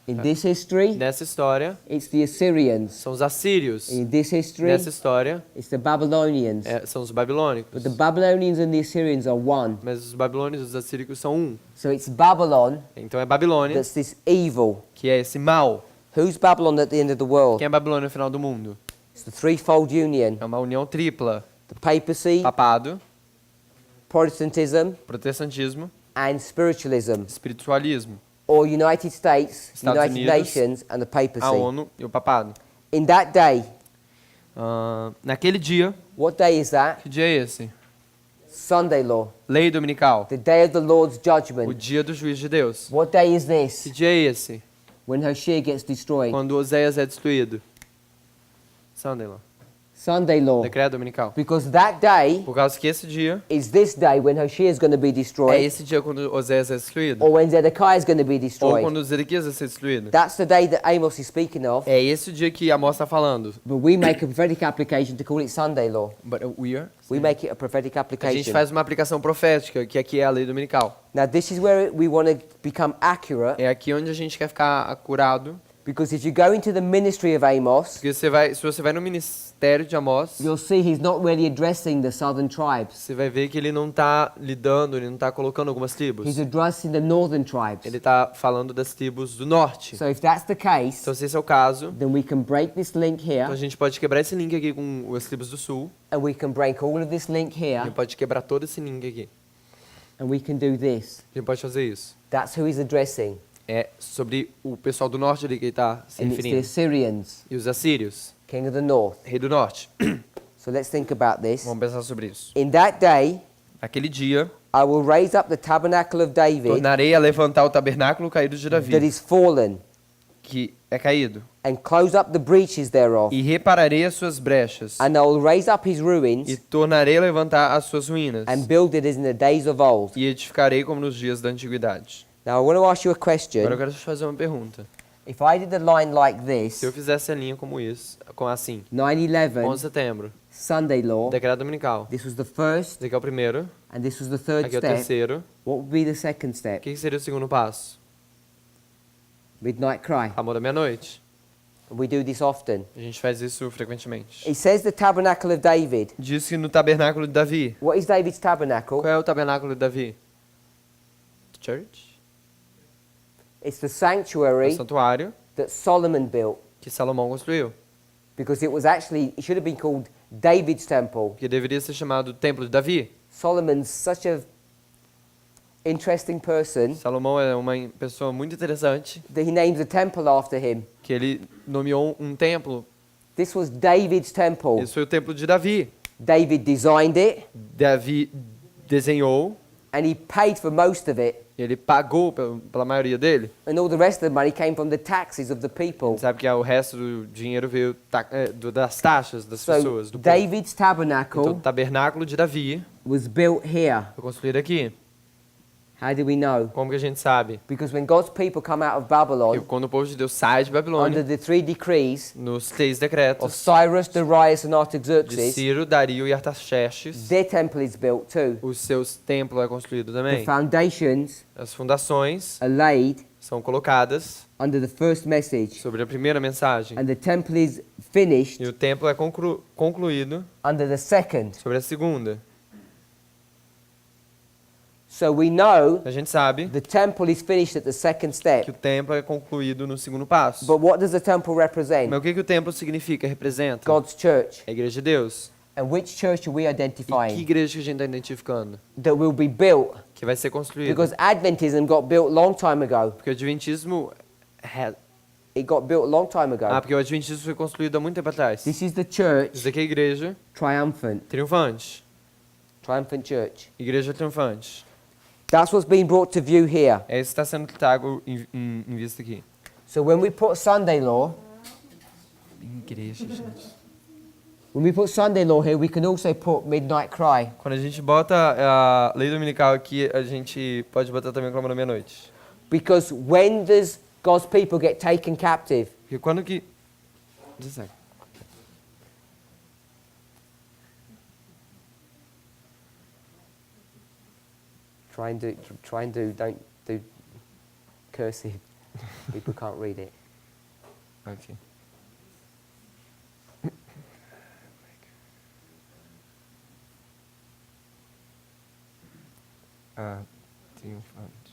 In this history, Nessa história, it's the Assyrians. são os assírios. In this history, Nessa história, it's the Babylonians. são os babilônicos. But the Babylonians and the Assyrians are one. Mas os babilônios e os assírios são um. So it's Babylon Então é Babilônia, that's this evil. que é esse mal. Who's Babylon at the end of the world? Quem é Babilônia no final do mundo? It's the threefold union. É uma união tripla. The papacy, Papado, Protestantism, protestantismo, and spiritualism. espiritualismo. Or United States, Estados United Unidos, Nations, and the A papacy. ONU e o papado. In that day, Naquele dia, what day is that? que dia é esse? Sunday law. Lei dominical. The day of the Lord's O judgment. dia do juízo de Deus. What day is Que this? dia é esse? When Hoshea gets destroyed. Quando Oséias é destruído. Sunday law. Sunday law. Decreto dominical. Because that day Por causa que esse dia is this day when Hoshea is going to be é destroyed. esse dia quando Oséias é destruído. Or when Zedekiah is going to be Ou destroyed. quando Zedequias vai ser destruído. That's the day that Amos is speaking of. É esse o dia que Amós está falando. But we make a prophetic application to call it Sunday law. But we are? We make it a prophetic A gente application. faz uma aplicação profética, que aqui é a lei dominical. Now this is where we want to become accurate. É aqui onde a gente quer ficar acurado. Because if you go into the ministry of Amos, Porque se você vai no ministério de Amós, you'll see he's not really addressing the southern tribes. você vai ver que ele não está lidando, ele não está colocando algumas tribos. He's addressing the northern tribes. Ele está falando das tribos do norte. So if that's the case, Então, se esse é o caso, then we can break this link então a here, gente pode quebrar esse link aqui com as tribos do sul. and we can break all of this link A here, gente pode quebrar todo esse link aqui. and we can do this. A gente pode fazer isso. That's who he's addressing. É sobre o pessoal do norte ali que ele está se And it's the referindo. Assyrians, E os assírios, king of the north. rei do norte. So let's think about this. Vamos pensar sobre isso. In that day, Naquele dia, I will raise up the tabernacle of David tornarei a levantar o tabernáculo caído de that Davi, is fallen, que é caído, and close up the breaches thereof. e repararei as suas brechas, And I will raise up his ruins, e tornarei a levantar as suas ruínas, and build it as in the days of old. e edificarei como nos dias da antiguidade. Now I want to ask you a Agora eu question. quero te fazer uma pergunta. If I did a line like this, Se eu fizesse a linha como isso, assim, 9/11, 11 de setembro, Sunday law. decreto dominical. This was the first, Esse aqui é o primeiro, and this was the third aqui é o step. terceiro. What would be the second O step? que seria o segundo passo? Midnight cry. Amor da meia-noite. We do this often. A gente faz isso frequentemente. It says the tabernacle of David. Diz que no tabernáculo de Davi. What is David's tabernacle? Qual é o tabernáculo de Davi? Church? It's the É o sanctuary santuário that Solomon built, que Salomão construiu. because it was actually, it should have been called David's temple. Que deveria ser chamado Templo de Davi. Solomon's such a interesting person Salomão é uma pessoa muito interessante, that he names a temple after him. que ele nomeou um templo. This was David's temple. Esse foi o templo de Davi. David designed it, Davi desenhou, and he paid for most of it, ele pagou pela maioria dele. and all the rest of the money came from the taxes of the people. Sabe que o resto do dinheiro veio das taxas das So pessoas, do povo. David's tabernacle Então, o tabernáculo de Davi was built here. foi construído aqui. How do we know? Como que a gente sabe? Because when God's people come out of Que Babylon quando o povo de Deus sai de under Babilônia, the 3 decrees nos 3 of decretos Cyrus, Darius, and de Artaxerxes, Ciro, Dario e Artaxerxes, their temple is built too. os seus templos é construído The também. foundations As fundações are laid são colocadas under the first message, sobre a primeira mensagem and the temple is finished e o templo é concluído under the second. sobre a segunda. So we know A gente sabe the temple is finished at the second que step. o templo é concluído no segundo passo. But what does the temple represent? Mas o que o templo significa? Representa God's church. a igreja de Deus. And which church are we E que identifying? igreja que a gente está identificando? That will be built. Que vai ser construída. Because Adventism got built long time ago. Porque o Adventismo... It got built a long time ago. porque o Adventismo foi construído há muito tempo atrás. This is the church Isso aqui é a igreja triumphant. triunfante. Triumphant church. Igreja triunfante. That's what's being brought to view here. É isso que está sendo trago em vista aqui. So when we put Sunday law, Igreja, gente. when we put Sunday law here, we can also put midnight cry. Quando a gente bota a lei dominical aqui, a gente pode botar também clamor da meia-noite. Because when does God's people get taken captive? Porque quando que... Just a sec. Don't do cursive. People can't read it. Ok. Triunfante.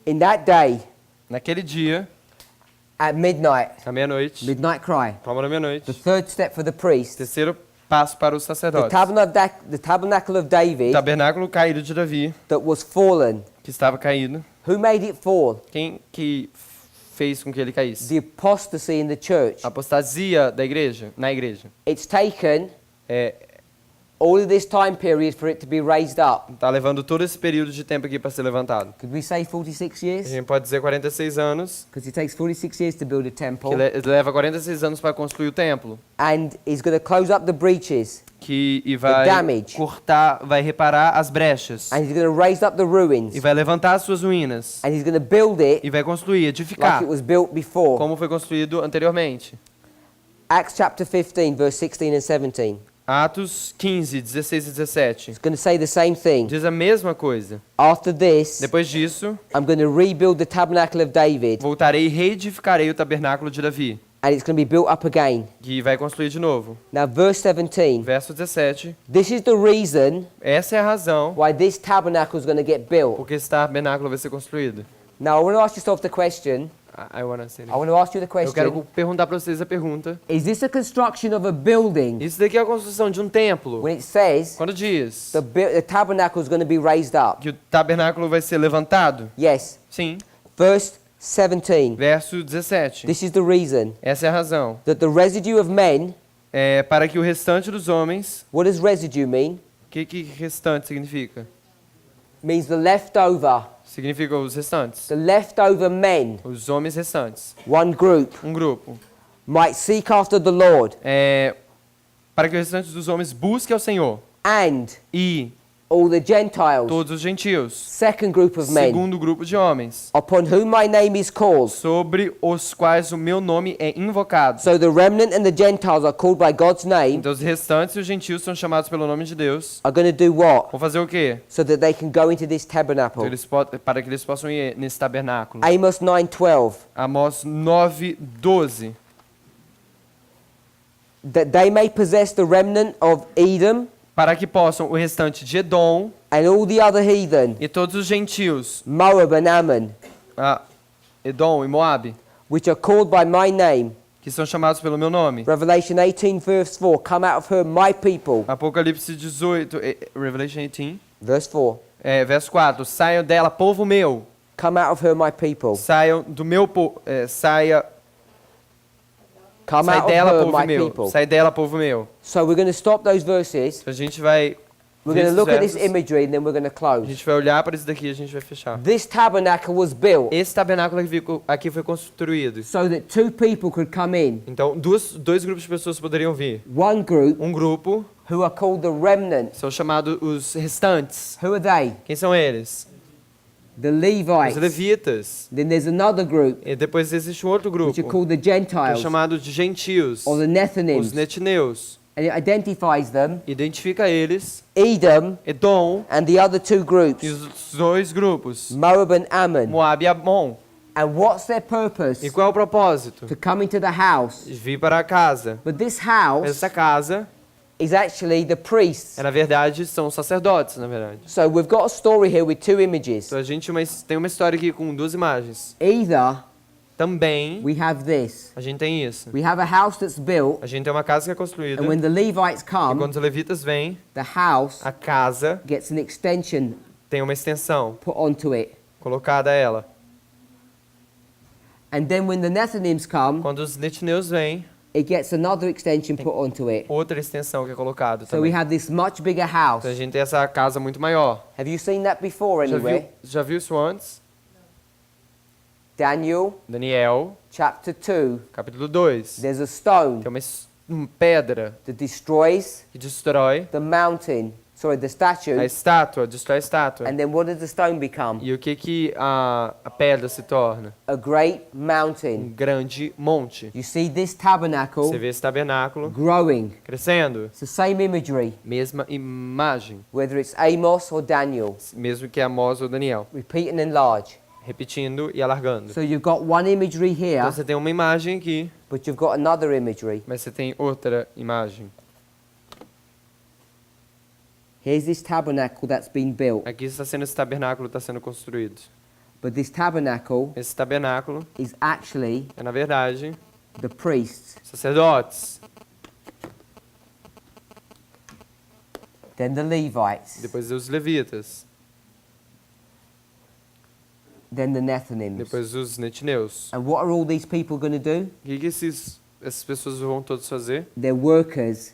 In that day, Naquele dia, at midnight, à meia-noite, midnight cry, clamor da meia-noite, the third step for the priest, terceiro passo para os the sacerdotes. tabernacle of David Tabernáculo caído de Davi, that was fallen. que estava caído. Who made it fall? Quem que fez com que ele caísse? The apostasy in the church. A apostasia da igreja, na igreja. It's taken É, all of this time period for it to be raised up. tá levando todo esse período de tempo aqui para ser levantado. Could we say 46 A years? gente pode dizer 46 anos, Because it takes 46 years to build a que temple. leva 46 anos para construir o templo, And he's going to close up the breaches. e vai damage. cortar, vai reparar as brechas, And he's going to raise up the ruins. e vai levantar as suas ruínas, And he's going to build it e vai construir, like edificar, it was built before. como foi construído anteriormente. Acts chapter 15, verse 16 and 17. Atos 15, 16 e 17. It's going to say the same thing. Diz a mesma coisa. After this, Depois disso, I'm going to rebuild the tabernacle of David. voltarei e reedificarei o tabernáculo de Davi, And it's going to be built up again. que vai construir de novo. Now, verse 17. Verso 17. This is the reason Essa é a razão why this tabernacle is going to get built. porque esse tabernáculo vai ser construído. Now, I want to ask yourself the question. I wanna say it. I want to ask you the Eu quero question. perguntar para vocês a pergunta. Is this a construction of a building? Isso daqui é a construção de um templo. When it says Quando diz the tabernacle is going to be raised up? que o tabernáculo vai ser levantado? Yes. Sim. Verse 17. Verso 17. This is the reason Essa é a razão. that the residue of men, É para que o restante dos homens... what does residue mean? O que restante significa? Means the leftover. Significa os restantes. The leftover men, Os homens restantes. one group, Um grupo. might seek after the Lord Para que o restante dos homens busque ao Senhor. and E all the Gentiles, todos os gentios. second group of men, Segundo grupo de homens, upon whom my name is called. sobre os quais o meu nome é invocado. So the remnant and the Gentiles are called by God's name, Então os restantes e os gentios são chamados pelo nome de Deus. are going to do what? Vão fazer o quê? So that they can go into this Então tabernacle. para que eles possam ir nesse tabernáculo. Amos 9:12. Amós 9:12. That they may possess the remnant of Edom Para que possam o restante de Edom and all the other heathen, e todos os gentios, Moab and Ammon, Edom e Moabe, which are called by my name. que são chamados pelo meu nome. Revelation 18 verse 4. Come out of her, my people. Apocalipse 18, Revelation 18, Verse 4. verso 4. Saiam dela, povo meu. Come out of her, my people. Saiam do meu povo. Come Sai out of dela, her, povo my meu. people. Sai dela, povo meu. So we're going to stop those verses. A gente vai We're ver going to esses look at this versos. imagery and then we're going to A close. gente vai olhar para isso daqui e a gente vai fechar. This tabernacle was built Esse tabernáculo aqui foi construído. so that two people could come in. Então, dois grupos de pessoas poderiam vir. One group Um grupo who are called the remnant. são chamados os restantes. Who are they? Quem são eles? The Os Levites. levitas. Then there's another group E depois existe um outro which are grupo, called the que é Gentiles chamado de gentios, or the os Nethinims. netineus. And it identifies them, Identifica eles, Edom Edom and the other two e groups, os dois grupos, Moab and Ammon. Moab e Amon. And what's their purpose? E qual é o propósito? To come into the house. Vir para a casa. But this house Essa casa, is actually the priests. na verdade, são sacerdotes, na verdade. So we've got a story here with two images. Então a gente tem uma história aqui com duas imagens. Either Também we have this. a gente tem isso. We have a house that's built, A gente tem uma casa que é construída. and when the Levites E come, quando os levitas vêm, the house a casa gets an extension tem uma extensão put onto it. colocada a ela. And then when the Nethinims come, Quando os netineus vêm, it gets another extension put onto it. outra extensão que é colocada So we também. have this much bigger house. Então a gente tem essa casa muito maior. Have you seen that before Já anywhere? viu isso antes? Daniel Daniel, chapter 2. capítulo 2. There's a stone Tem uma pedra that destroys que destrói the mountain, the statue. a estátua, destrói a estátua. And then what does the stone become? E o que a pedra se torna? A great Um mountain. grande monte. You see this tabernacle Você vê esse tabernáculo growing. crescendo. It's the same imagery, Mesma imagem, whether it's Amos or Daniel. mesmo que Amós ou Daniel. Repeat and enlarge. Repetindo e alargando. So you've got one imagery here, Então você tem uma imagem aqui, but you've got another imagery. mas você tem outra imagem. Here's this tabernacle that's been built. Aqui está sendo esse tabernáculo está sendo construído. But this tabernacle Esse tabernáculo is actually é na verdade the priests. sacerdotes, Then the Levites. depois os levitas, Then the Nethinims. depois os netineus. And what are all these people going to do? O que essas pessoas vão todos fazer? They're workers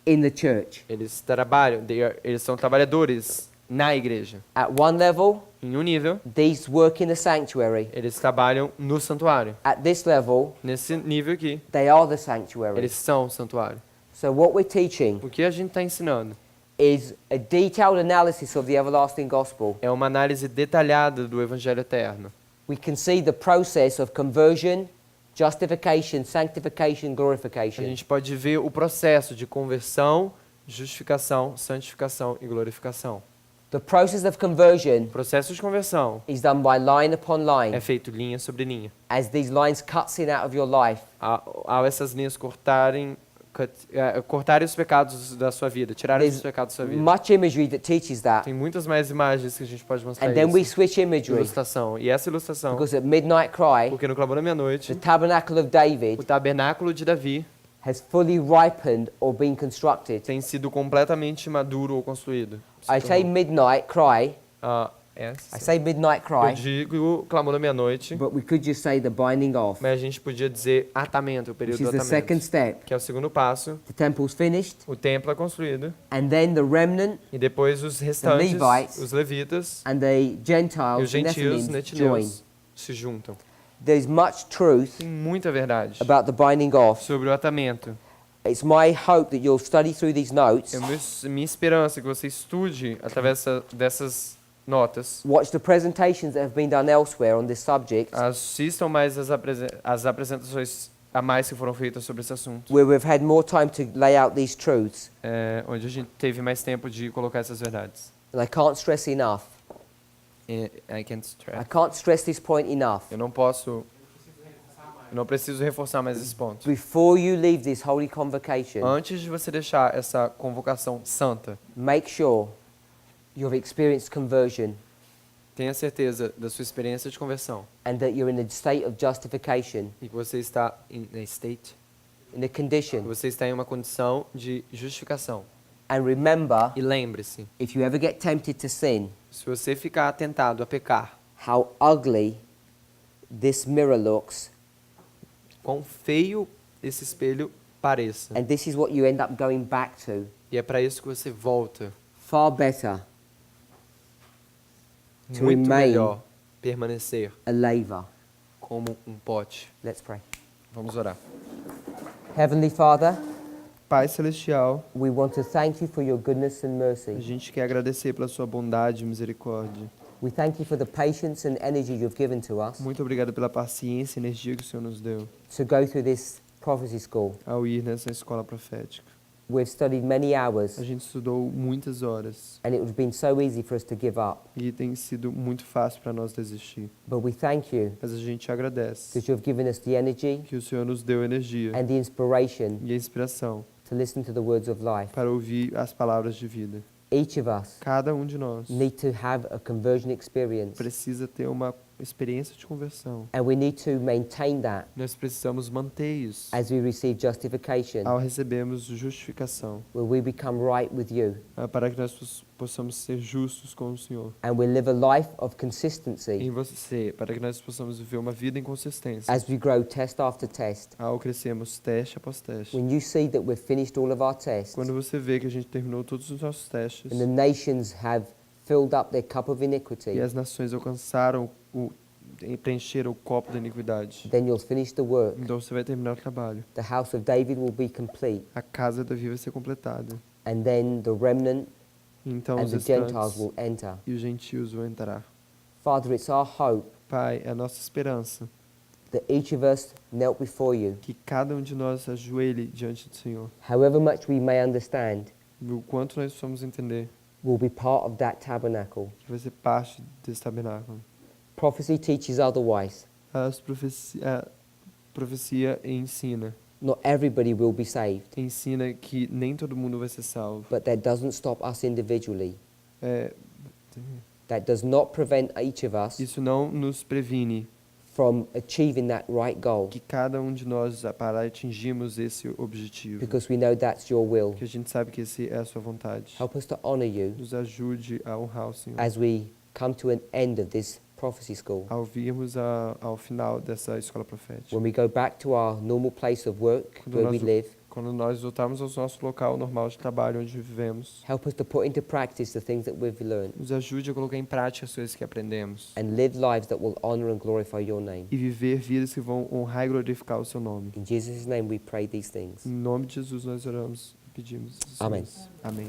in the church. Eles trabalham, eles são trabalhadores na igreja. At one level, Em um nível, these work in the sanctuary. eles trabalham no santuário. At this level, Nesse nível aqui, they are the sanctuary. eles são o santuário. So what we're teaching O que a gente está ensinando is a detailed analysis of the everlasting gospel. é uma análise detalhada do Evangelho Eterno. We can see the process of conversion, justification, sanctification, A glorification. gente pode ver o processo de conversão, justificação, santificação e glorificação. The process of conversion O processo de conversão is done by line upon line, é feito linha sobre linha. as these lines cut sin out of your life. Ao essas linhas cortarem os pecados da sua vida, tirarem os There's pecados da sua vida. much imagery that teaches that. Tem muitas mais imagens que a gente pode mostrar And then we isso. switch imagery, Ilustração. E essa ilustração, because at midnight cry, porque no clamor da the meia-noite, tabernacle of o David tabernáculo de Davi has fully ripened or been constructed. tem sido completamente maduro ou construído. I say midnight cry, Essa. I say midnight Eu cry, digo clamor da meia-noite, but we could just say the binding off, mas a gente podia dizer atamento, o período which do is the second atamento, step. que é o segundo passo. The temple's finished, O templo é construído and then the remnant e depois os restantes, Levites os levitas and the e os Gentiles, the gentios, Nethinims, join. netineus, se juntam. There's much truth Tem muita verdade about the binding off, sobre o atamento. It's my hope that you'll study through these notes, Minha esperança é que você estude através dessas notas. watch the presentations that have been done elsewhere on this subject, Assistam mais as apresentações a mais que foram feitas sobre esse assunto, where we've had more time to lay out these truths. onde a gente teve mais tempo de colocar essas verdades. And I can't stress enough. I can't I stress. can't stress this point enough. Eu não preciso reforçar mais esse ponto. Before you leave this holy convocation, Antes de você deixar essa convocação santa, make sure you've experienced conversion tenha certeza da sua experiência de conversão and that you're in a state of justification, e que você está em in a condition. uma condição de justificação. And remember, E lembre-se, if you ever get tempted to sin, se você ficar tentado a pecar, how ugly this mirror looks, quão feio esse espelho pareça. and this is what you end up going back to. E é para isso que você volta. Far better to Muito remain melhor permanecer a laver. como um pote. Let's pray. Vamos orar. Heavenly Father, Pai Celestial, we want to thank you for your goodness and a mercy. gente quer agradecer pela sua bondade e misericórdia. We thank you for the patience and energy you've given to us Muito obrigado pela paciência e energia que o Senhor nos deu to go through this prophecy school. ao ir nessa escola profética. We've studied many hours, A gente estudou muitas horas and it would have been so easy for us to give up. e tem sido muito fácil para nós desistir. But we thank you Mas a gente agradece because you've given us the energy que o Senhor nos deu energia and the inspiration e a inspiração to listen to the words of life. para ouvir as palavras de vida. Each of us Cada um de nós need to have a conversion experience, precisa ter uma experiência de conversão. and we need to maintain that Nós precisamos manter isso as we receive justification, ao recebermos justificação, where we become right with you, para que nós possamos ser justos com o Senhor. and we live a life of Em consistency você, para que nós possamos viver uma vida em consistência. as we grow test after test. Ao crescermos teste após teste. When you see that we've finished all of our tests Quando você vê que a gente terminou todos os nossos testes and the nations have filled up their cup of iniquity, e as nações alcançaram preencheram o copo da iniquidade, then you'll finish the work. então você vai terminar o trabalho. The house of David will be complete, A casa da Davi vai ser completada. and then the remnant Então and os the Gentiles restantes will enter. e os gentios vão entrar. Father, it's our hope Pai, é a nossa esperança that each of us knelt before you, que cada um de nós ajoelhe diante do Senhor. however much we may understand, O quanto nós precisamos entender will be part of that tabernacle. que vai ser parte desse tabernáculo. Prophecy teaches otherwise. A profecia ensina. Not everybody will be saved, Ensina que nem todo mundo vai ser salvo. but that doesn't stop us individually. É, That does not prevent each of us isso não nos previne from achieving that right goal, que cada um de nós para atingirmos esse objetivo. because we know that's your will. Que a gente sabe que esse é a sua vontade. Help us to honor you Nos ajude a honrar o Senhor. as we come to an end of this prophecy school. Ao virmos ao final dessa escola profética. When we go back to our normal place of work, Quando where we nós- live, Quando nós voltarmos ao nosso local normal de trabalho onde vivemos, help us to put into practice the things that we've learned nos ajude a colocar em prática as coisas que aprendemos and live lives that will honor and glorify your name. e viver vidas que vão honrar e glorificar o seu nome. In Jesus' name we pray these things. Em nome de Jesus nós oramos e pedimos. essas Amém. coisas. Amém.